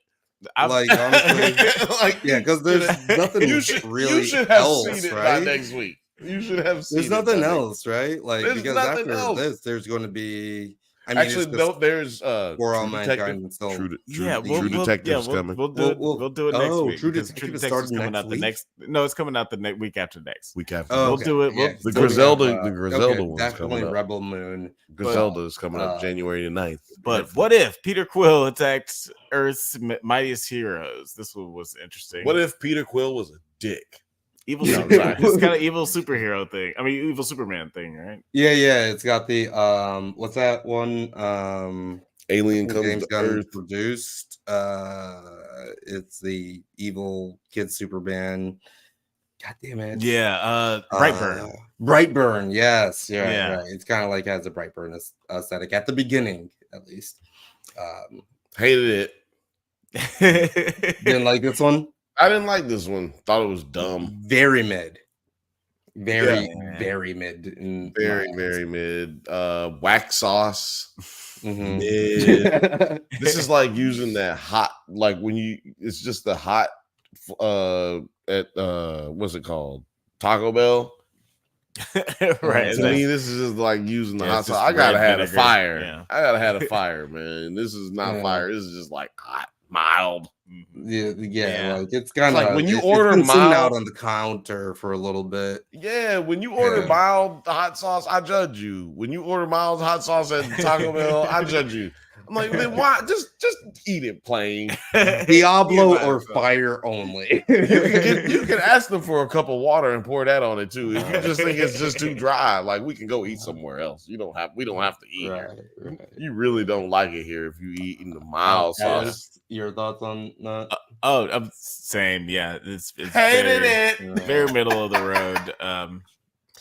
like, honestly, Like, yeah, because there's nothing you should really have else, seen it right? by next week. You should have seen There's it by nothing next- else, right? Like, There's because nothing after else. this, there's going to be. I mean, Actually, it's just there's For All True Mankind Detective. and Soul. Yeah, True Detective's coming. We'll do it. We'll do it next Oh, week. True because Detective is Detective's starting coming next out the week? next. No, it's coming out the week after next. Week after. Oh, We'll okay. do it. We'll- Yeah, The so we Griselda, have, the Griselda okay, one's definitely coming up. Rebel Moon. Griselda is coming up uh, January the 9th. But what if Peter Quill attacked Earth's mightiest heroes? This one was interesting. What if Peter Quill was a dick? evil? Yeah. It's kind of evil superhero thing. I mean, evil Superman thing, right? Yeah, it's got the what's that one? Alien The comes James to Gunn Earth. produced. It's the evil kid Superman. God damn it! Yeah, Brightburn. Brightburn. Yes, Yeah. right. It's kind of like has a Brightburn aesthetic at the beginning, at least. Hated it. Didn't like this one. I didn't like this one. Thought it was dumb. Very mid. Very mid. Very mid. Wax sauce. Mhm. Mid. This is like using that hot, like when you, it's just the hot at what's it called? Taco Bell. Right. To me, this is just like using the Yeah, hot it's sauce. just I gotta red have a vinegar. fire. Yeah. I gotta have a fire, man. This is not Yeah. fire. This is just like hot, mild. Yeah, Yeah. like it's kind of like when you it's order been sitting out mild- on the counter for a little bit. Yeah, when you order Yeah. mild hot sauce, I judge you. When you order mild hot sauce at Taco Bell, I judge you. I'm like, then why? Just eat it plain. Diablo Yeah, or so- fire only. You can ask them for a cup of water and pour that on it too. If you just think it's just too dry, like we can go eat somewhere else. We don't have to eat here. Right. You really don't like it here if you eat in the mild sauce. Alex, your thoughts on that? Oh, I'm same. Yeah, it's Hated very, it. very middle of the road.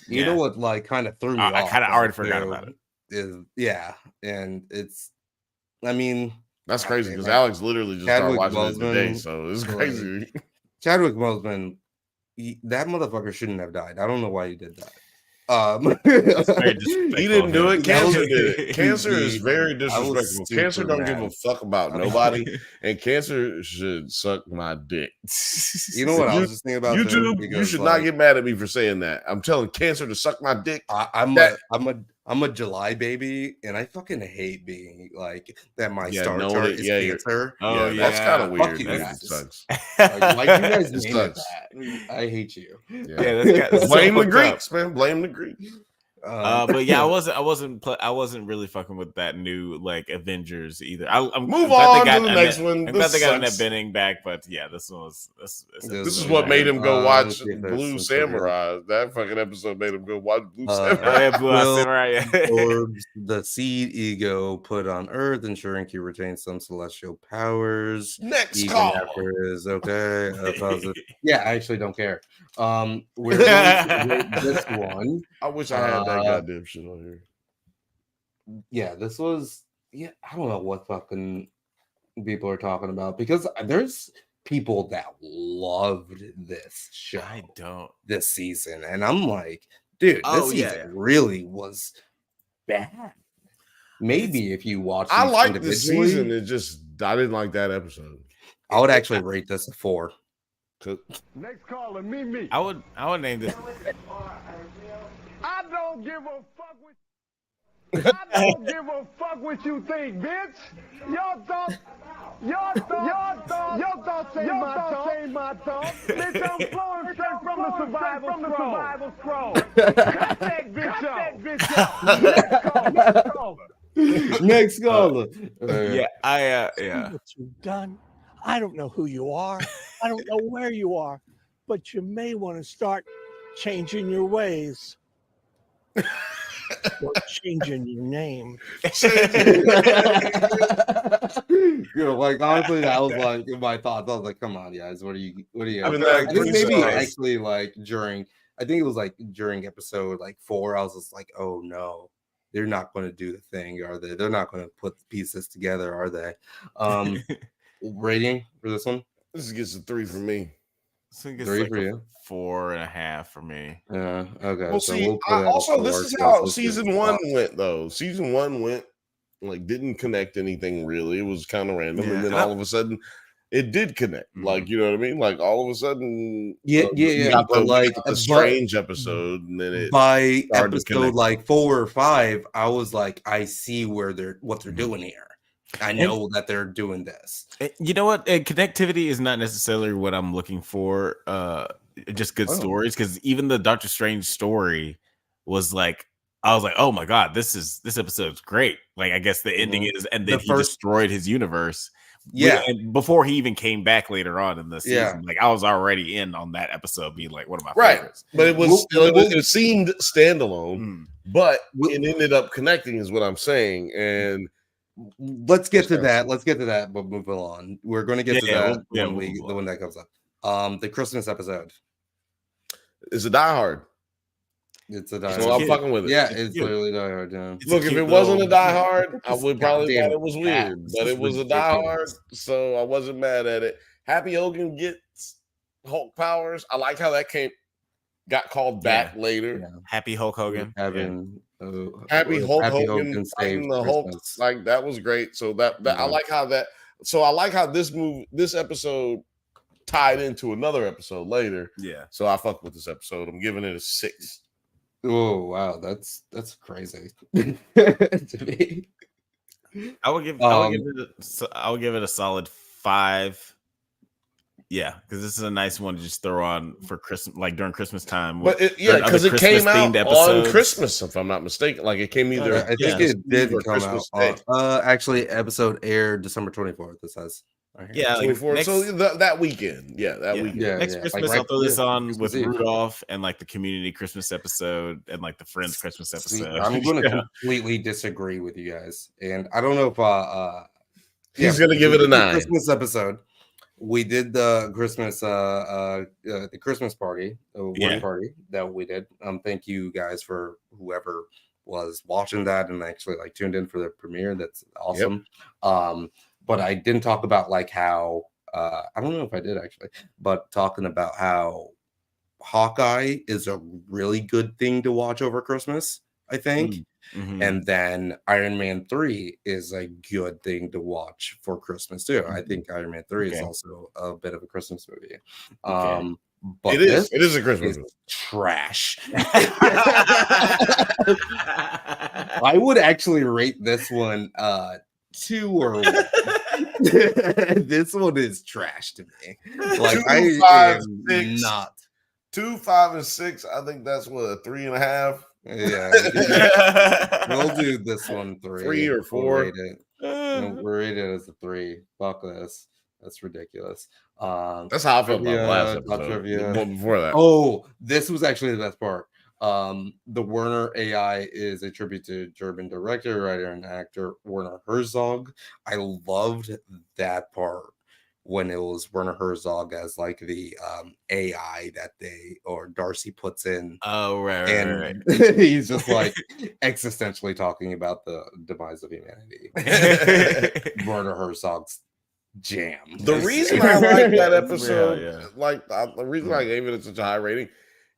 You know what, like, kind of threw me I off. kind of already though, forgot too, about it. Is and it's, I mean, That's crazy because Like, Alex literally just started Chadwick watching it today, Boseman, so it's like, crazy. Chadwick Boseman, that motherfucker shouldn't have died. I don't know why he did that. very disrespectful He didn't do it. That was- Cancer did it. Cancer is very I was disrespectful. super Cancer don't give a mad. fuck about nobody, and Cancer should suck my dick. You know what I was just thinking about? too? YouTube, you Because, should like, not get mad at me for saying that. I'm telling Cancer to suck my dick. I'm a July baby, and I fucking hate being like that. My Yeah, star knowing chart it, is yeah, you're- Cancer. Oh, yeah, that's yeah. kind of Fuck weird. you That guys. sucks. Like you guys It named it sucks. that. I hate you. Yeah. that's Blame the fucked up. Greeks, man. Blame the Greeks. But yeah, I wasn't really fucking with that new like Avengers either. I'm Move glad on they got to the Annette- next one. I'm glad This they got Annette sucks. Bening back, but yeah, this one was This This is is what made him go watch see if there's Blue some trivia. Samurai. That fucking episode made him go watch Blue Uh, Oh, Samurai. yeah, Blue Eye Will Samurai. Yeah. Orbs the seed ego put on Earth, ensuring he retains some celestial powers. Next Even call. after his yeah, I actually don't care. We're going to rate this one. I wish I had that goddamn shit on here. Yeah, this was. Yeah, I don't know what fucking people are talking about because there's people that loved this show I don't. this season, and I'm like, dude, this Oh, yeah, season really was bad. Maybe if you watch, I these like this individually, season. It just I didn't like that episode. I would actually rate this a 4. Next caller, me. I would name this. I don't give a fuck what. I don't give a fuck what you think, bitch. Your thoughts ain't my thoughts. Bitch, I'm flowing straight from the survival scroll. Cut that bitch off. Next caller. Next caller. Yeah, See what you've done. I don't know who you are. I don't know where you are, but you may want to start changing your ways. Or changing your name. You're gonna like honestly, that was like in my thoughts. I was like, come on, guys, what are you? I mean, I think pretty maybe surprised. actually like during. I think it was like during episode like 4. I was just like, oh no, they're not going to do the thing, are they? They're not going to put the pieces together, are they? Rating for this one? This gets a 3 for me. I think it's 3 like for a you. 4.5 for me. Yeah. Okay. Well, so see, we'll put it also this is how towards season 1 went, though. Season 1 went like didn't connect anything really. It was kind of random, Yeah, and then and all of a sudden, it did connect. Like, you know what I mean? Like all of a sudden, Yeah, we got but the, like the strange episode, and then it by started to episode connect. like 4 or 5, I was like, I see what they're doing here. I know that they're doing this. You know what? Connectivity is not necessarily what I'm looking for. Just good stories, because even the Doctor Strange story was like, I was like, oh my god, this episode's great. Like, I guess the ending is, and then he destroyed his universe. Yeah, and before he even came back later on in the season, like I was already in on that episode, being like one of my favorites. But it was it seemed standalone, but it ended up connecting, is what I'm saying. And let's get to that. But move on. We're going to get to that when that comes up. The Christmas episode. It's a Die Hard. It's a Die Hard. So I'm fucking with it. Yeah, it's literally Die Hard. Yeah. Look, if it wasn't a Die Hard, I would probably thought it was weird. But it was a Die Hard, so I wasn't mad at it. Happy Hogan gets Hulk powers. I like how that got called back later. Yeah. Happy Hulk Hogan. Happy Hulk Hogan fighting the Hulk. Like, that was great. So that I like how that. So I like how this episode tied into another episode later. Yeah. So I fuck with this episode. I'm giving it a 6. Oh wow, that's crazy. To me. I would give it a solid 5. Yeah, because this is a nice one to just throw on for Christmas, like during Christmas time. But because it came out on Christmas, if I'm not mistaken. Like, it came either. I think it did come out. Actually, episode aired December 24th. This has. Yeah, 24. Like so that weekend. Yeah, that weekend. Yeah, next Christmas, I'll throw this on with Rudolph and like the community Christmas episode and like the Friends Christmas episode. I'm going to completely disagree with you guys, and I don't know if he's going to give it a 9. Christmas episode. We did the Christmas the Christmas party, party that we did. Thank you guys for whoever was watching that and actually like tuned in for the premiere. That's awesome. Yep. But I didn't talk about like how I don't know if I did actually, but talking about how Hawkeye is a really good thing to watch over Christmas, I think. Mm-hmm. And then Iron Man 3 is a good thing to watch for Christmas too. I think Iron Man 3 is also a bit of a Christmas movie. But it is a Christmas movie. Trash. I would actually rate this one 2 or 1. This one is trash to me. Like 2, 5, 6, not 2, 5, and 6. I think that's what, a 3.5. Yeah, we'll do this one 3 or 4. We'll rate it as a 3. Fuck this. That's ridiculous. That's how I felt about last episode. Before that. Oh, this was actually the best part. The Werner AI is a tribute to German director, writer, and actor Werner Herzog. I loved that part when it was Werner Herzog as like the AI that Darcy puts in. Oh, right. And he's just like existentially talking about the demise of humanity. Werner Herzog's jam. The reason I like that episode, like the reason I gave it such a high rating,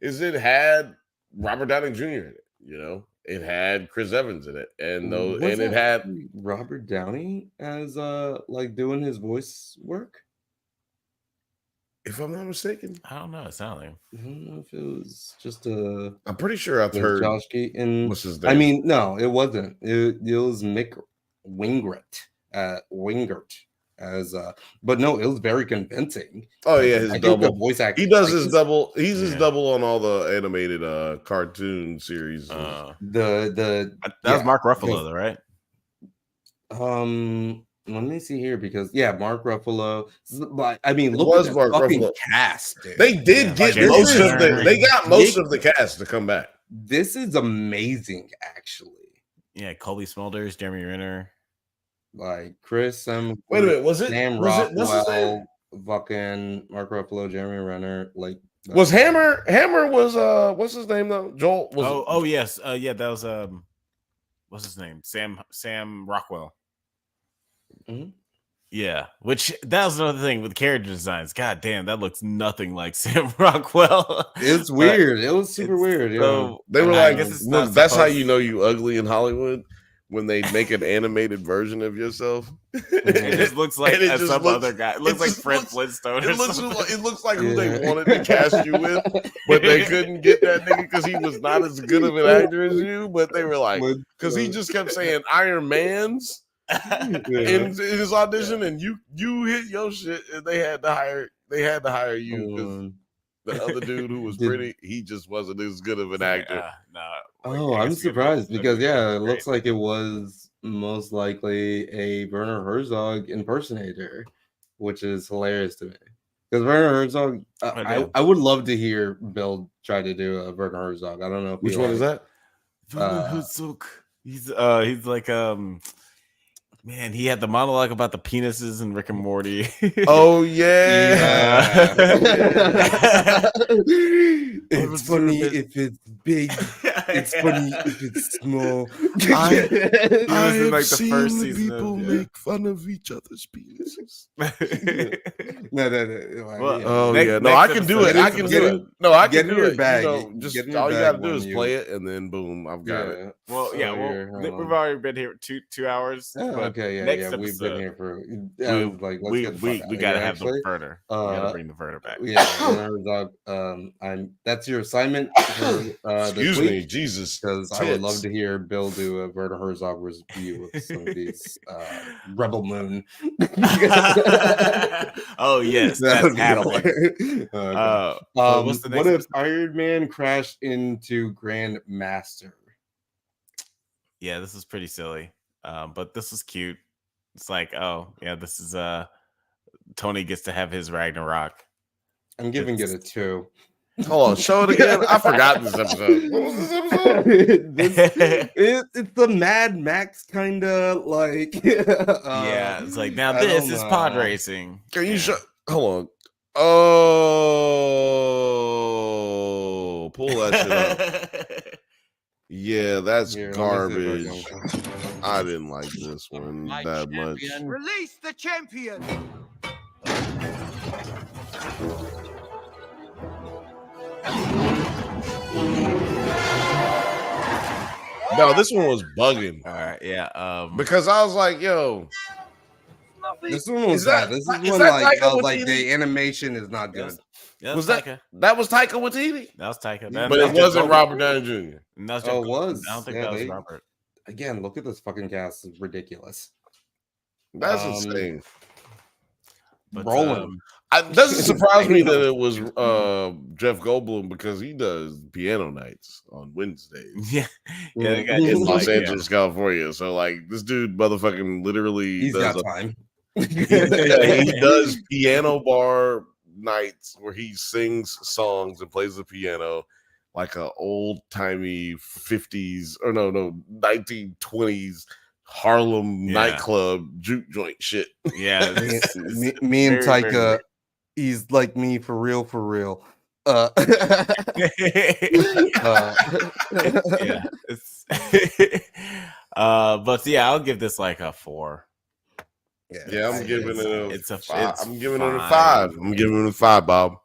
is it had Robert Downey Jr. in it. You know, it had Chris Evans in it, and it had Robert Downey as like doing his voice work. If I'm not mistaken, I don't know. It sounded like I don't know if it was just a. I'm pretty sure I've heard Josh Keaton. What's his name? I mean, no, it wasn't. It was Mick Wingert. As but no, it was very convincting. Oh yeah, his double voice actor. He does his double. He's his double on all the animated cartoon series. That was Mark Ruffalo, though, right? Let me see here because Mark Ruffalo. I mean, it look was at the Mark fucking Ruffalo. cast. Dude. They did get most of the. They got most of the cast to come back. This is amazing, actually. Yeah, Colby Smulders, Jeremy Renner. Like Chris, Wait a minute, was it? Sam Was it? What's his name? Rockwell, fucking Mark Ruffalo, Jeremy Renner, like Was Hammer? Hammer was what's his name though? Joel was. Yes, yeah, that was what's his name? Sam Rockwell. Mm-hmm. Yeah, which that was another thing with character designs. God damn, that looks nothing like Sam Rockwell. It's weird. It was super weird. So, They were I like, guess it's look, not that's how supposed- you know you ugly in Hollywood when they make an animated version of yourself. It just looks like And it just some looks- other guy. It looks like just Fred looks- Flintstone. It looks like who they wanted to cast you with, but they couldn't get that nigga because he was not as good of an actor as you. But they were like, because he just kept saying Iron Man's in his audition, and you hit your shit, and they had to hire you because the other dude who was pretty, he just wasn't as good of an actor. I'm surprised because it looks like it was most likely a Werner Herzog impersonator, which is hilarious to me. Because Werner Herzog, I would love to hear Bill try to do a Werner Herzog. I don't know if Which one is that? He's like man, he had the monologue about the penises in Rick and Morty. Oh yeah. It's funny if it's big. It's funny if it's small. I in, like, have the seen first the season of- people make fun of each other's penises. No. Well, Oh Next- yeah, no, next I can do it. episode, I can get do it- it. No, I get can in do your it. bag. You know, just Get in your all you bag gotta do when is you- play it, and then boom, I've got it. Well, So yeah, we've already been here 2 hours. but Okay, next yeah, we've episode, been here for. we Like, let's we get the fuck out we of gotta here, have actually. the Verter. We gotta bring the Verter back. Yeah, that's your assignment for this Excuse week. me, Jesus, Because I would love tits. to hear Bill do a Werner Herzog review of some of these Rebel Moon. Oh yes, That that's would be happening. hilarious. What's the next What if episode? Iron Man crashed into Grand Master? Yeah, this is pretty silly. But this is cute. It's like, oh yeah, this is Tony gets to have his Ragnarok. I'm giving it a 2. Hold on, show it again. I forgot this episode. What was this episode? It's the Mad Max kind of like. Yeah, it's like now I this don't is know. pod racing. Can you show? Hold on. Oh, pull that shit up. Yeah, that's Here, let me see if I garbage. I didn't like this one that much. Release the champion. No, this one was bugging All right, yeah. because I was like, "Yo, This one was Is that- bad. This is is one that like I Taika was like Waititi? the animation is not good. that was Taika. that was Taika Waititi?" That was Taika. Yeah, But it wasn't Robert Downey Jr. That was Oh, Jeff it was. Goldblum. I don't think Yeah, that was they- Robert. Again, look at this fucking cast. It's ridiculous. That's Um, insane. But, Rolling. It doesn't surprise me that it was Jeff Goldblum because he does piano nights on Wednesdays yeah, yeah, they got In in his, Los like, Angeles, California. So like this dude motherfucking literally He's does got time. he does piano bar nights where he sings songs and plays the piano like a old timey 50s or no 1920s Harlem nightclub juke joint shit. Yeah, me, it's me and very, very Taika, he's like me for real, for real. yeah, it's but yeah, I'll give this like a 4. Yeah, I'm giving it a it's a five. it's I'm giving it a fine. 5. I'm giving it a 5, Bob.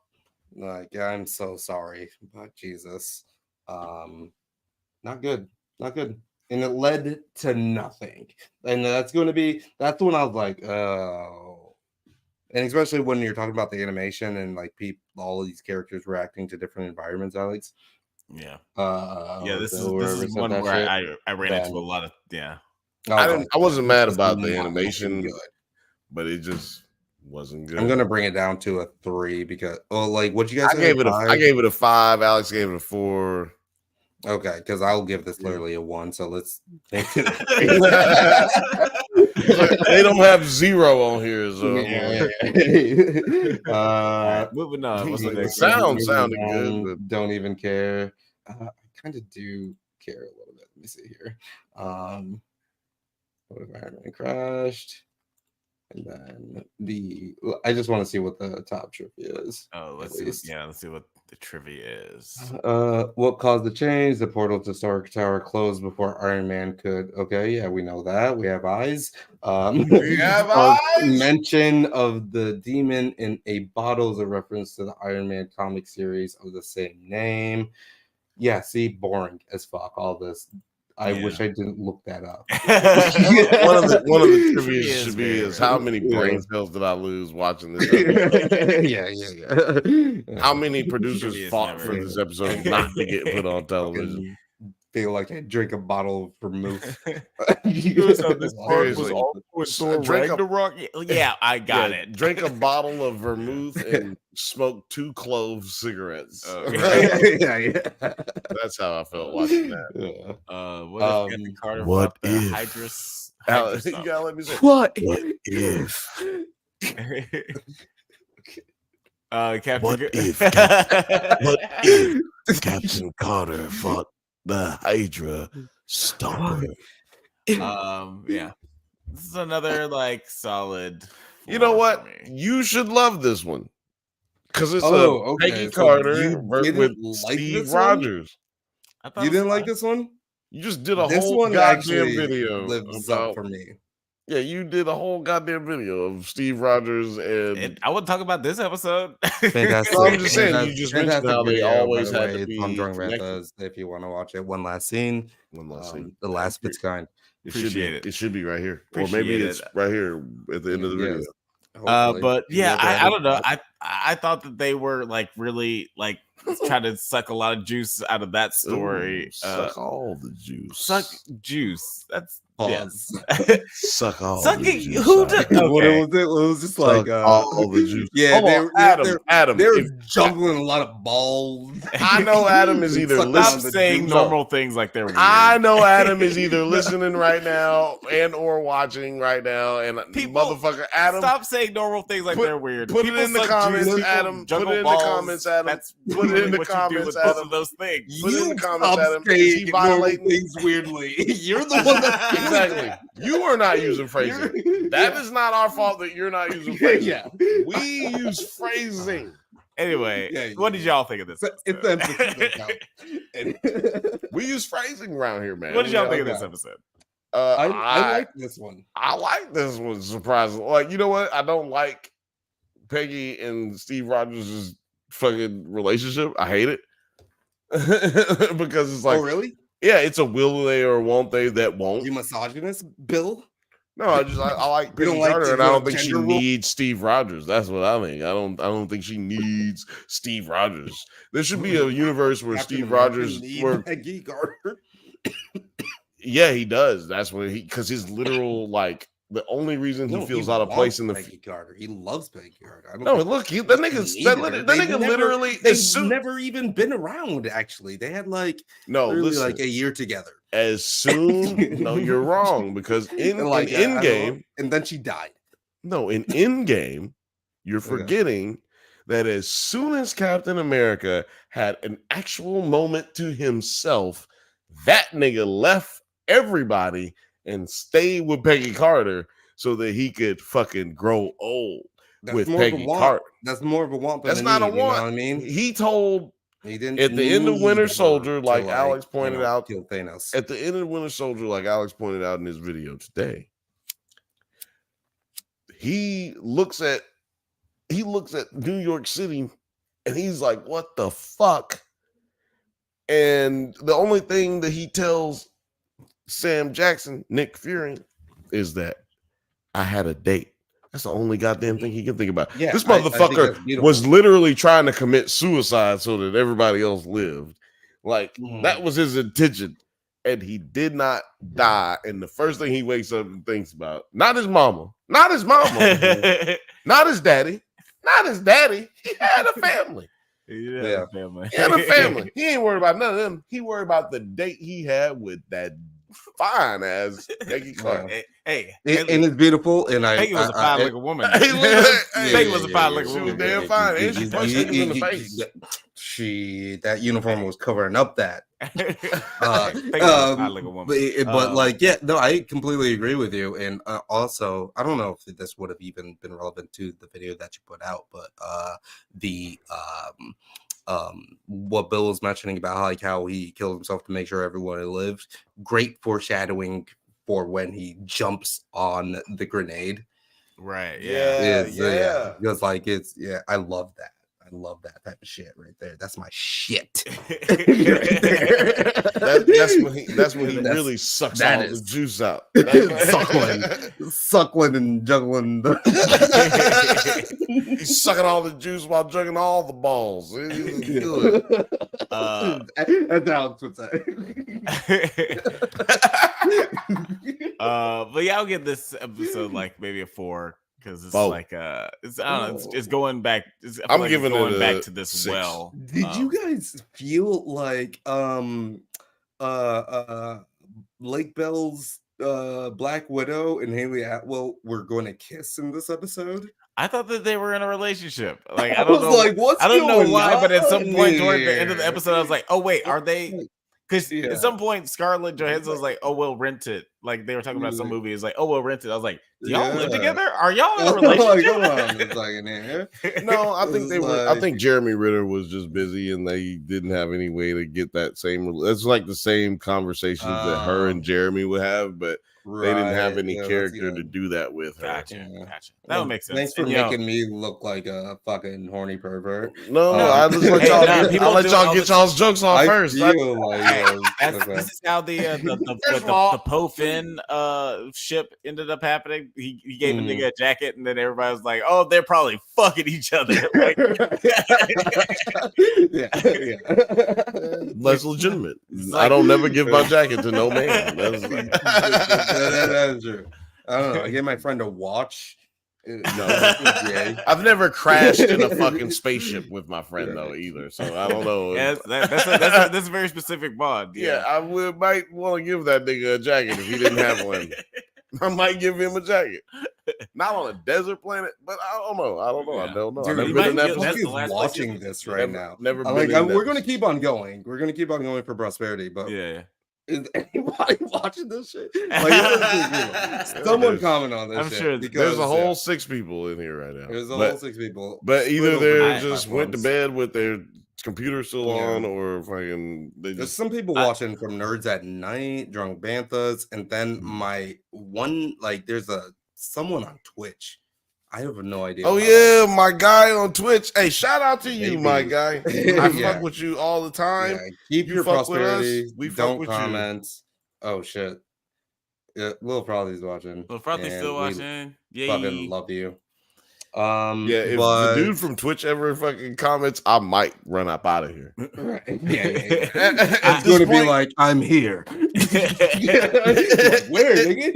Like, I'm so sorry, but Jesus, not good, and it led to nothing. And that's when I was like, oh, and especially when you're talking about the animation and like all of these characters reacting to different environments, Alex. Yeah, This this is one where I ran into a lot of I wasn't mad this about is the not animation, good. but it just wasn't good. I'm gonna bring it down to a 3 because like what you guys I gave it a 5. Alex gave it a 4. okay, because I'll give this literally a 1. So let's make it. They don't have 0 on here, so moving on. What's the The next sound sounded good, but Don't even care. I kind of do care a little bit. Let me see here. What if Iron Man crashed? And then I just want to see what the top trivia is. Oh, let's see. Let's see what the trivia is. What caused the change? The portal to Stark Tower closed before Iron Man could. Okay, yeah, we know that. We have eyes. We have eyes. Mention of the demon in a bottle is a reference to the Iron Man comic series of the same name. Yeah, see, boring as fuck. All this. I wish I didn't look that up. one of the trivia should be is how many brain cells did I lose watching this episode? yeah. How many producers fought for this episode not to get put on television? Feel like I drink a bottle of vermouth. Yeah, I got it. Drink a bottle of vermouth and smoke 2 clove cigarettes. Yeah. That's how I felt watching that. What if Carter what the if? Hydrus? You gotta let me say. What if? Captain What if Captain Carter fought the Hydra stomper? Yeah. This is another like solid. You know what? You should love this one because it's Peggy So Carter with like Steve this one? Rogers. I thought You it was didn't like fine. this one? You just did a This whole one goddamn actually video lives about up for me. Yeah, you did a whole goddamn video of Steve Rogers and I wouldn't talk about this episode. Fantastic. No, I'm just saying, you just mentioned how they video, always by the had to way. be It's on Drunk connected. Banthas, if you want to watch it. One last scene. The last of its kind. It should be right here, or maybe Appreciate it's right here at the end of the video. But yeah, I don't know. I thought that they were like really like trying to suck a lot of juice out of that story. Ooh, suck all the juice. Suck juice. That's Pause. Suck all Suck the it. juice. Who out. did? What Okay. was it? It was just Suck like all the juice. Yeah, Hold on, Adam. they were if- juggling a lot of balls. I know Adam is either Suck Stop on listening. the saying juice. normal things like they're weird. I know Adam is either listening right now and or watching right now, and People, motherfucker Adam. Stop saying normal things like Put- they're weird. put it People in the suck comments, juice, people Adam. Put juggle it in the balls. comments, Adam. That's Put it in really the what comments, you do with both Adam. of those things. Put it in the comments, stop Adam. Is saying he normal violating? things weirdly. You're the one that Exactly. You are not using phrasing. That is not our fault that you're not using phrasing. Yeah. We use phrasing. Anyway, Yeah, what did y'all think of this? It's the emphasis that counts. We use phrasing around here, man. What did y'all think of okay. this episode? I like this one. I like this one, surprisingly. Like, you know what? I don't like Peggy and Steve Rogers' fucking relationship. I hate it. Because it's like, Oh, really? yeah, it's a will they or won't they that won't. You misogynist, Bill? No, I like You Peggy don't like Carter, the and I don't think she gender role? needs Steve Rogers. That's what I think. I don't think she needs Steve Rogers. There should be a universe where Captain Steve America Rogers, need where Peggy Carter. yeah, he does. That's what because his literal like the only reason he feels out of place in the Peggy Carter. He loves Peggy Carter. I don't no, think look, that he nigga, that nigga literally They've as soon never even been around. Actually, they had like no, really listen, like a year together. as soon no, you're wrong because in And, like, in I don't know. game, And then she died. no, in game, you're forgetting that as soon as Captain America had an actual moment to himself, that nigga left everybody and stayed with Peggy Carter so that he could fucking grow old with more of a Peggy want. Carter. That's more of a want than That's a not a need, you know want. what I mean, He told he didn't at the end of Winter need her Soldier, to, like Alex pointed out, kill Thanos. at the end of Winter Soldier, like Alex pointed out in his video today, he looks at New York City and he's like, what the fuck? And the only thing that he tells Sam Jackson, Nick Fury, is that I had a date. That's the only goddamn thing he can think about. Yeah, This I think motherfucker that's beautiful. was literally trying to commit suicide so that everybody else lived. Like that was his intention. And he did not die. And the first thing he wakes up and thinks about, not his mama, not his daddy. He had a family. Yeah. Family. He had a family. He ain't worried about none of them. He worried about the date he had with that fine ass Peggy Carter. Hey, And it's beautiful. And Peggy was a fine looking woman. Hey, look, Peggy was a fine looking she was woman. damn fine. And she punched niggas in the face. that uniform was covering up that. But like, yeah, no, I completely agree with you. And also, I don't know if this would have even been relevant to the video that you put out, but what Bill was mentioning about like how he killed himself to make sure everyone lived. Great foreshadowing for when he jumps on the grenade. Right. Yeah. Because like I love that. I love that type of shit right there. That's my shit. Right there. That's when he really sucks all the juice out. Suckling and juggling. He's sucking all the juice while juggling all the balls. It's good. That's Alex would say. But yeah, I'll give this episode like maybe a 4. Because it's like it's I don't know, it's going back. I'm giving going it back to this 6. well. Did you guys feel like Lake Bell's Black Widow and Haley Atwell were going to kiss in this episode? I thought that they were in a relationship. Like I was like, what's I don't know going why, but at some on point toward the end of the here? episode, I was like, oh wait, are they? Because Yeah. at some point, Scarlett Johansson was like, "Oh, we'll rent it." Like they were talking about some movie. It's like, "Oh, we'll rent it." I was like, "Do y'all live together? Are y'all in a relationship?" Come on, it's like in here. No, I think they were. I think Jeremy Ritter was just busy, and they didn't have any way to get that same. It's like the same conversations that her and Jeremy would have, but they didn't have any character to do that with her. Gotcha. That would make sense. Thanks for making me look like a fucking horny pervert. No, I'll just let y'all let y'all get y'all's jokes off first. This is how the Po Finn ship ended up happening. He gave a nigga a jacket, and then everybody was like, "Oh, they're probably fucking each other." Like, that's legitimate. I don't never give my jacket to no man. That is true. I don't know. I gave my friend a watch. No, I've never crashed in a fucking spaceship with my friend though either. So I don't know. Yeah, that's a very specific bond. Yeah, I might want to give that nigga a jacket if he didn't have one. I might give him a jacket. Not on a desert planet, but I don't know. I don't know. Dude, I've never been in that position. Watching this right now. Never been like we're going to keep on going. We're going to keep on going for prosperity. But is anybody watching this shit? Like, someone comment on this. I'm sure there's a whole 6 people in here right now. There's a whole 6 people. But either they just went to bed with their computer still on, or fucking. There's some people watching from Nerds at Night, Drunk Banthas, and then my one there's someone on Twitch. I have no idea. Oh yeah, my guy on Twitch. Hey, shout out to you, my guy. I fuck with you all the time. Yeah, keep your prosperity. We don't comment. Oh shit. Yeah, Lil Frothy's watching. Lil Frothy's still watching. Yeah, fucking love you. If the dude from Twitch ever fucking comments, I might run up out of here. Right. It's going to be like, I'm here. Where, nigga?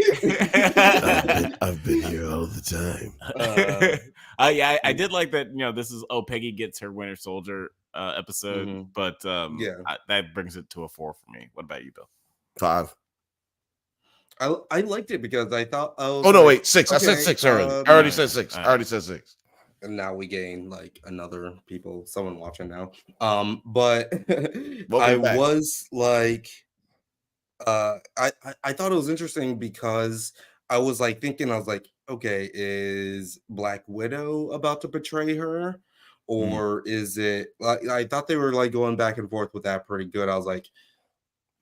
I've been here all the time. I did like that. This is Peggy gets her Winter Soldier episode, but that brings it to a 4 for me. What about you, Bill? 5. I liked it because I thought. Wait, 6. Okay, I said 6 early. I already said 6. I already said 6. And now we gain another someone watching now. But I was like, I thought it was interesting because I was thinking, okay, is Black Widow about to betray her, or is it? I thought they were going back and forth with that pretty good. I was like,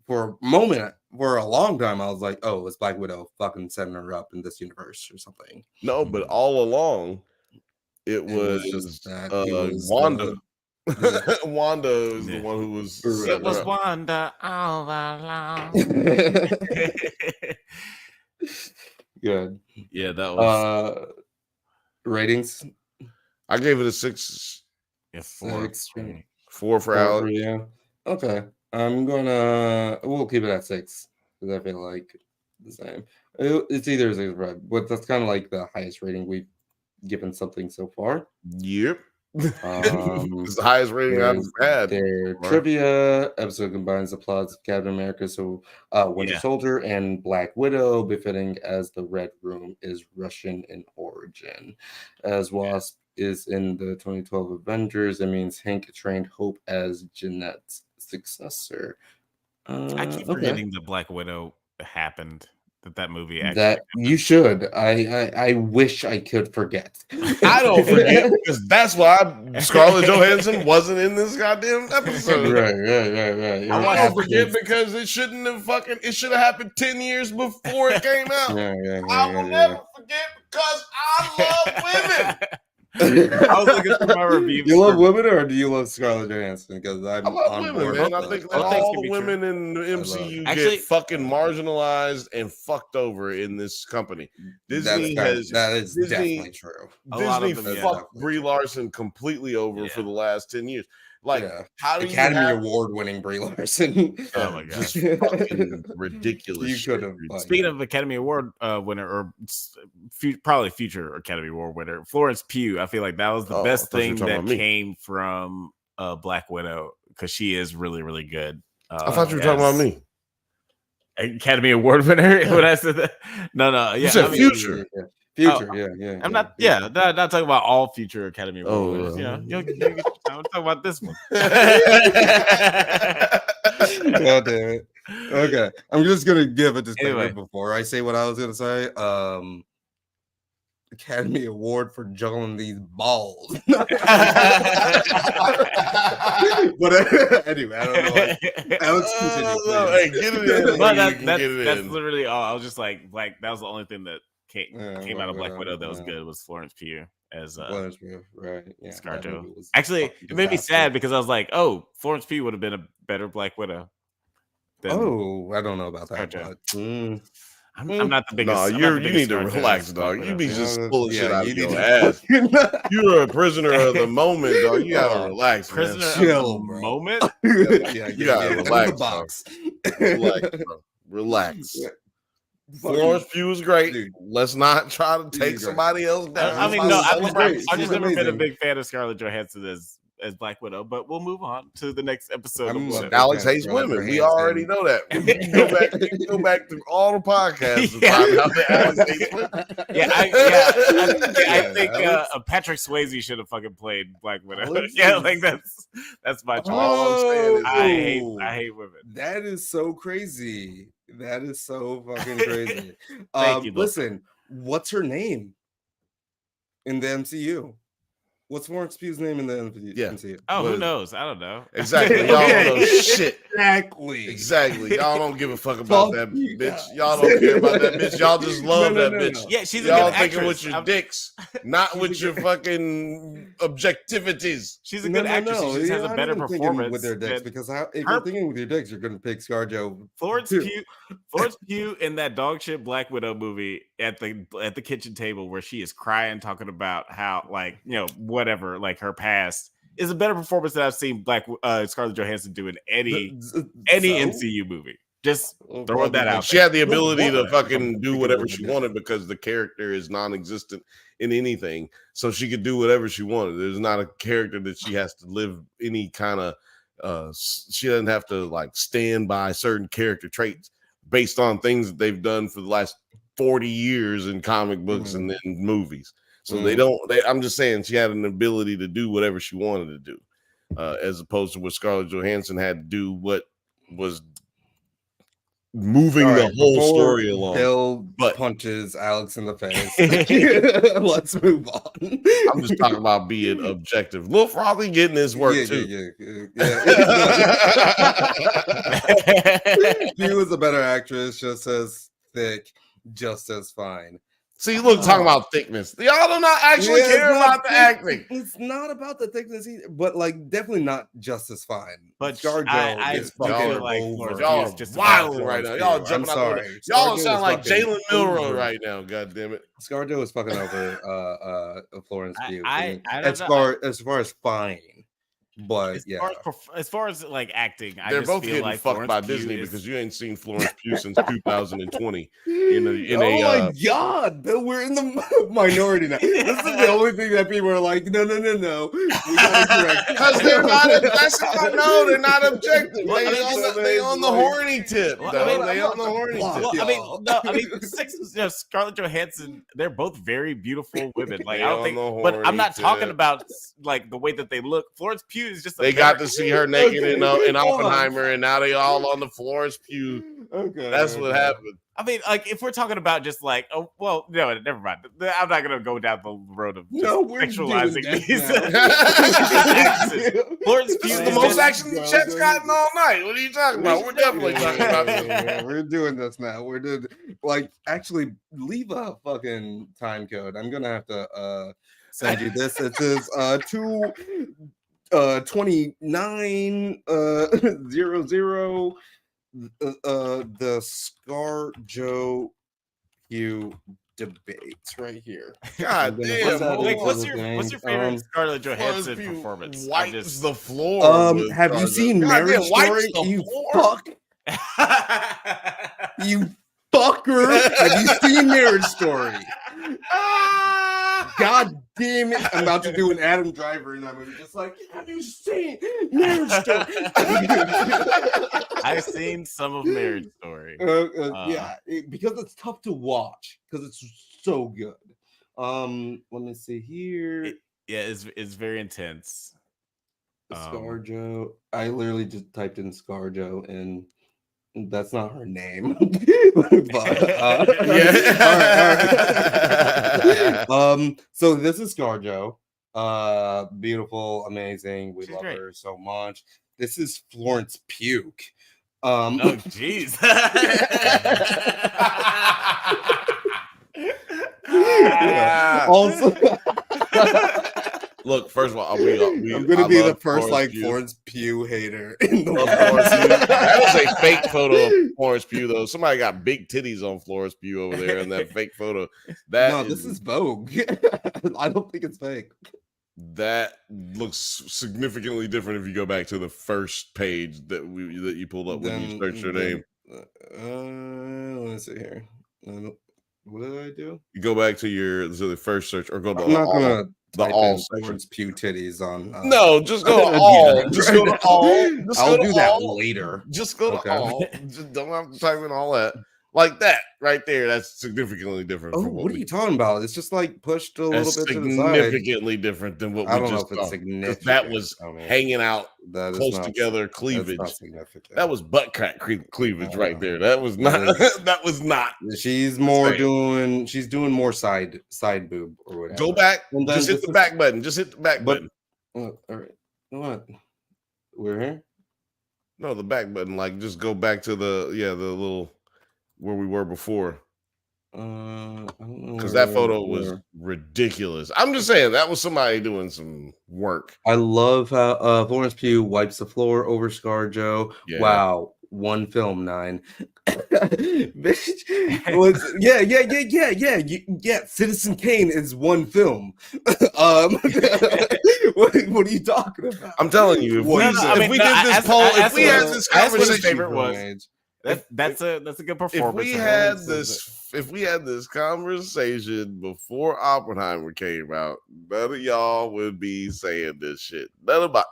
for a long time, I was like, oh, it's Black Widow fucking setting her up in this universe or something. No, but all along, it was just Wanda. Wanda is the one who was. It was Wanda all along. Good. Yeah, that was. Ratings. I gave it a 6. Yeah, 4. 4 for Alex. Yeah. Okay. We'll keep it at 6 because I feel like the same. It's either a 6 or 5, but that's kind of the highest rating we've given something so far. Yep. It's the highest rating I've had. Their trivia episode combines the plots of Captain America, Winter Soldier, and Black Widow, befitting as the Red Room is Russian in origin. As Wasp is in the 2012 Avengers. It means Hank trained Hope as Jeanette's successor. I keep Okay. forgetting that Black Widow happened. That movie actually. That you should. I wish I could forget. I don't forget because that's why Scarlett Johansson wasn't in this goddamn episode. Right. I don't forget because it should have happened 10 years before it came out. I will never forget because I love women. I was looking through my reviews. You love women, or do you love Scarlett Johansson? Because I I'm love on women, board. man. with I that. think Both things all can the be women in the MCU Actually- get fucking marginalized and fucked over in this company. Disney that is Disney- definitely true. A lot Disney of them, yeah. fucked Brie Larson completely over for the last 10 years. Like, Yeah. how do Academy you have Award-winning Brie Larson. Oh my just god! fucking ridiculous? You shit, could have. dude. Speaking of Academy Award winner, or probably future Academy Award winner, Florence Pugh. I feel like that was the Oh, I best thought you were thing talking that about me. came from Black Widow, because she is really, really good. I thought you were talking about me. Academy Award winner. When I said that, no, yeah, You said I mean, future. Future, yeah. I'm not. Yeah, not talking about all future Academy Award Oh, winners. You know, you'll get your time. I'm talking about this one. God damn it. Okay, I'm just gonna give a disclaimer Anyway. before I say what I was gonna say. Academy Award for juggling these balls. But anyway, I don't know. Alex, continue, please. Hey, get it in. But You can get it that's in. literally all. I was just like that was the only thing that came out of Black Yeah, Widow that was yeah. good, was Florence Pugh as Florence Pugh, right? Yeah, that ScarJo. movie was Actually, fucking it made me disaster. sad because I was like, oh, Florence Pugh would have been a better Black Widow. than- Oh, I don't know about that. ScarJo. But, I'm not the biggest. No, I'm not you the biggest need to ScarJo relax, as dog. Black You Widow. be just pulling shit out you of need your to- ass. You're a prisoner of the moment, dog. You gotta relax, man. prisoner of Chill, the bro. moment. yeah, You gotta get relax, the box. Relax, bro. Relax. Yeah. Florence Pugh is great. Dude. Let's not try to take She's somebody else down. I mean, She's no, great. I've She's just never been a amazing. big fan of Scarlett Johansson as Black Widow, but we'll move on to the next episode. I'm of a the big show. Alex fan of hates Scarlett women. We Johansson. already know that. You can go back through all the podcasts and Yeah. find out that Alex hates women. I think Alex. Patrick Swayze should have fucking played Black Widow. Alex Yeah, is- like that's my choice. All I'm saying is- I hate women. That is so crazy. That is so fucking crazy. Thank you, Luke. Listen, what's her name in the MCU? What's Florence Pugh's name in the MCU? Oh, What who is- knows? I don't know. Exactly. Y'all don't know shit. Exactly. Exactly. Y'all don't give a fuck about Fuck that you bitch. guys. Y'all don't care about that bitch. Y'all just love No, that no, bitch. no. Yeah, she's a Y'all good thinking actress. with your dicks, not with your fucking objectivities. She's a good actress. She just has a better performance. with their dicks than- because if her- you're thinking with your dicks, you're gonna pick ScarJo. Florence too. Pugh in that dog shit Black Widow movie at the kitchen table where she is crying, talking about how, like, you know, whatever, like her past, is a better performance than I've seen Scarlett Johansson do in any MCU movie. Just throwing that out. She had the ability to Whatever. fucking do whatever she wanted because the character is non-existent in anything. So she could do whatever she wanted. There's not a character that she has to live any kind of she doesn't have to like stand by certain character traits based on things that they've done for the last 40 years in comic books and then movies. So I'm just saying she had an ability to do whatever she wanted to do, as opposed to what Scarlett Johansson had to do what was moving the whole story along. Bill But- punches Alex in the face. Let's move on. I'm just talking about being objective. Lil Frothy getting his work too. She was a better actress, just as thick, just as fine. See, look, talking about thickness. Y'all do not actually Yeah, it's care not about the thick. acting. It's not about the thickness either, but like definitely not just as fine. But ScarJo I is still fucking feel like over. Florence Y'all Pugh are is just wilding about right now. Florence Y'all Pugh. jumping I'm out sorry. the Y'all ScarJo sound is like fucking Jalen Milroy over. right now. God damn it. ScarJo is fucking over Florence Pugh. I don't as know. far as fine. But As far as like acting, I They're just both feel getting like fucked Florence by Pugh Disney is- because you ain't seen Florence Pugh since 2020. My god, we're in the minority now. This is the only thing that people are like, no. We gotta correct Because they're not. That's how I know they're not objective. Well, I mean, They on the horny tip. Well, Though. I mean, They on the horny tip. Well, I mean, Scarlett Johansson, they're both very beautiful women. Like, They I don't on think, the but I'm not horny talking tip. about like the way that they look. Florence Pugh is just. They got to see her naked in hold on. Oppenheimer, and now they all on the Florence Pugh. Okay, That's what happened. I mean, like, if we're talking about just like, oh, well, no, never mind. I'm not gonna go down the road of just sexualizing these. Florence Pugh This is is the most just- action the Chet's gotten all night. What are you talking about? We're definitely talking about this. Yeah, we're doing this now. We're doing actually leave a fucking time code. I'm gonna have to send you this. It says 2900 the ScarJo Pugh debates right here. God I'm gonna damn. put that Like, into what's the your thing. favorite Scarlett Florence Johansson Pugh performance? wipes the floor. with Have you Scarlett. seen God Marriage damn, wipes Story? the You floor? fuck. You fucker. Have you seen Marriage Story? God damn it. I'm about to do an Adam Driver in that movie. Just like, have you seen Marriage Story? I've seen some of Marriage Story. Because it's tough to watch because it's so good. Let me see here. It's very intense. ScarJo. I literally just typed in ScarJo and that's not her name. But, all right. So this is ScarJo. Beautiful, amazing. We She's love great. her so much. This is Florence Pugh. Oh, jeez. Also, Look, first of all, I'm gonna be the first Florence Pugh hater in the world. That was a fake photo of Florence Pugh, though. Somebody got big titties on Florence Pugh over there in that fake photo. This is Vogue. I don't think it's fake. That looks significantly different if you go back to the first page that you pulled up when you searched your name. Let me see here. What did I do? You go back to the first search, or go to I'm not gonna the type all in section. Florence Pugh titties on. No, just go to all. Just go to all. I'll do that later. Just go to all. Just don't have to type in all that. Like that right there. That's significantly different. Oh, from what are you talking about? It's just like pushed a little bit to the side. Significantly different than what I we don't know just if it's saw. significant. That was hanging out That is close not- together That's cleavage. not significant. That was butt crack cleavage right there. That was not. That was not. She's more doing. She's doing more side boob or whatever. Go back. And then Just hit this the is- back button. Just hit the back button. All right. What? We're here. No, the back button. Like just go back to the little where we were before. I don't know Because where that photo we was were. ridiculous. I'm just saying that was somebody doing some work. I love how Florence Pugh wipes the floor over ScarJo. Yeah. Wow, one film 9. Bitch, was yeah. Citizen Kane is one film. What are you talking about? I'm telling you, if we did this poll, if we had this conversation, favorite was. That's a good performance. If we had this conversation before Oppenheimer came out, none of y'all would be saying this shit. Nobody.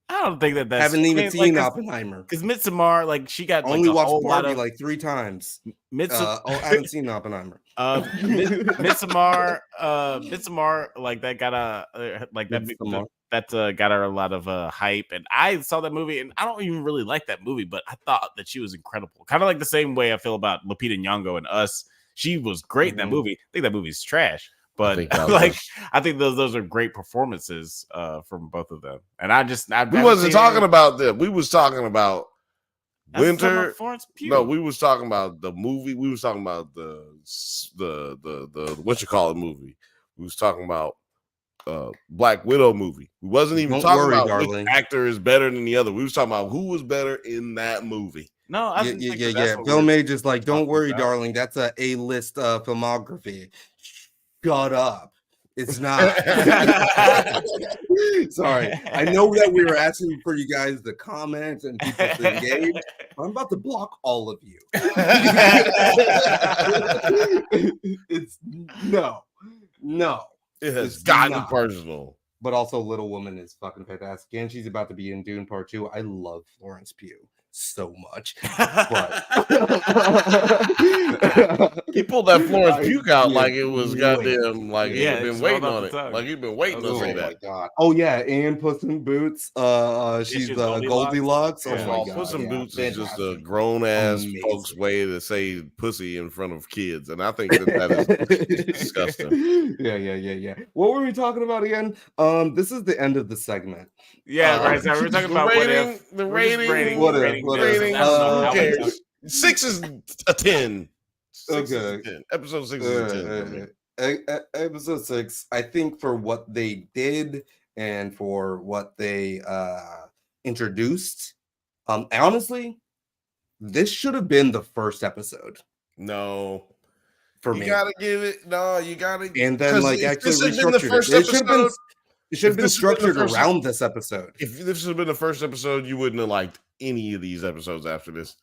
I don't think that's. Haven't even seen Oppenheimer. Because Midsommar, like she got Only like, a watched whole lot Barbie of like 3 times. I haven't seen Oppenheimer. Midsommar, like that got got her a lot of hype, and I saw that movie, and I don't even really like that movie, but I thought that she was incredible. Kind of like the same way I feel about Lupita Nyong'o and Us. She was great in that movie. I think that movie's trash, but I think those are great performances from both of them. And we wasn't talking about them. We was talking about Winter. No, we was talking about the movie. We was talking about the what you call it movie. We was talking about Black Widow movie. We wasn't even talking about which actor is better than the other. We was talking about who was better in that movie. No, yeah. Film Age is like, don't worry, darling. That's a A-list filmography. Shut up. It's not. Sorry. I know that we were asking for you guys to comment and people to engage. But I'm about to block all of you. It's no. It has It's gotten not. personal. But also, Little Woman is fucking fantastic. And she's about to be in Dune Part 2. I love Florence Pugh so much. But He pulled that Florence Pugh out like it was wait. goddamn, like he Yeah, had been it's waiting all on off it. the tongue. Like he'd been waiting to Oh say my that. god! Oh yeah, and Puss in Boots. She's she's the Goldilocks. Goldilocks. Oh Yeah. my Well, god! Puss in yeah, Boots is just a fantastic. grown ass Amazing. folks way to say pussy in front of kids, and I think that is disgusting. Yeah. What were we talking about again? This is the end of the segment. Yeah, right. So we're talking The about rating, what if. the We're just rating, What if, rating what this. if. I don't know Who how we cares? talk- 6 is a 10. 6 is a Okay. 10. Episode 6 is a 10. Episode 6, I think for what they did and for what they introduced, honestly, this should have been the first episode No. for You me. gotta give it. No, you gotta. And then 'cause like if actually this had been the restructured first it. It should have been. episode- It should have if been this had been the structured first- around this episode. If this had been the first episode, you wouldn't have liked any of these episodes after this.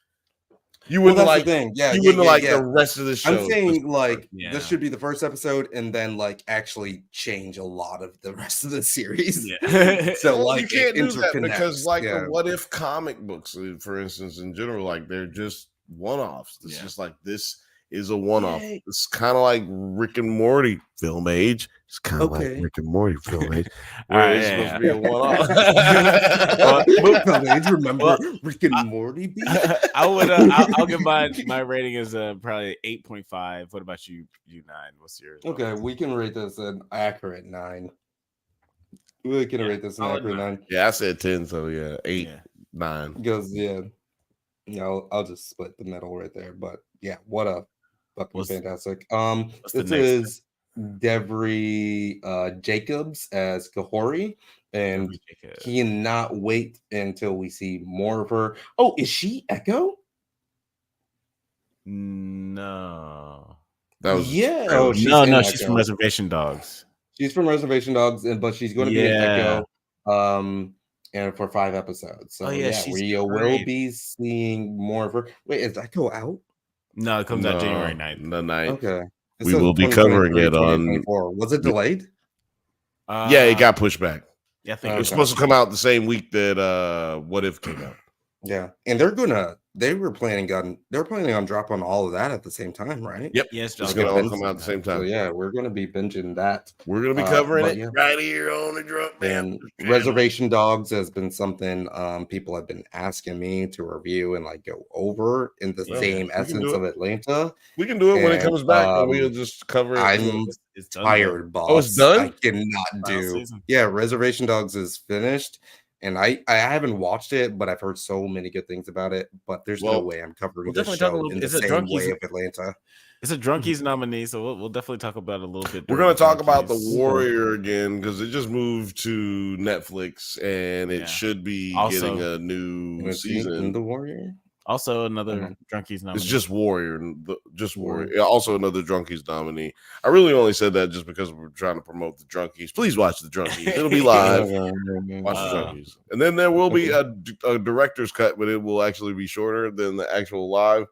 You Well, wouldn't that's like. the thing. Yeah, You yeah, wouldn't yeah, like yeah. the rest of the show. I'm saying like Yeah. this should be the first episode, and then like actually change a lot of the rest of the series. Yeah. So Well, like you can't it do that because interconnects, like yeah. the what if comic books, for instance, in general, like they're just one-offs. It's Yeah. just like this is a one-off. Yay. It's kind of like Rick and Morty film age. It's kind of Okay. like Rick and Morty film age. All Where right, it's yeah, supposed to be a one-off. Remember Rick and Morty? Beat? I would. I'll give my rating is probably 8.5. What about you? You 9. What's yours? Okay, we can rate this an accurate 9. We can Yeah, rate this an solid accurate 9 Yeah, I said 10, so yeah, 8, Yeah. 9. because I'll just split the middle right there. But yeah, what a fucking What's- fantastic. what's the This next is Devry Jacobs as Kahori, and cannot wait until we see more of her. Oh, is she Echo? No. That was Yeah. Oh, Oh, she's No, in she's Echo. from Reservation Dogs. She's from Reservation Dogs, but she's going to be in Echo. And for 5 episodes. So Oh, yeah, yeah, she's we will great. be seeing more of her. Wait, is Echo out? No, it comes out January 9th. The 9th. Okay. It We says will be covering 2023, it on- 2024. Was it delayed? Yeah, it got pushed back. Yeah, I It think was Okay. supposed to come out the same week that What If came out. Yeah, and they were planning on dropping all of that at the same time, right? Yep. Yes, It's Okay. gonna all come out at the same So time. yeah, we're gonna be binging that. We're gonna be covering but it yeah. right here on the Drunk And Panthers channel. Reservation Dogs has been something people have been asking me to review and like go over in the Well, same we can essence do of Atlanta. We can do it when it and, comes back, and we'll just cover it. I'm it's done. tired, boss. Oh, it's done? I cannot Final do. season. Yeah, Reservation Dogs is finished, and I haven't watched it, but I've heard so many good things about it. But there's no Well, way I'm covering we'll this definitely talk a show little in bit- the is it same Drunkies? way of Atlanta. It's a Drunkies nominee, so we'll definitely talk about it a little bit. We're during gonna talk about the Drunkies. Warrior again because it just moved to Netflix, and it Yeah. should be Also- getting a new In season. The Warrior. Also, another Mhm. Drunkies nominee. It's just Warrior, just Warrior. Warrior. Yeah, also another Drunkies nominee. I really only said that just because we're trying to promote the Drunkies. Please watch the Drunkies. It'll be live. Watch the Drunkies, and then there will be a director's cut, but it will actually be shorter than the actual live.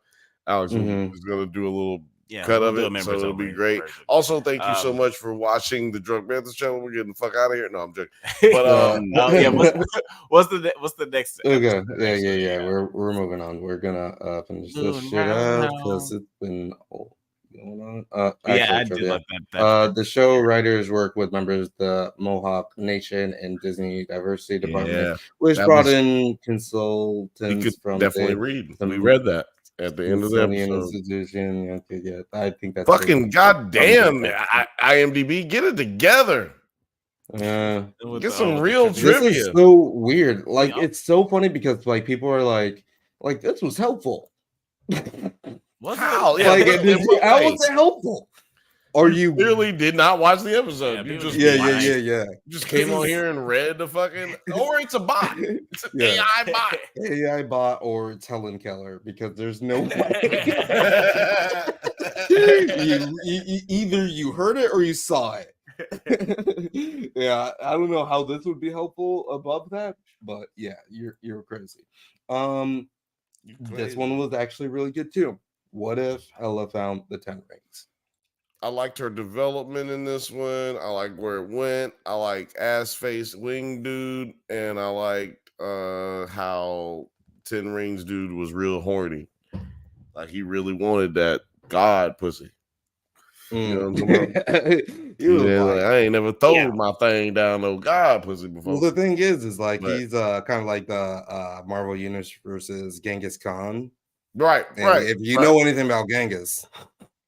Alex Mhm. is going to do a little yeah, cut we'll of do a it, so members it'll be only great. version. Also, thank you so Um, much for watching the Drunk Banthas channel. We're getting the fuck out of here. No, I'm joking. But yeah, what's the next? Okay. episode that actually, Yeah. We're moving on. We're gonna finish this Moving shit right out along. because it's been going on. yeah, Actually, I do trivia. like that. The show writers work with members of the Mohawk Nation and Disney Diversity Department, yeah, which that brought was- in you consultants could from definitely the read. from We read that at the end of the Smithsonian episode. Institution. Okay, yeah, I think that's Fucking goddamn, IMDb, get it together. Yeah. With Get the- some with the real trivia. This is Trivia. so weird. Like, Yeah. it's so funny because like people are like this was helpful. Was How? it? Yeah, Like, in what how way? was it helpful? Or you Clearly did not watch the episode. Yeah, you people just just- yeah. just came on here and read the fucking, or it's a bot. It's an Yeah. AI bot. AI bot or it's Helen Keller because there's no way. Either you heard it or you saw it. Yeah, I don't know how this would be helpful above that, but yeah, you're crazy. This one was actually really good too. What if Hela found the 10 rings? I liked her development in this one. I like where it went. I like ass face wing dude, and I liked how 10 rings dude was real horny. Like he really wanted that god pussy. You know what I'm talking about? He was Yeah, like, I ain't never thrown my thing down no god pussy before. well, the thing is like But- he's kind of like the Marvel Universe versus Genghis Khan. Right, And right. if you right. know anything about Genghis,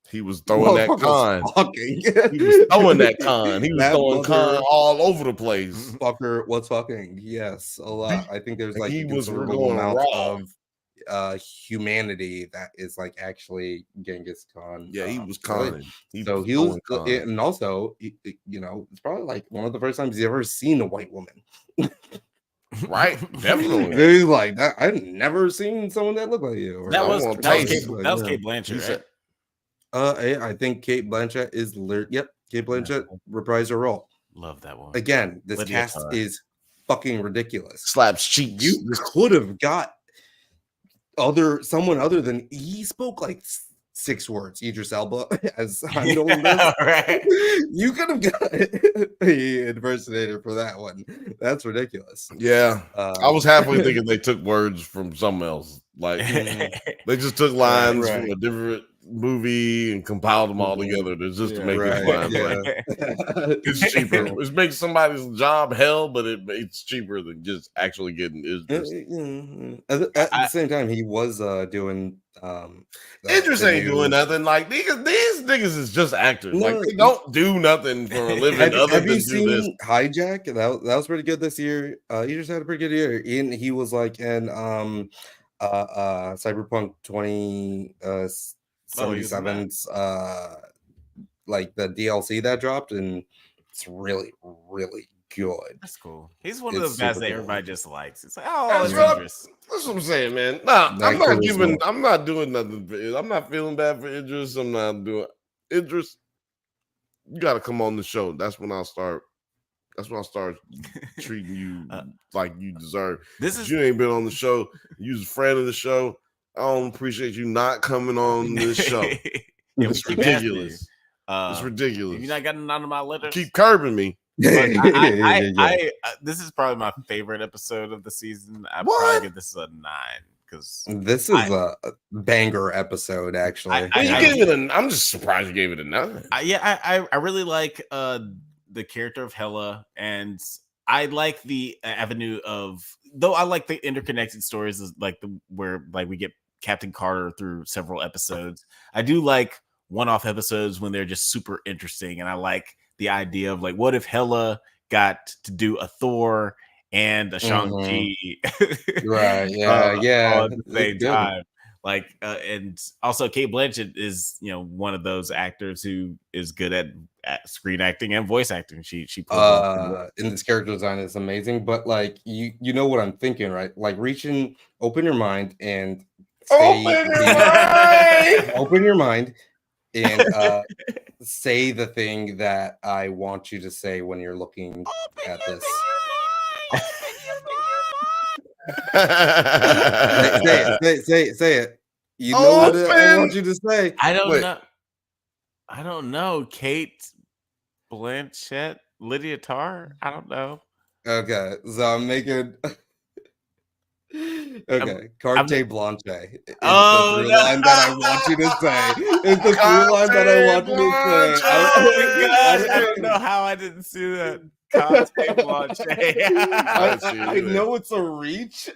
He was throwing that con. He was throwing that con. He was throwing con all over the place. Fucker was fucking. Yes, a lot. I think there's like He a was considerable going amount raw. of humanity that is like actually Genghis Khan. Yeah, he was really. conning. He So was he was, throwing con. and also, you know, it's probably like one of the first times he's ever seen a white woman. Right, definitely. He's like, I've never seen someone that looked like you. Or That was taste Kate, it. that was Kate Blanchett, right? I think Kate Blanchett is Kate Blanchett reprised her role. Love that one. Again, this Lydia cast Tarr. is fucking ridiculous. Slaps cheeks. You could have got someone other than he spoke like 6 words. Idris Elba as Heimdall in this. Right. You could have got a impersonator for that one. That's ridiculous. Yeah, I was halfway thinking they took words from something else. Like they just took lines Right. from a different movie and compiled them all together just to make it lines. Like, it's cheaper. It makes somebody's job hell, but it's cheaper than just actually getting Idris. At the same time, he was doing Idris the ain't new- doing nothing. Like these niggas is just actors. No, like they don't do nothing for a living other have than you do this. seen Hijack? That was pretty good this year. Idris had a pretty good year. He was like in Cyberpunk 2077's like the DLC that dropped, and it's really, really good. That's cool. He's one of It's those guys super that cool. everybody just likes. It's like, oh, That's it's right. Idris. That's what I'm saying, man. Nah, That charisma. I'm not doing nothing. I'm not feeling bad for Idris. I'm not doing Idris. You got to come on the show. That's when I'll start treating you like you deserve. This If is you ain't been on the show. You're a friend of the show. I don't appreciate you not coming on this show. It's ridiculous. It's ridiculous. If you're not getting onto my letter, Keep curbing me. This is probably my favorite episode of the season. I probably give this a 9 because This is a banger episode, actually. I'm just surprised you gave it a 9. I really like the character of Hela, and I like the avenue of, though I like the interconnected stories, like where we get Captain Carter through several episodes. I do like one-off episodes when they're just super interesting, and I like the idea of like, what if Hela got to do a Thor and a Shang-Chi Right, yeah, all at the same time. Like and also Kate Blanchett is, you know, one of those actors who is good at screen acting and voice acting. She in this character design is amazing, but like you know what I'm thinking, right? Like open your mind and open your mind and say the thing that I want you to say when you're looking at this. Say it. You know what I want you to say. I don't know. Kate Blanchett, Lydia Tarr. I don't know. Okay, so I'm making. Okay, Carte Blanche. Oh, the line that I want you to say. It's the true line that I want you to say. Oh my god! I don't know how I didn't see that. Carte Blanche. I know it's a reach.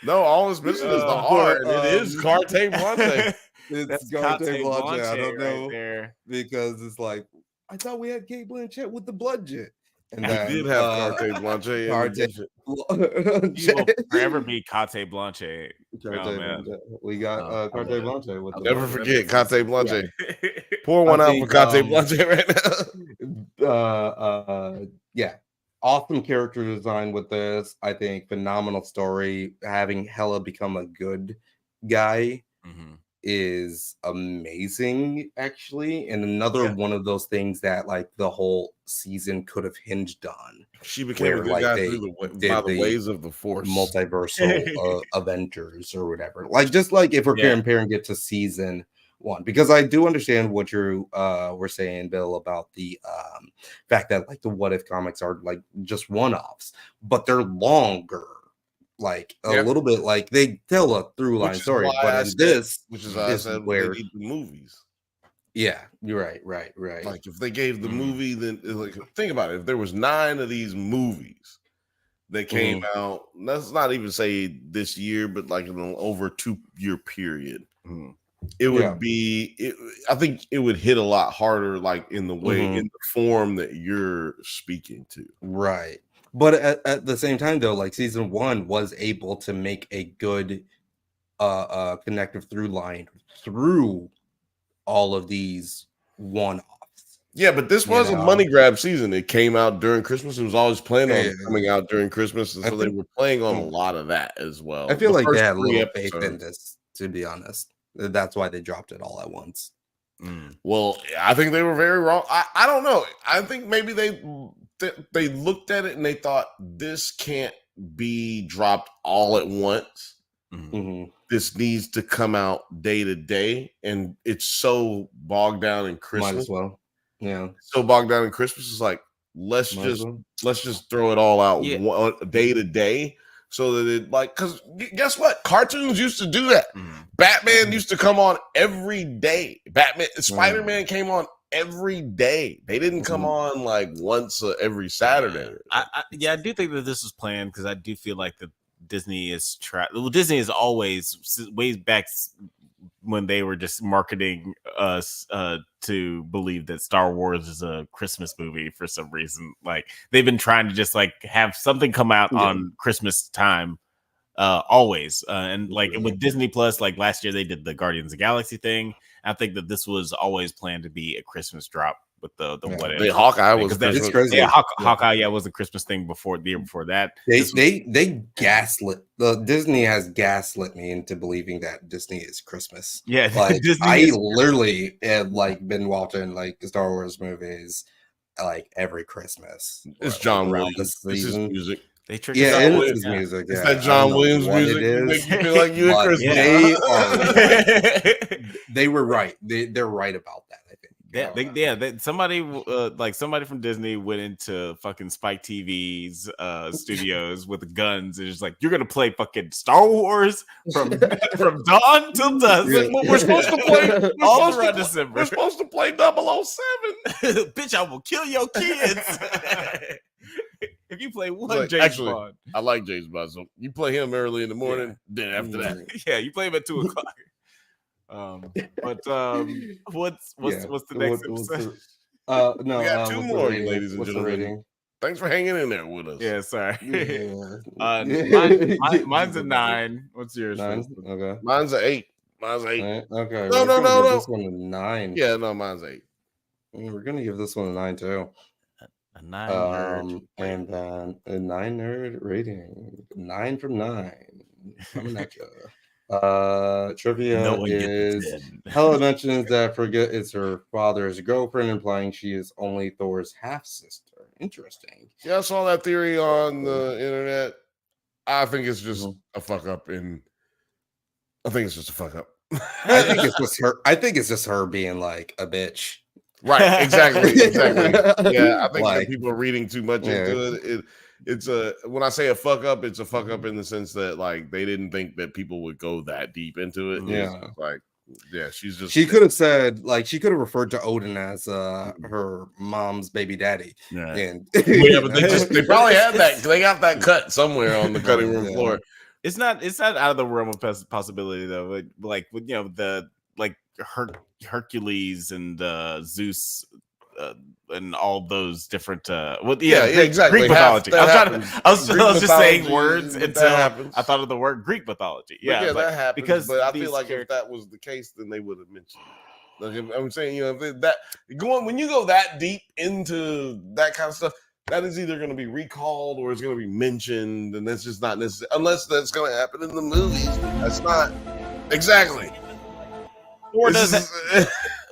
No, all it's missing is the R. And it is Carte Blanche. It's Carte Blanche. I don't know because it's like I thought we had Kate Blanchett with the bludgeon. And we did have Carte Blanche. You will forever be Carte Blanche. We got Carte Blanche with the never forget Carte Blanche. Pour one out for Carte Blanche right now. Yeah. Awesome character design with this. I think phenomenal story. Having Hela become a good guy is amazing, actually, and another one of those things that like the whole season could have hinged on. She became a good guy through by the ways of the Force, multiversal Avengers or whatever. Like just like if we're comparing it to season 1, because I do understand what you were saying, Bill, about the fact that like the What If comics are like just one-offs, but they're longer. Like a little bit, like they tell a through line story, but in this, which is why I said where they need the movies. Yeah, you're right. Like if they gave the movie, then like think about it. If there was 9 of these movies that came out, let's not even say this year, but like in an over 2-year period, it would be. I think it would hit a lot harder, like in the way, in the form that you're speaking to, right. But at the same time, though, like season 1 was able to make a good connective through line through all of these one-offs. Yeah, but this was a money grab season. It came out during Christmas. It was always planned on coming out during Christmas, and so they were playing on a lot of that as well. I feel like they had a little faith in this, to be honest. That's why they dropped it all at once. Well, I think they were very wrong. I don't know. I think maybe they looked at it and they thought this can't be dropped all at once. This needs to come out day to day, and it's so bogged down in Christmas. Might as well. Yeah, so bogged down in Christmas. It's like let's just throw it all out day to day, so that it like because guess what? Cartoons used to do that. Batman used to come on every day. Spider-Man came on every day. They didn't come on like once every Saturday. I do think that this was planned because I do feel like that Disney is Disney is always way back when they were just marketing us to believe that Star Wars is a Christmas movie for some reason. Like they've been trying to just like have something come out on Christmas time. Always and like with Disney Plus, like last year they did the Guardians of the Galaxy thing. I think that this was always planned to be a Christmas drop with the What If. Hawkeye was crazy. Hawkeye was a Christmas thing before the year before that. They gaslit Disney has gaslit me into believing that Disney is Christmas. Yeah, like I literally have like been watching like Star Wars movies like every Christmas. It's John Williams. This is music. They trick it's music. It's that John Williams music. It makes you feel like you at Christmas. They were right. They're right about that. I think. Somebody from Disney went into fucking Spike TV's studios with guns and just like, you're gonna play fucking Star Wars from dawn till dusk. Yeah. We're supposed to play all around December. We're supposed to play 007. Bitch, I will kill your kids. If you play one James Bond. I like James Bond. So you play him early in the morning, then after that. You play him at 2:00. What's the next episode? We got 2 more, ladies and gentlemen. Thanks for hanging in there with us. Yeah, sorry. Mine's a 9. What's yours? 9. Okay. Mine's an 8. Mine's 8. Okay. No. This one a 9. Yeah, no, mine's 8. We're gonna give this one a 9 too. A 9 nerd. And then a 9 nerd rating. 9 from 9. I'm not sure. Trivia is Hela mentions that Frigga is her father's girlfriend, implying she is only Thor's half sister. Interesting. Yeah, I saw that theory on the internet. I think it's just a fuck up. I think it's just a fuck up. I think it's just her. I think it's just her being like a bitch. Right. Exactly. Yeah, I think that people are reading too much into it. It's when I say a fuck up, it's a fuck up in the sense that like they didn't think that people would go that deep into it. Yeah, she could have said like she could have referred to Odin as her mom's baby daddy. Yeah, and but they probably had that. They got that cut somewhere on the cutting room floor. It's not out of the realm of possibility though. Like with the like Hercules and Zeus. And all those different exactly. Greek mythology. I was just saying words until I thought of the word Greek mythology. That happens. Because I feel like if that was the case, then they would have mentioned it. Like I'm saying, when you go that deep into that kind of stuff, that is either going to be recalled or it's going to be mentioned, and that's just not necessary unless that's going to happen in the movies. That's not exactly. Thor does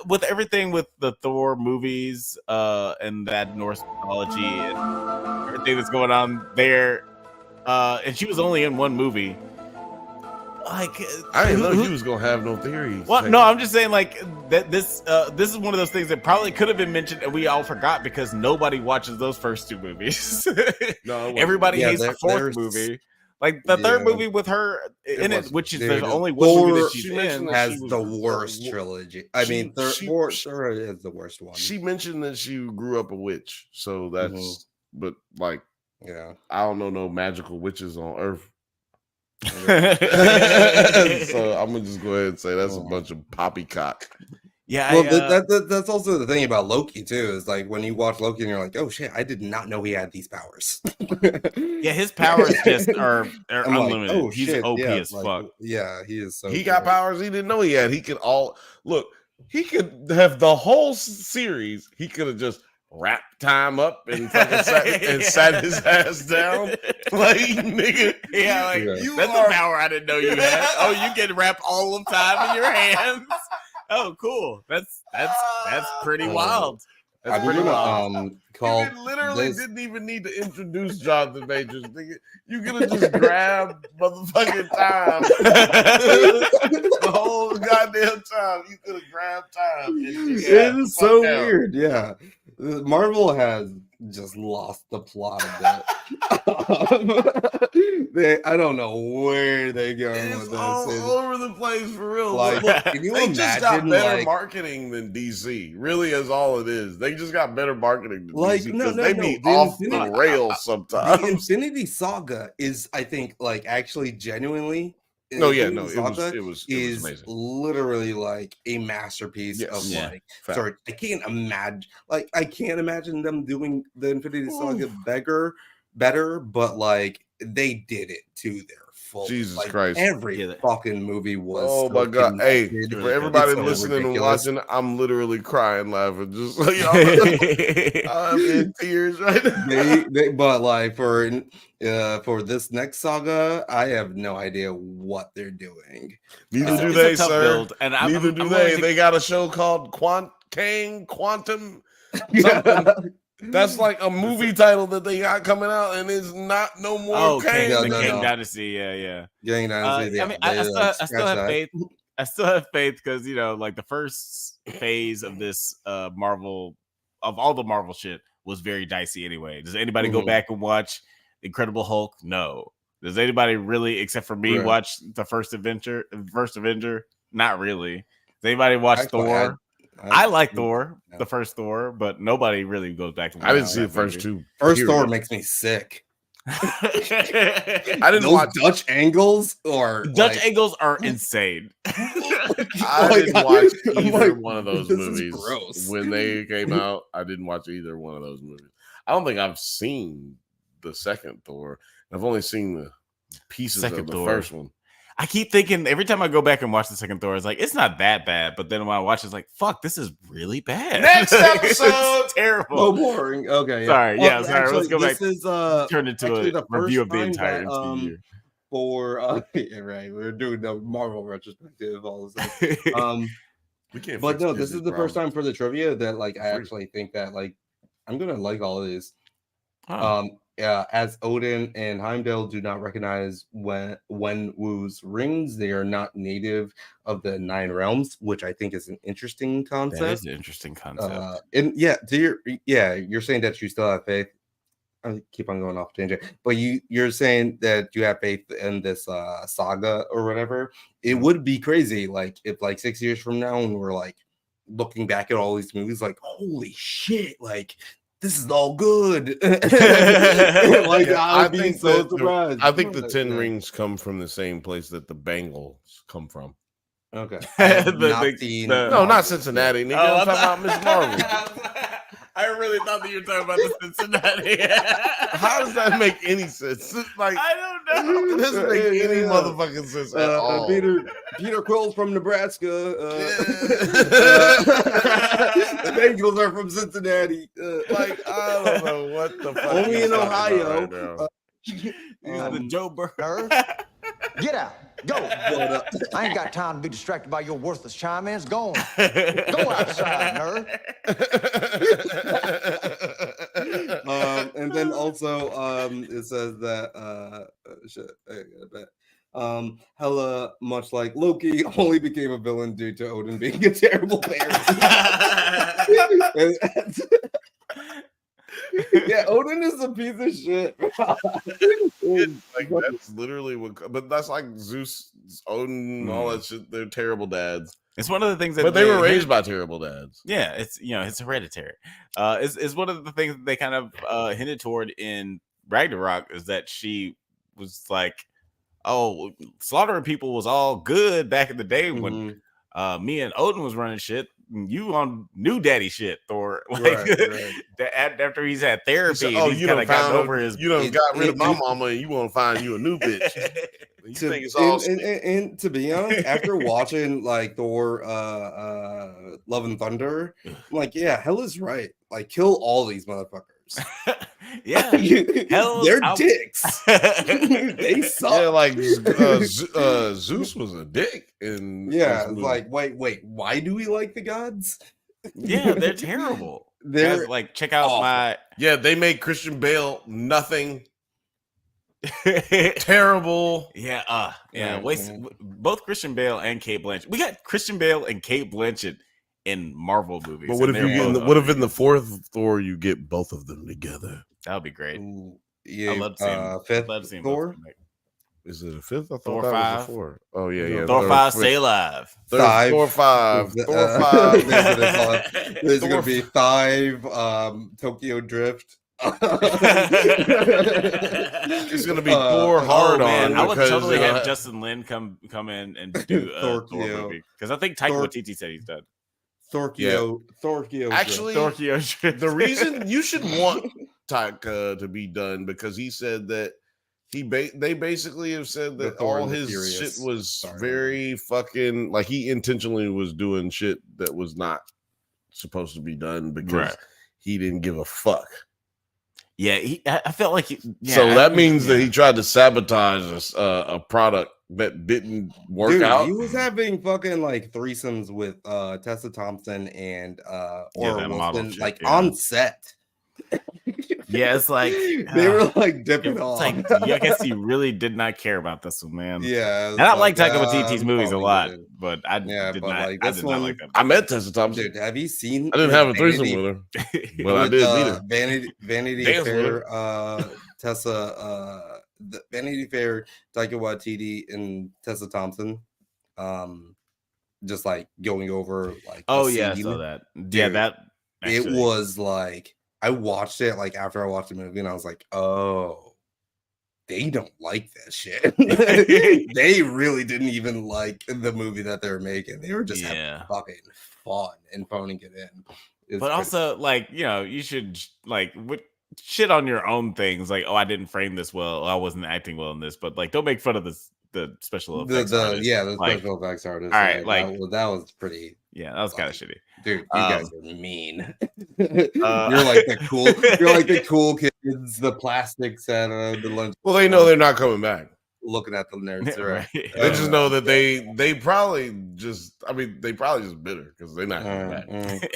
with everything with the Thor movies and that Norse mythology and everything that's going on there. And she was only in one movie. Like I didn't know you was gonna have no theories. Well, no, I'm just saying like that. This is one of those things that probably could have been mentioned and we all forgot because nobody watches those first two movies. No, everybody hates the fourth movie. Like the third movie with her in it, which is there's only one movie that she's in, has the worst trilogy. I mean, Thor is the worst one. She mentioned that she grew up a witch, so that's. But like, yeah, I don't know no magical witches on Earth. So I'm gonna just go ahead and say that's a bunch of poppycock. Yeah, well, that's also the thing about Loki too. Is like when you watch Loki and you're like, oh shit, I did not know he had these powers. Yeah, his powers just are unlimited. Like, oh, he's shit. OP yeah, as fuck. Yeah, he is. So he got powers he didn't know he had. He could look. He could have the whole series. He could have just wrapped time up and fucking sat his ass down. Like, nigga. Yeah, like that's a power I didn't know you had. Oh, you can wrap all of time in your hands. Oh, cool. That's pretty wild. That's pretty wild. You literally didn't even need to introduce Jonathan Majors. Nigga. You could have just grabbed motherfucking time. The whole goddamn time. You could have grabbed time. It is so weird. Yeah. Marvel has just lost the plot of that. I don't know where they're going with this. All over the place for real. Like, can you imagine, just got better marketing than DC. Really, is all it is. They just got better marketing than DC because they be off the rails sometimes. The Infinity Saga is, I think, like actually genuinely. It was amazing. Literally like a masterpiece of like. Sorry, I can't imagine them doing the Infinity Saga better, but like they did it to their full. Jesus Christ! Every fucking movie was. Oh my god! Hey, for everybody listening and watching, I'm literally crying, laughing, just like I'm in tears right now. But like for this next saga, I have no idea what they're doing. Neither do they, sir. And neither do they. They got a show called Quantum. Something. That's like a movie title that they got coming out, and it's not no more. Kang Dynasty, yeah. Gang Dynasty. I mean, I still have faith. I still have faith because like the first phase of this Marvel, of all the Marvel shit, was very dicey anyway. Does anybody go back and watch Incredible Hulk? No. Does anybody really, except for me, watch the first Avenger? Not really. Does anybody watch Thor? I like Thor, the first Thor, but nobody really goes back to. I didn't see the first two. First Thor makes me sick. I didn't watch Dutch angles angles are insane. I didn't watch either one of those movies when they came out. I didn't watch either one of those movies. I don't think I've seen the second Thor. I've only seen the pieces of the first one. I keep thinking every time I go back and watch the second Thor, it's like it's not that bad. But then when I watch, it's like, fuck, this is really bad. Next episode, terrible, so boring. Okay, sorry, sorry. Actually, let's go back. This is turn into a review of the entire MCU. We're doing the Marvel retrospective all the time. We can't. But no, this is the first time for the trivia that like I actually think that like I'm gonna like all of these. As Odin and Heimdall do not recognize Wenwu's rings, they are not native of the 9 realms, which I think is an interesting concept. That is an interesting concept. And you're saying that you still have faith. I keep on going off tangent, but you're saying that you have faith in this saga or whatever. It would be crazy, like if like 6 years from now, and we're like looking back at all these movies, like holy shit, like. This is all good. Like I would be so surprised. I think the 10 rings come from the same place that the Bengals come from. Okay. Not Cincinnati. Nigga, I'm talking about Miss Marvel. I really thought that you were talking about the Cincinnati. How does that make any sense? Like I don't know. It doesn't make any motherfucking sense at all. Peter Quill's from Nebraska. The Bengals are from Cincinnati. Like I don't know what the fuck. Only in Ohio. He's the Joe Burrow. Get out. Go. I ain't got time to be distracted by your worthless chime-ins. Go on. Go outside, nerd. And then also it says that shit, I bet. Hella much like Loki only became a villain due to Odin being a terrible parent. Yeah, Odin is a piece of shit. Like that's literally what, but that's like Zeus, Odin, all that shit. They're terrible dads. It's one of the things that But they were raised by terrible dads. Yeah, it's it's hereditary. It's one of the things that they kind of hinted toward in Ragnarok is that she was like, oh, slaughtering people was all good back in the day when me and Odin was running shit. You on new daddy shit, Thor. Like after he's had therapy, Said, oh, he's you kind done of gotten found over his. You done got rid of my mama, and you want to find you a new bitch. You think it's all and to be honest, after watching like Thor, Love and Thunder, I'm like, yeah, hell is right. Like, kill all these motherfuckers. Yeah, they're dicks. They suck. Yeah, like Zeus was a dick. And yeah, like wait, why do we like the gods? Yeah, they're terrible. They're like, check out awful. my. Yeah, they made Christian Bale nothing. Terrible. Yeah, both Christian Bale and Kate Blanchett. We got Christian Bale and Kate Blanchett in Marvel movies. But what if you get what if in the fourth Thor you get both of them together? That would be great. Yeah, I'd love to see him. fifth I'd love to see him Thor. Is it a fifth? I thought Thor that 5. was a 4. Oh yeah. Thor 5, stay alive. Thor 5. Thor 5. There's gonna be 5 Tokyo Drift. It's gonna be Thor hard on. I would totally have Justin Lin come in and do a Thor movie because I think Taika Waititi said he's done. Thorkio. Actually, the reason you should want Taika to be done because he said that they basically have said that all his shit was very fucking like he intentionally was doing shit that was not supposed to be done because he didn't give a fuck. Yeah, I felt like so that means that he tried to sabotage a product that didn't work out. He was having fucking like threesomes with Tessa Thompson and Oral Wilson, like on set. Yeah, it's like they were like dipping off. Like, I guess he really did not care about this one, man. Yeah, and I like Taika Waititi's movies a lot, but I did not like I did not like that. I met Tessa Thompson. Dude, have you seen? I didn't have a threesome with her, but I did meet her. Vanity Fair, Tessa, Vanity Fair, Taika Waititi, and Tessa Thompson. Just like going over like. Oh yeah, I saw that. Dude, yeah, that. Actually, it was like. I watched it like after I watched the movie, and I was like, "Oh, they don't like that shit." They really didn't even like the movie that they were making. They were just having fucking fun and phoning it in. But also, like, you should like shit on your own things. Like, oh, I didn't frame this well. I wasn't acting well in this. But like, don't make fun of the special effects. The special effects artist. All right, like that was pretty. Yeah, that was kind of shitty. Dude, you guys are mean. You're like the cool kids, the plastics at the lunch. Well, they know they're not coming back. Looking at the nerds, right? They just know that they probably just bitter because they're not coming back.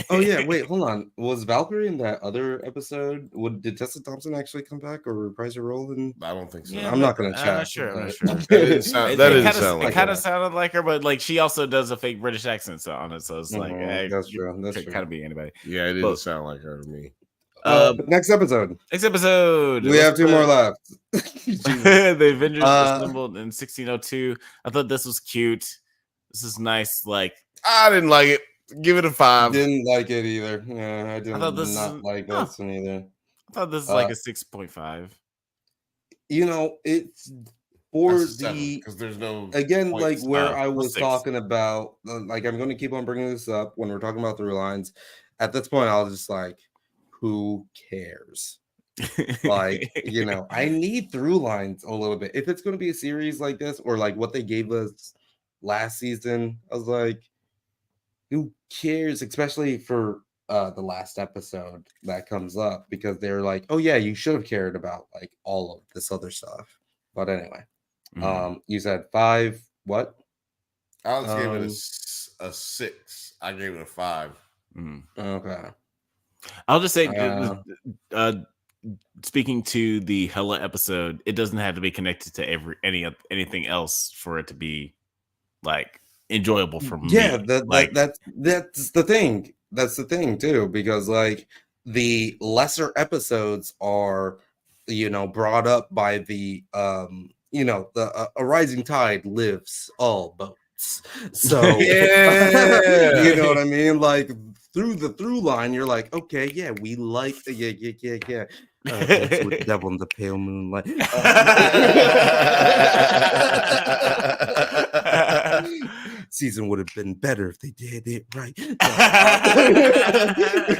Oh yeah, wait, hold on. Was Valkyrie in that other episode? Did Tessa Thompson actually come back or reprise her role? I don't think so. Yeah, I'm not gonna check. I'm not sure. It kind of sounded like her, but like she also does a fake British accent on it, so it's like that's true. That's could kind of be anybody. Yeah, it didn't sound like her to me. Next episode. We have 2 more left. The Avengers assembled in 1602. I thought this was cute. This is nice. Like, I didn't like it. Give it a 5. Didn't like it either. Yeah, I did not like this one either. I thought this is like a 6.5. It's for because there's no again like where I was talking about. Like, I'm going to keep on bringing this up when we're talking about through lines. At this point, I was just like, who cares? Like, I need through lines a little bit. If it's going to be a series like this or like what they gave us last season, I was like, who cares? Especially for the last episode that comes up because they're like, oh yeah, you should have cared about like all of this other stuff. But anyway, you said 5 What? Alex gave it a 6. I gave it a 5. Okay. I'll just say, speaking to the Hella episode, it doesn't have to be connected to anything else for it to be like enjoyable for me. Yeah, that's the thing. That's the thing too, because like the lesser episodes are, brought up by the a rising tide lifts all boats. So Yeah. you know what I mean? Like through the through line, you're like, okay, yeah, we like yeah. That's with the devil in the pale moonlight. Season would have been better if they did it right.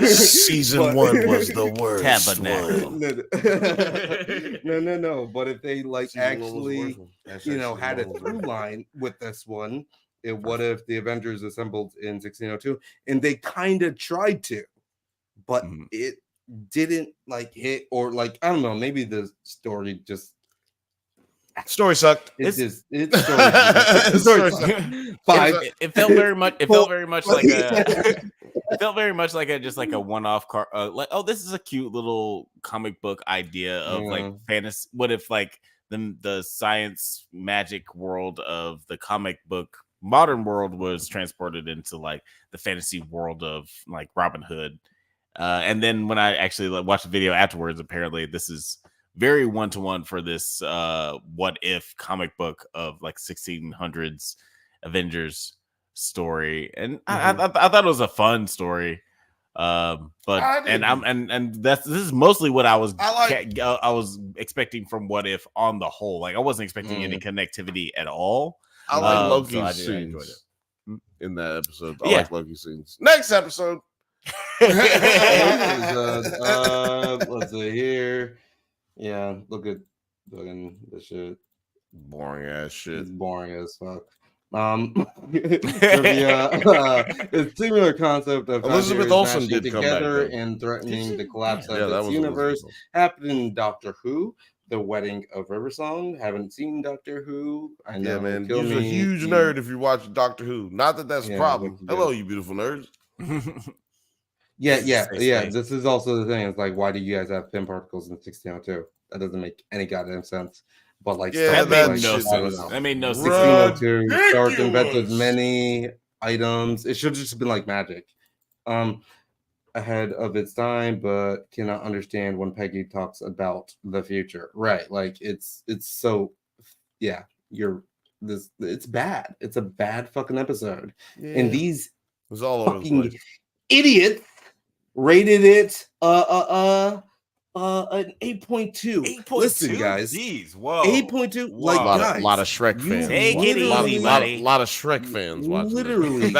Season 1 was the worst. Tabernacle. No. But if they like Season 1 was the actually, worst one. had a through line with this one, what if the Avengers assembled in 1602 and they kind of tried to, but it didn't like hit, or like I don't know, maybe the story just. Story sucked. It's story sucked. 5. It felt very much. It felt very much like a. It felt very much like a one-off car. Like, oh, this is a cute little comic book idea of like fantasy. What if like the science magic world of the comic book modern world was transported into like the fantasy world of like Robin Hood, and then when I actually watched the video afterwards, apparently this is very one-to-one for this what if comic book of like 1600s Avengers story, and I thought it was a fun story, but this is mostly what I was expecting from what if on the whole. Like I wasn't expecting any connectivity at all. I like Loki's so scenes I enjoyed it in that episode. I like Loki's scenes. Next episode. Let's see here. Yeah, look at fucking this shit. Boring ass shit. It's boring as fuck. It's similar concept of Elizabeth Olsen did come together back, and threatening the collapse of that this was universe. Happened in Doctor Who, The Wedding of Riversong. Haven't seen Doctor Who. I know, man. You're a huge nerd if you watch Doctor Who. Not that that's a problem. Hello, you beautiful nerds. Yeah. This is also the thing. It's like, why do you guys have pin particles in 1602? That doesn't make any goddamn sense. But like, that made like, no sense. That made no sense. 1602 Stark invented many items. It should have just been like magic, ahead of its time, but cannot understand when Peggy talks about the future. Right? Like it's so, yeah. It's bad. It's a bad fucking episode, and these fucking idiots rated it an 8.2. Listen, guys. Jeez, whoa. 8.2. Like, a lot of Shrek fans. Take it easy, buddy. A lot of Shrek fans watching. Literally,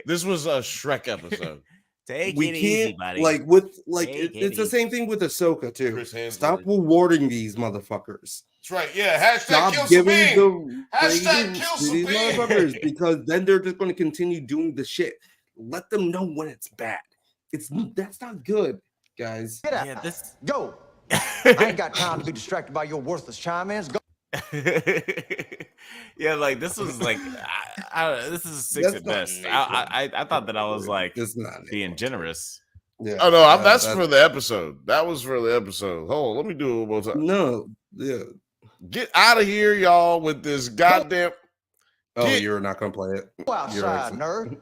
this was a Shrek episode. Take it easy, buddy. It's the same thing with Ahsoka too. Stop rewarding these motherfuckers. That's right. Yeah. Stop kill giving Sabine. the ratings to these motherfuckers, because then they're just going to continue doing the shit. Let them know when it's bad. That's not good, guys. Get out. Yeah, Go. I ain't got time to be distracted by your worthless chime-ins. Go. Yeah, like this was like this is a 6 at best. I thought that I was like being generous. Yeah. Oh no, that's for the episode. That was for the episode. Hold on, let me do it one more time. No, yeah. Get out of here, y'all, with this goddamn. You're not gonna play it. Go outside, nerd.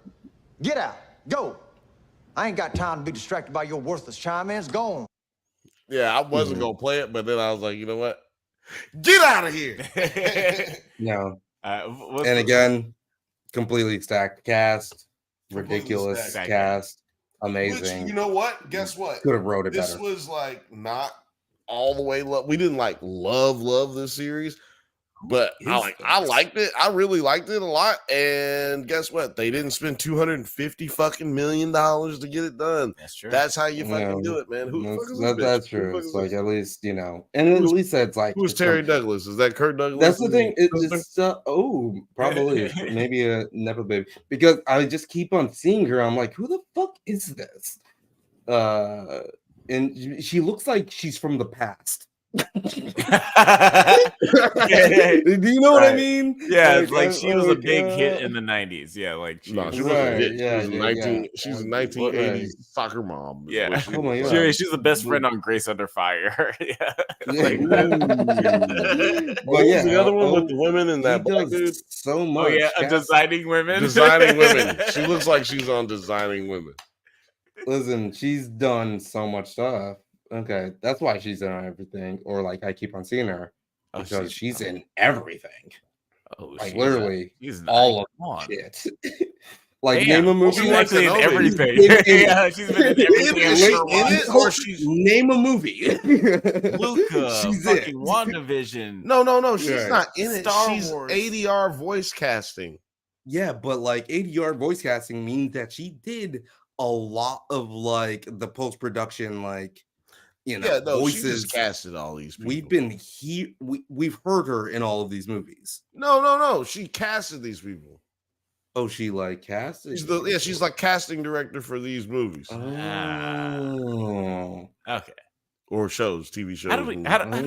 Get out. Go. I ain't got time to be distracted by your worthless chime-ins. Go on. Yeah, I wasn't gonna play it, but then I was like, you know what? Get out of here. No. And again, completely stacked cast, ridiculous cast, amazing. Which, you know what? Guess what? Could have wrote it this better. Was like not all the way love. We didn't like love this series, but I liked it. I really liked it a lot. And guess what? They didn't spend $250 fucking million to get it done. That's true. That's how you fucking do it, man. That's true. It's like, at least, and at least that's like, who's Terry Douglas? Is that Kirk Douglas? That's the thing. It's probably maybe a Nepo baby, because I just keep on seeing her. I'm like, who the fuck is this? And she looks like she's from the past. Do you know what I mean? Yeah, like she was a big hit in the 90s. Yeah, like she wasn't Right, a hit. yeah, She was a 1980s soccer mom. Yeah. Oh my She God. was the best friend on Grace Under Fire. Yeah. Like, But yeah, the other one with the women and that he black does dude? so much. Oh yeah, Designing Women. Designing Women. She looks like she's on Designing Women. Listen, she's done so much stuff. Okay, that's why she's in everything, or like I keep on seeing her because she's in everything. Oh, Like literally she's all of on. shit. Like Damn. name a movie. She's actually in everything. Yeah, she's been in everything. or name a movie. Luca, she's fucking it. WandaVision. No, she's Right. not in it. Star She's Wars. ADR voice casting. Yeah, but like ADR voice casting means that she did a lot of like the post production, like She voices. just casted all these people. We've been here. We've heard her in all of these movies. No. She casted these people. Oh, she like casted. She's like casting director for these movies. Oh, Okay. Or shows, TV shows. How do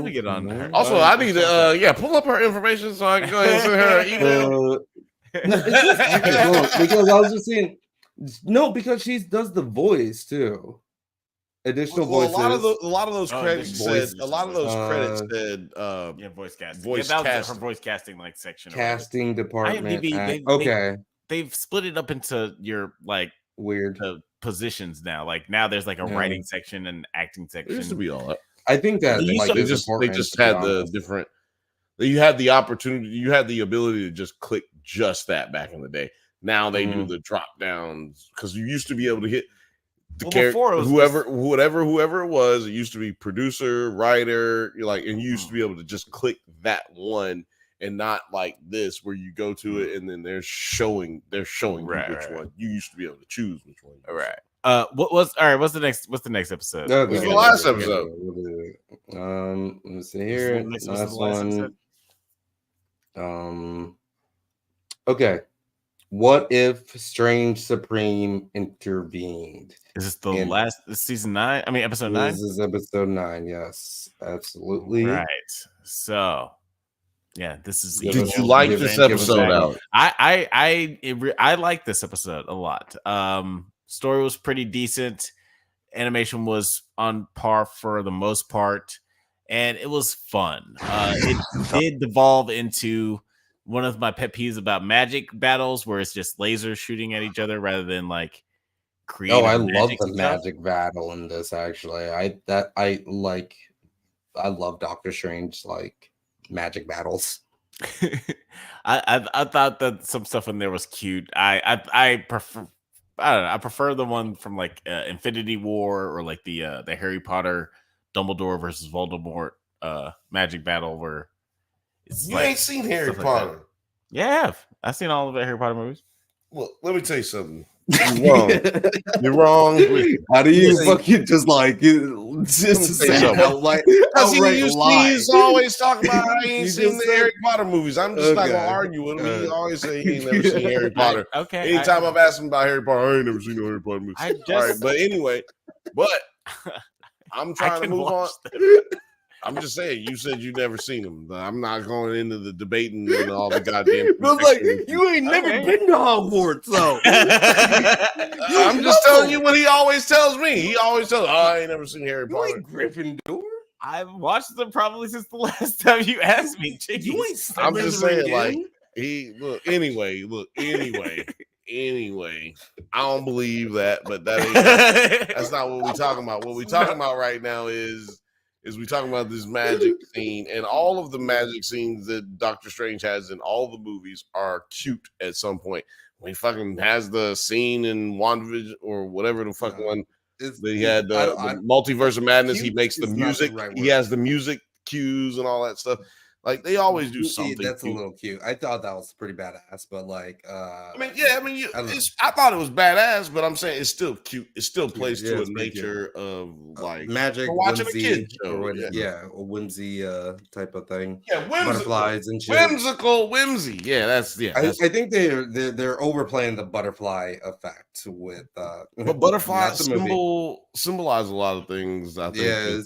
we get on her? Also, I need to pull up her information so I can go ahead and send her an email. because I was just saying, no, because she does the voice too. Additional voices. A lot of those credits said. A lot of those credits said. Voice casting. Voice that was casting. her voice casting like section. Casting department. IMDb, they've split it up into your like weird positions now. Like now there's like a writing section and acting section. It used to be all that. I think that they just had the different. You had the opportunity. You had the ability to just click just that back in the day. Now they do the drop downs because you used to be able to hit the character, whoever it was. It used to be producer, writer, and you used to be able to just click that one. And not like this, where you go to it and then they're showing you which one. You used to be able to choose which one. Right. What's the next episode? Okay. What's the last episode? Let's see here. Last one. Okay. What if Strange Supreme intervened? Is this season 9? I mean, episode 9? This is episode 9. Yes, absolutely. Right. So, yeah, this is. Did you like this episode out? I like this episode a lot. Story was pretty decent. Animation was on par for the most part, and it was fun. It did devolve into one of my pet peeves about magic battles, where it's just lasers shooting at each other rather than like creating. Oh, I love the magic battle in this. Actually, I love Doctor Strange like magic battles. I thought that some stuff in there was cute. I prefer. I don't know. I prefer the one from like Infinity War or like the Harry Potter Dumbledore versus Voldemort magic battle where it's you ain't seen Harry Potter. Like yeah, I've seen all of the Harry Potter movies. Well, let me tell you something. You're wrong. You're wrong. How do you fucking just like just say like he's always talking about how he ain't seen the Harry Potter movies. I'm just not gonna argue with him. He always say he ain't never seen Harry Potter. Okay. Anytime I've asked him about Harry Potter, I ain't never seen no Harry Potter movies. All right, but anyway, I'm trying to move on. I'm just saying, you said you never seen them. I'm not going into the debating and all the goddamn. But like, you ain't never been to Hogwarts, though. I'm just telling you what he always tells me. He always tells, I ain't never seen Harry Potter. You ain't Gryffindor. I've watched them probably since the last time you asked me. You ain't. I'm just saying, like, Anyway, I don't believe that, but that's not what we're talking about. What we're talking about right now is we talking about this magic scene, and all of the magic scenes that Doctor Strange has in all the movies are cute at some point. When he fucking has the scene in WandaVision or whatever the fucking one that he had the Multiverse of Madness, he makes the music. He has the music cues and all that stuff. Like they always do something. That's cute. a little cute. I thought that was pretty badass, but like, I mean, I thought it was badass, but I'm saying it's still cute. It still plays to a nature of like magic, watching whimsy, a kid show. or a whimsy type of thing. Yeah, whimsical. Butterflies and shit. Whimsy. Yeah, that's I think they're overplaying the butterfly effect with. But butterflies symbolize a lot of things. I think.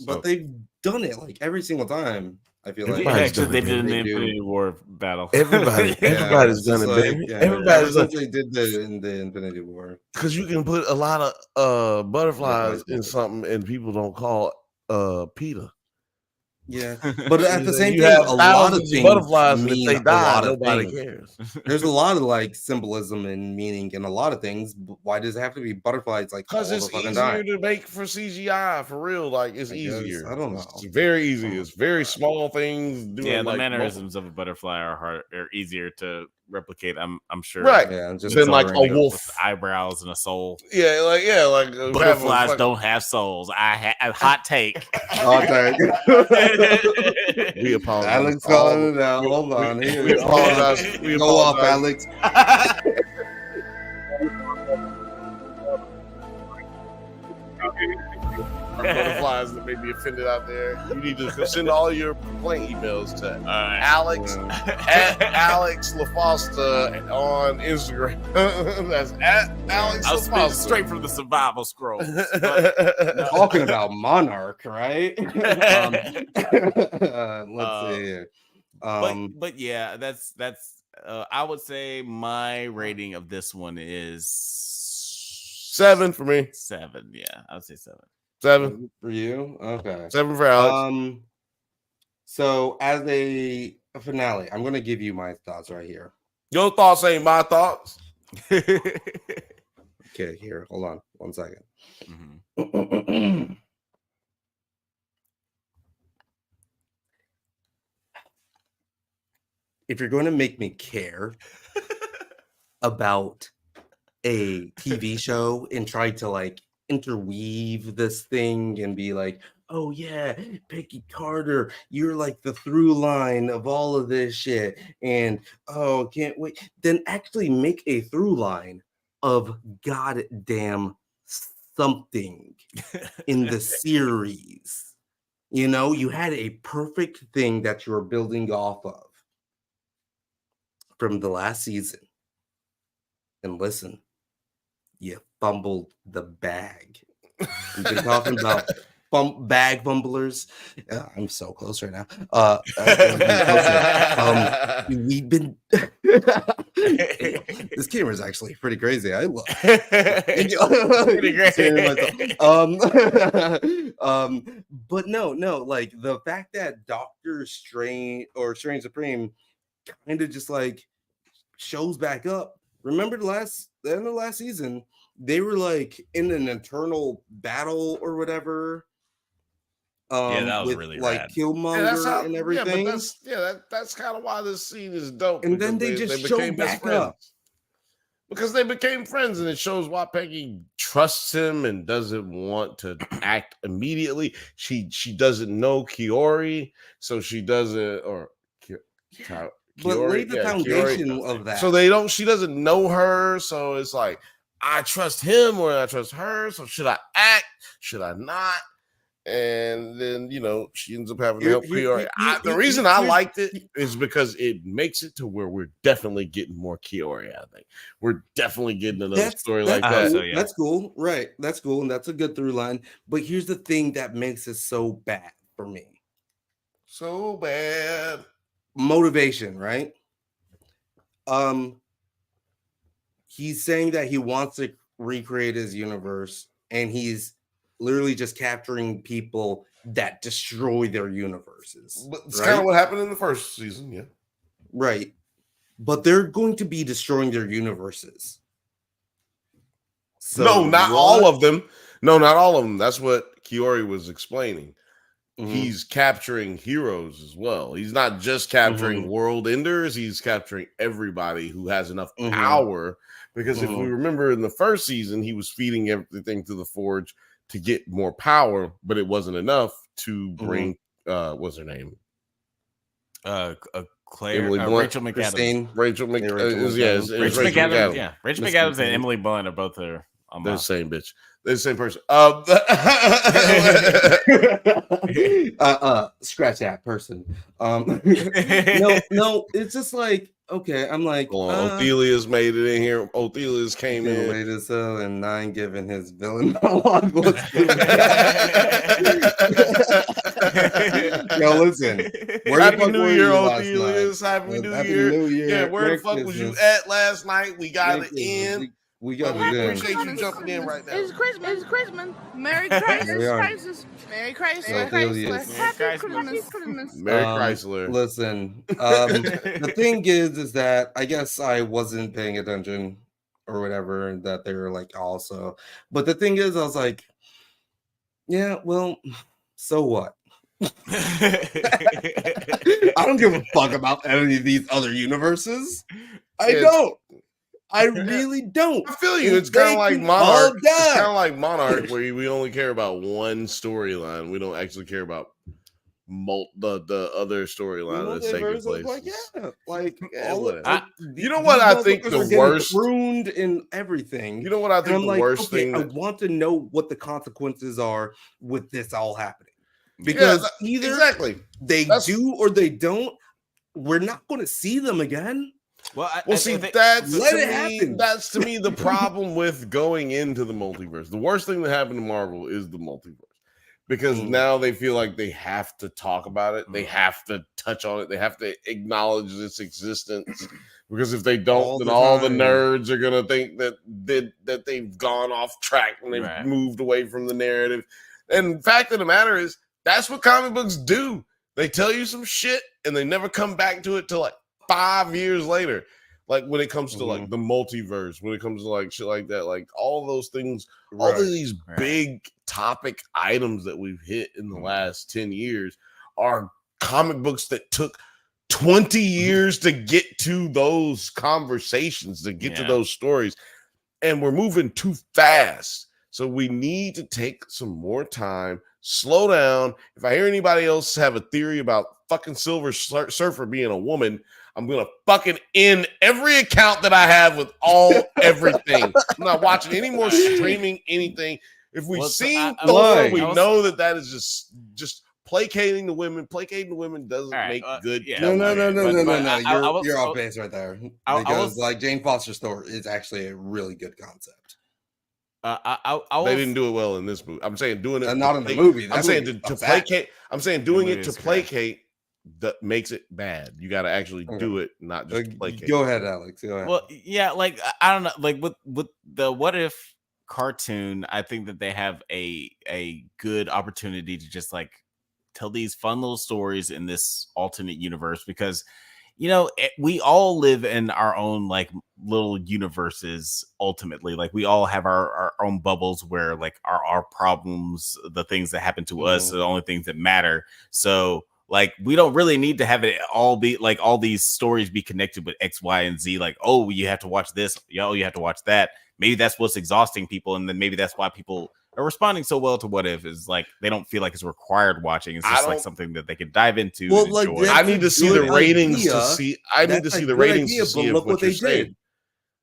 But they've done it like every single time. I feel like actually they did in the Infinity War battle. Everybody's done it, baby. Everybody's done it. Did that in the Infinity War because you can put a lot of butterflies in something, and people don't call PETA. Yeah, but at the same you time, have a lot of things butterflies, and if mean they die, nobody things. cares. There's a lot of like symbolism and meaning in a lot of things. Why does it have to be butterflies? Like because it's easier to make for CGI for real. Like it's easier. I don't know. It's very easy. It's very small things. The mannerisms of a butterfly are easier to replicate. I'm sure. Right. Yeah. Just than like a wolf with eyebrows and a soul. Yeah. Like butterflies don't have souls. A hot take. We apologize. Alex calling it out. Hold on. We apologize. Go off, Alex. Butterflies that may be offended out there. You need to send all your complaint emails to Alex at Alex LaFosta on Instagram. That's at Alex I was speaking LaFosta. straight from the survival scroll. Talking about Monarch, right? Let's see here. But yeah, that's I would say my rating of this one is 7 for me. 7. Yeah, I would say 7. 7 for you. Okay. 7 for Alex. So as a finale, I'm gonna give you my thoughts right here. Your thoughts ain't my thoughts. Okay, here. Hold on 1 second. Mm-hmm. If you're going to make me care about a TV show and try to like interweave this thing and be like, oh yeah, Peggy Carter, you're like the through line of all of this shit, and oh, can't wait, then actually make a through line of goddamn something in the series. You know, you had a perfect thing that you were building off of from the last season. And listen, you fumbled the bag. We've been talking about bag fumblers. I'm so close right now. We've been. This camera is actually pretty crazy. I love pretty crazy. But no, like the fact that Doctor Strange or Strange Supreme kind of just like shows back up. Remember the end of last season, they were like in an internal battle or whatever. Yeah, that was with, really like rad. Killmonger and everything. That's kind of why this scene is dope. And then they just showed back up. Because they became friends, and it shows why Peggy trusts him and doesn't want to act immediately. She doesn't know Kiori, so she doesn't, or Kiori, but lay the foundation Kiori, of that. So she doesn't know her, so it's like, I trust him or I trust her, so should I act? Should I not? And then, she ends up having to help Kiori. The reason I liked it is because it makes it to where we're definitely getting more Kiori, I think. We're definitely getting another story like that. So, yeah. That's cool. Right. That's cool. And that's a good through line. But here's the thing that makes it so bad for me. So bad. Motivation, right? He's saying that he wants to recreate his universe, and he's literally just capturing people that destroy their universes. But it's kind of what happened in the first season, yeah. Right. But they're going to be destroying their universes. So no, not all of them. No, not all of them. That's what Kiori was explaining. Mm-hmm. He's capturing heroes as well. He's not just capturing world enders. He's capturing everybody who has enough power. Because if we remember in the first season, he was feeding everything to the Forge to get more power, but it wasn't enough to bring what's her name? Claire, Emily Blunt, Rachel McAdams. Christine. Rachel Mc, Yeah, Rachel is- yeah, it's Rachel Rachel McAdams. McAdams. Yeah, Rachel Miss McAdams and Christine. Emily Blunt are both there. They're the same bitch. They're the same person. Scratch that person. No, it's just like okay. I'm like, Hold on, Othelia's made it in here. Othelia's came in. late as hell, and Nine giving his villain monologue. Yo, listen. Where Happy the fuck New were Year, you last Othelia's. night? Happy New Happy Year. New Year. Yeah, where Merry the fuck was you Christmas. at last night? We got Merry it in. Christmas. We got We it in. appreciate you jumping in right now. It's Christmas. It's Christmas. Merry There we Christmas. are. Christmas. Merry Christmas. So Othelia's. Happy Christmas. Merry Chrysler. Listen, the thing is that I guess I wasn't paying attention or whatever that they were like also. But the thing is, I was like, yeah, well, so what? I don't give a fuck about any of these other universes. I don't. I really don't. I feel you. And It's kind they of like can Monarch. all It's die. kind of like Monarch, where we only care about one storyline. We don't actually care about the other storyline that's taking Multiverse, place. like, yeah, like Yeah, all whatever. like, You know what I think motherfuckers the are getting worst- ruined in everything. You know what I And think I'm the like, worst okay, thing I that, want to know what the consequences are with this all happening because either exactly. they That's- do or they don't. We're not going to see them again. Well, See, think- that's Let to it me, happen. that's to me the problem with going into the multiverse. The worst thing that happened to Marvel is the multiverse. Because now they feel like they have to talk about it, they have to touch on it, they have to acknowledge its existence. Because if they don't, All then the all the time. nerds are gonna think that they've gone off track and they've Right. moved away from the narrative. And the fact of the matter is, that's what comic books do. They tell you some shit and they never come back to it till like 5 years later. Like when it comes to like the multiverse, when it comes to like shit like that, like all those things, all of these big topic items that we've hit in the last 10 years are comic books that took 20 years to get to those conversations, to get to those stories. And we're moving too fast. So we need to take some more time, slow down. If I hear anybody else have a theory about fucking Silver Surfer being a woman, I'm gonna fucking end every account that I have with everything. I'm not watching any more streaming anything. If we've seen Thor, we know that is just placating the women. Placating the women doesn't make good. No. I You're off base right there because like Jane Foster's story is actually a really good concept. They didn't do it well in this movie. I'm saying doing it not in the movie. I'm saying to placate. I'm saying doing it to placate that makes it bad. You got to actually do it, not just placate. Go ahead, Alex. Go ahead. Well, yeah, like I don't know, like with the What If cartoon, I think that they have a good opportunity to just like tell these fun little stories in this alternate universe because we all live in our own like little universes ultimately. Like we all have our own bubbles where like our problems, the things that happen to us are the only things that matter. So like we don't really need to have it all be like all these stories be connected with X, Y, and Z. Like, oh, you have to watch this, you have to watch that. Maybe that's what's exhausting people, and then maybe that's why people are responding so well to What If is like they don't feel like it's required watching. It's just like something that they could dive into. Well, and like enjoy. I need to see the ratings to see. I need to see the ratings idea, to see but if look what what you're they saying. did.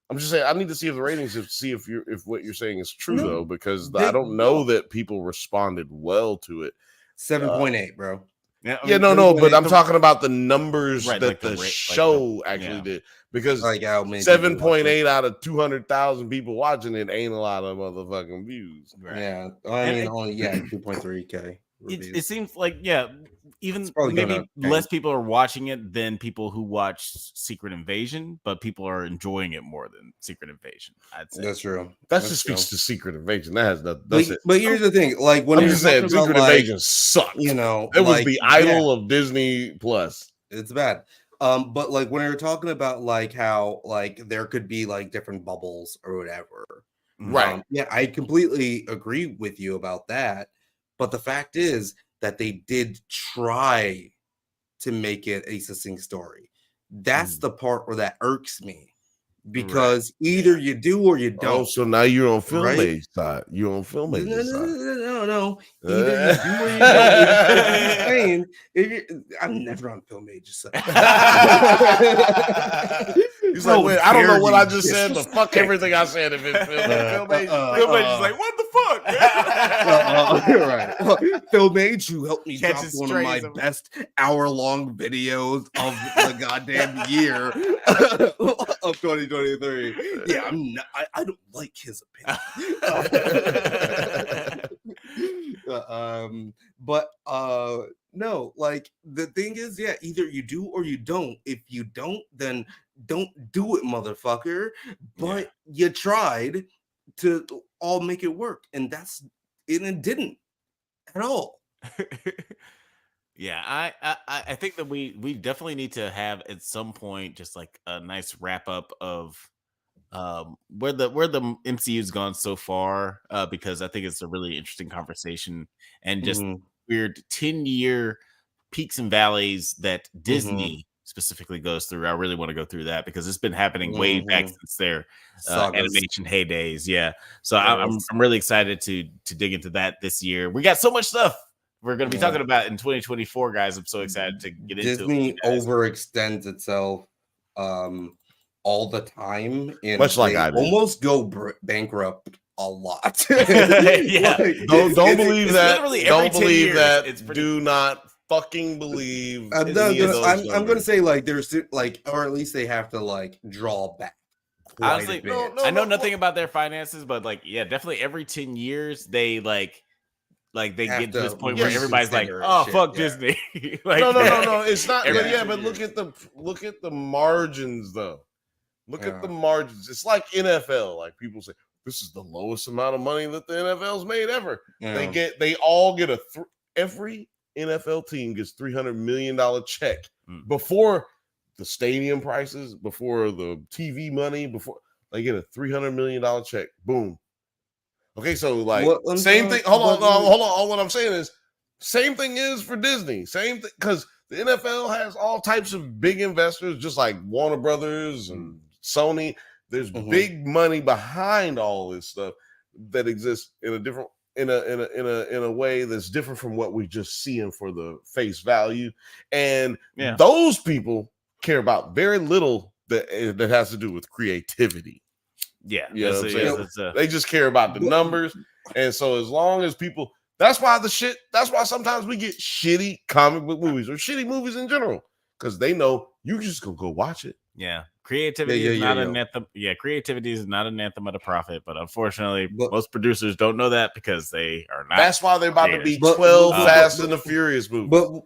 I'm just saying I need to see if the ratings to see if what you're saying is true No, though, because I don't know that people responded well to it. 7.8, bro. Yeah, no, but I'm talking about the numbers that like the the show actually did. Because like how many people 7.8 out of 200,000 people watching it ain't a lot of motherfucking views. Right. Yeah, I mean, only 2.3K. It seems like even probably maybe gonna less change. people are watching it than people who watch Secret Invasion, but people are enjoying it more than Secret Invasion. I'd say That's true. That just speaks to Secret Invasion. That has nothing. But here's the thing: like when I'm you're just saying, talking Secret about, like, Invasion sucked. you know, it was like, the idol of Disney Plus. It's bad. But like when you're talking about like how like there could be like different bubbles or whatever, Right? Yeah, I completely agree with you about that. But the fact is that they did try to make it a succinct story. That's the part where that irks me because either you do or you don't. Oh, so now you're on film Right? age side. You're on film age side. no. Either you do or you don't. I'm never on Film Age. So. He's like, wait, I don't know what I just said, but fuck everything I said if it's Film Age. Film Age is like, what the fuck? Right. Film Age, who helped me drop Catches one of my strays of- best hour-long videos of the goddamn year of 2023. Yeah, I'm not, I don't like his opinion. But no, like the thing is, yeah, either you do or you don't. If you don't, then don't do it, motherfucker. But you tried to all make it work, and it didn't at all. Yeah, I think that we definitely need to have at some point just like a nice wrap up of where the MCU's gone so far, because I think it's a really interesting conversation and just weird 10-year peaks and valleys that Disney specifically goes through. I really want to go through that because it's been happening way back since their animation heydays. Yeah, so I'm really excited to dig into that this year. We got so much stuff we're going to be talking about in 2024, guys. I'm so excited to get into it. Disney overextends itself all the time, and much like I do. Almost go bankrupt a lot. Yeah, don't believe that. Don't believe that. It's do not fucking believe. I'm going to say like there's like, or at least they have to like draw back. Honestly, I know nothing about their finances, but like, yeah, definitely every 10 years they like they get to this point where everybody's like, "Oh, fuck Disney." Like, no, it's not. But look at the margins though. Look at the margins. It's like NFL. Like people say, this is the lowest amount of money that the NFL's made ever. Yeah. They all get every NFL team gets $300 million check before the stadium prices, before the TV money, before they get a $300 million check. Boom. Okay, so like same thing. Hold on. All what I'm saying is same thing is for Disney. Same thing because the NFL has all types of big investors, just like Warner Brothers and Sony. There's big money behind all this stuff that exists in a different in a way that's different from what we just seeing for the face value. And those people care about very little that has to do with creativity. Yeah, you know what I'm saying? They just care about the numbers. And so as long as people, that's why sometimes we get shitty comic book movies or shitty movies in general, because they know you just gonna go watch it. Yeah. Creativity is not an anthem. Yeah, creativity is not an anthem of the prophet, but unfortunately, most producers don't know that because they are not. That's why they're about to be 12 Fast and the Furious movies. But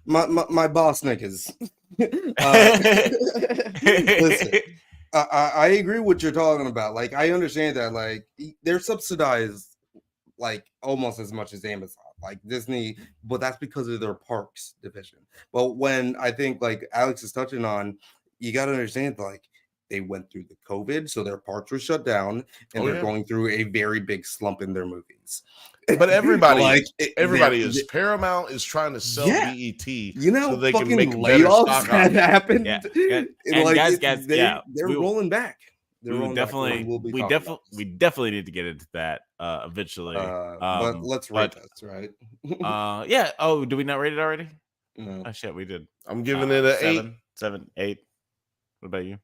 my boss niggas. Listen, I agree with what you're talking about. Like, I understand that. Like, they're subsidized like almost as much as Amazon. Like Disney, but that's because of their parks division. But when I think like Alex is touching on, you got to understand like they went through the COVID, so their parks were shut down, and they're going through a very big slump in their movies. But everybody, Paramount is trying to sell BET, you know, so they fucking can make layoffs that happened. Yeah. And like, guys, they're rolling back. We definitely need to get into that eventually. But let's rate this, right? Yeah. Oh, do we not rate it already? No. Oh shit, we did. I'm giving it an 7, 8. What about you?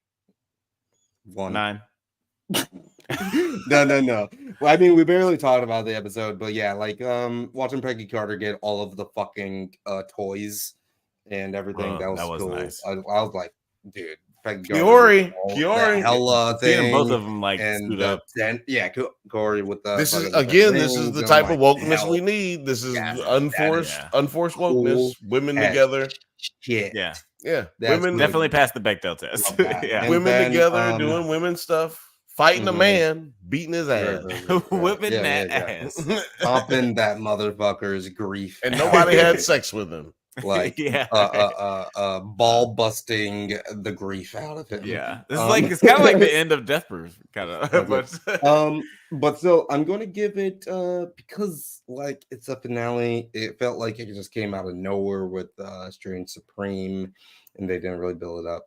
1. 9. No. Well, I mean, we barely talked about the episode, but yeah, like watching Peggy Carter get all of the fucking toys and everything. That was cool. Nice. I was like, dude. Kiori, hella thing, both of them like and Corey with the. This is the type of wokeness we need. This is unforced wokeness. Cool. Women together. Shit. Yeah. Women definitely passed the Bechdel test. Women together doing women stuff, fighting a man, beating his ass, whipping that ass, popping that motherfucker's grief, and nobody had sex with him. Like ball busting the grief out of him. Yeah, this is like it's kind of like the end of Death Proof, kind of. But still, I'm going to give it because like it's a finale. It felt like it just came out of nowhere with Strange Supreme, and they didn't really build it up.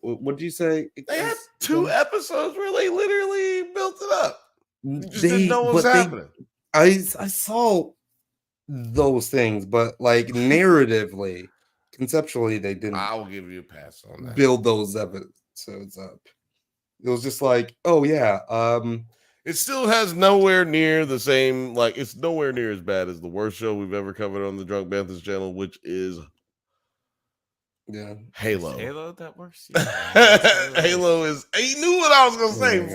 What did you say? They had 2 episodes where they literally built it up. You just didn't know what was happening. I saw those things, but like narratively, conceptually, they didn't. I'll give you a pass on that. Build those episodes up. It was just like, oh yeah, it still has nowhere near the same. Like, it's nowhere near as bad as the worst show we've ever covered on the Drunk Banthas channel, which is Halo. Is Halo that works? Halo is. You knew what I was gonna say.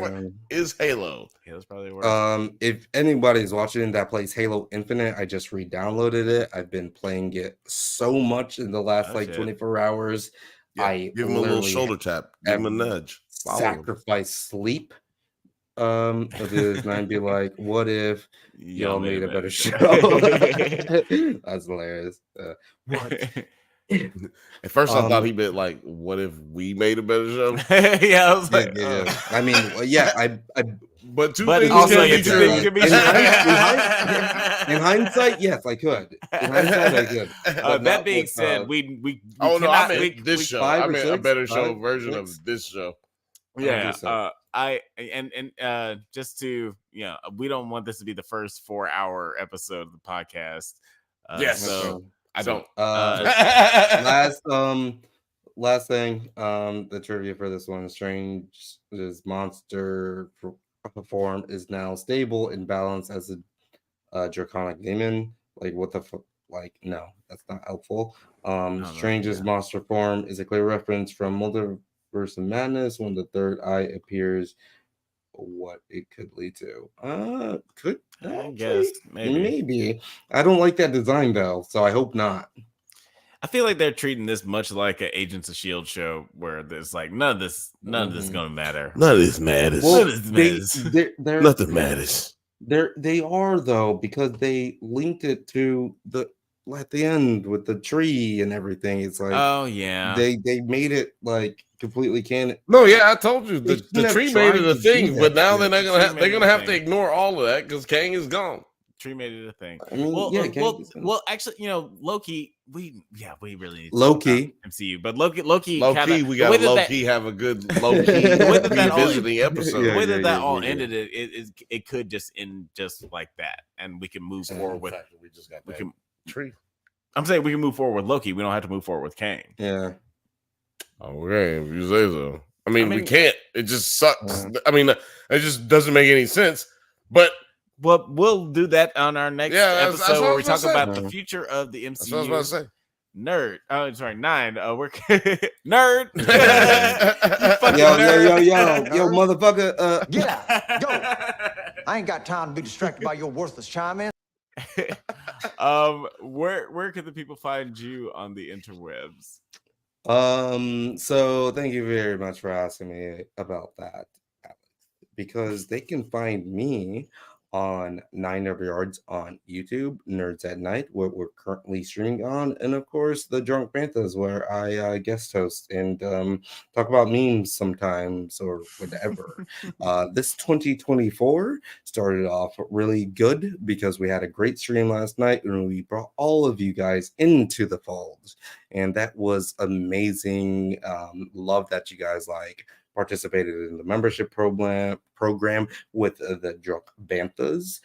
Is Halo? Halo's probably worse. If anybody's watching that plays Halo Infinite, I just re-downloaded it. I've been playing it so much in the last 24 hours. Yeah, I give him a little shoulder tap. Give him a nudge. Sacrifice sleep. And be like, what if y'all made a better show? That's hilarious. What? At first, I thought he meant like, "What if we made a better show?" Yeah, I was like, yeah. I mean, yeah, I but two but things also can be true. In hindsight, yes, I could. In hindsight, I could. That being said, we oh no, I meant this show. I five or meant a six, better show five, version six. of this show. Yeah, just to we don't want this to be the first 4-hour episode of the podcast. Yes, so I don't. Last thing, the trivia for this one: Strange's monster form is now stable and balanced as a draconic demon. Like, what the fuck? Like, no, that's not helpful. Strange's monster form is a clear reference from Multiverse of Madness when the third eye appears. What it could lead to? Could I guess maybe. I don't like that design though, so I hope not. I feel like they're treating this much like an Agents of S.H.I.E.L.D. show where there's like none of this is gonna matter. None of this matters. Well, they're nothing matters. They are though, because they linked it to the at the end with the tree and everything. It's like, oh yeah, they made it like completely canon. No, yeah, I told you the tree made it a thing, but now they're gonna have to ignore all of that because Kang is gone. Tree made it a thing. I mean, well, actually, Loki. We really need Loki MCU, but Loki. We got Loki have a good Loki revisiting episode. The way that all ended, it could just end just like that, and we can move forward with. We just got that tree. I'm saying we can move forward with Loki. We don't have to move forward with Kang. Yeah. Okay, if you say so. I mean, we can't. It just sucks. I mean, it just doesn't make any sense. But we'll do that on our next episode where we talk about the future of the MCU. That's what I was about to say. Nerd. Oh, sorry, 9. We're nerd. Yo, motherfucker. Get out. Go. I ain't got time to be distracted by your worthless chime in. Where can the people find you on the interwebs? So thank you very much for asking me about that, Alex, because they can find me on 9 Yards on YouTube, Nerds at Night, where we're currently streaming on, and of course the Drunk Banthas, where I guest host and talk about memes sometimes or whatever. This 2024 started off really good because we had a great stream last night and we brought all of you guys into the fold, and that was amazing. Love that you guys participated in the membership program with the Drunk Banthas.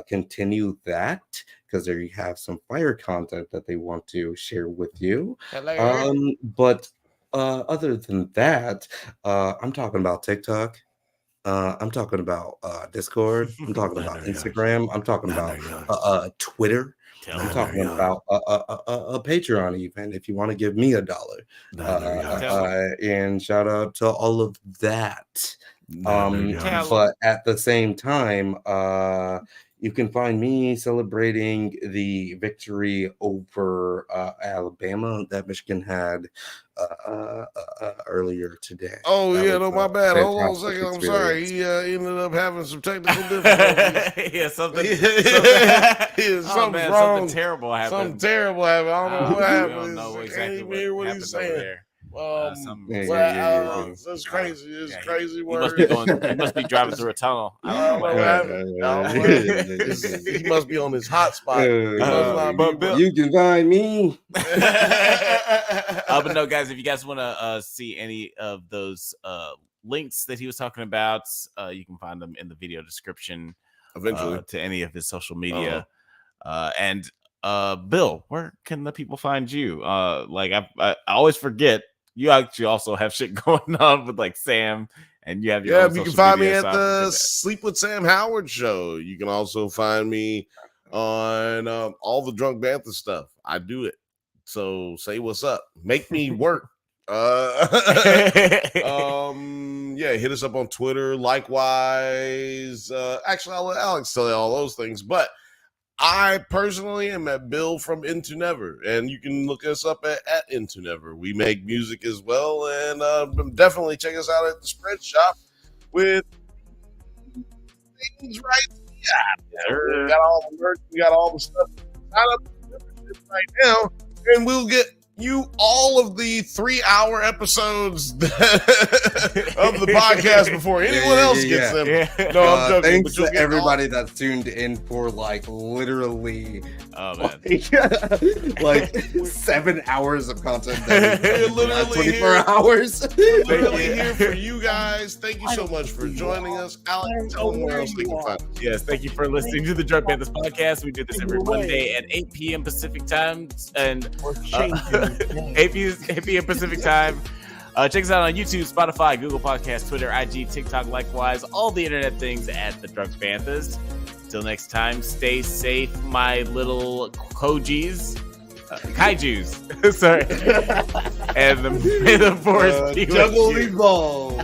Continue that because there you have some fire content that they want to share with you. But other than that, I'm talking about TikTok. I'm talking about Discord. I'm talking about Instagram. I'm talking about Twitter. I'm talking about a Patreon even, if you want to give me $1. And shout out to all of that. But at the same time, you can find me celebrating the victory over Alabama that Michigan had earlier today. Oh, yeah, no, my bad. Hold on a second. I'm sorry. He ended up having some technical difficulties. Yeah, something wrong. Something terrible happened. Something terrible happened. I don't know what happened. We don't know exactly I can't even hear what he's saying. That's crazy. It's crazy words. He must be driving through a tunnel. I don't know what happened. He must be on his hot spot. But you can find me. But no, guys, if you guys want to see any of those links that he was talking about, you can find them in the video description Eventually. to any of his social media. And Bill, where can the people find you? Like I always forget you actually also have shit going on with like Sam, and you have your own you can social find me media, at so I the forget that. Sleep with Sam Howard show. You can also find me on all the Drunk Banthas stuff. I do it. So say what's up. Make me work. Hit us up on Twitter. Likewise, actually, I'll let Alex tell you all those things. But I personally am at Bill from IntoNever, and you can look us up at IntoNever. We make music as well, and definitely check us out at the Spread Shop with things right. We got all the merch, we got all the stuff. Sign up for membership right now, and we'll get you all of the 3-hour episodes of the podcast before anyone else gets them. No, I'm joking. Thanks to everybody that's tuned in for like literally like 7 hours of content. Literally 24 hours. Literally here for you guys. Thank you so much for joining us. Alex, tell them where else they can find us. Yes, thank you for listening to the Drunk Banthas podcast. We do this every Monday at 8 p.m. Pacific time and 8 p.m. Pacific time. Check us out on YouTube, Spotify, Google Podcasts, Twitter, IG, TikTok, likewise, all the internet things at the Drunk Banthas. Till next time, stay safe, my little kaijus. Sorry. And may the force be with Juggle you. these balls.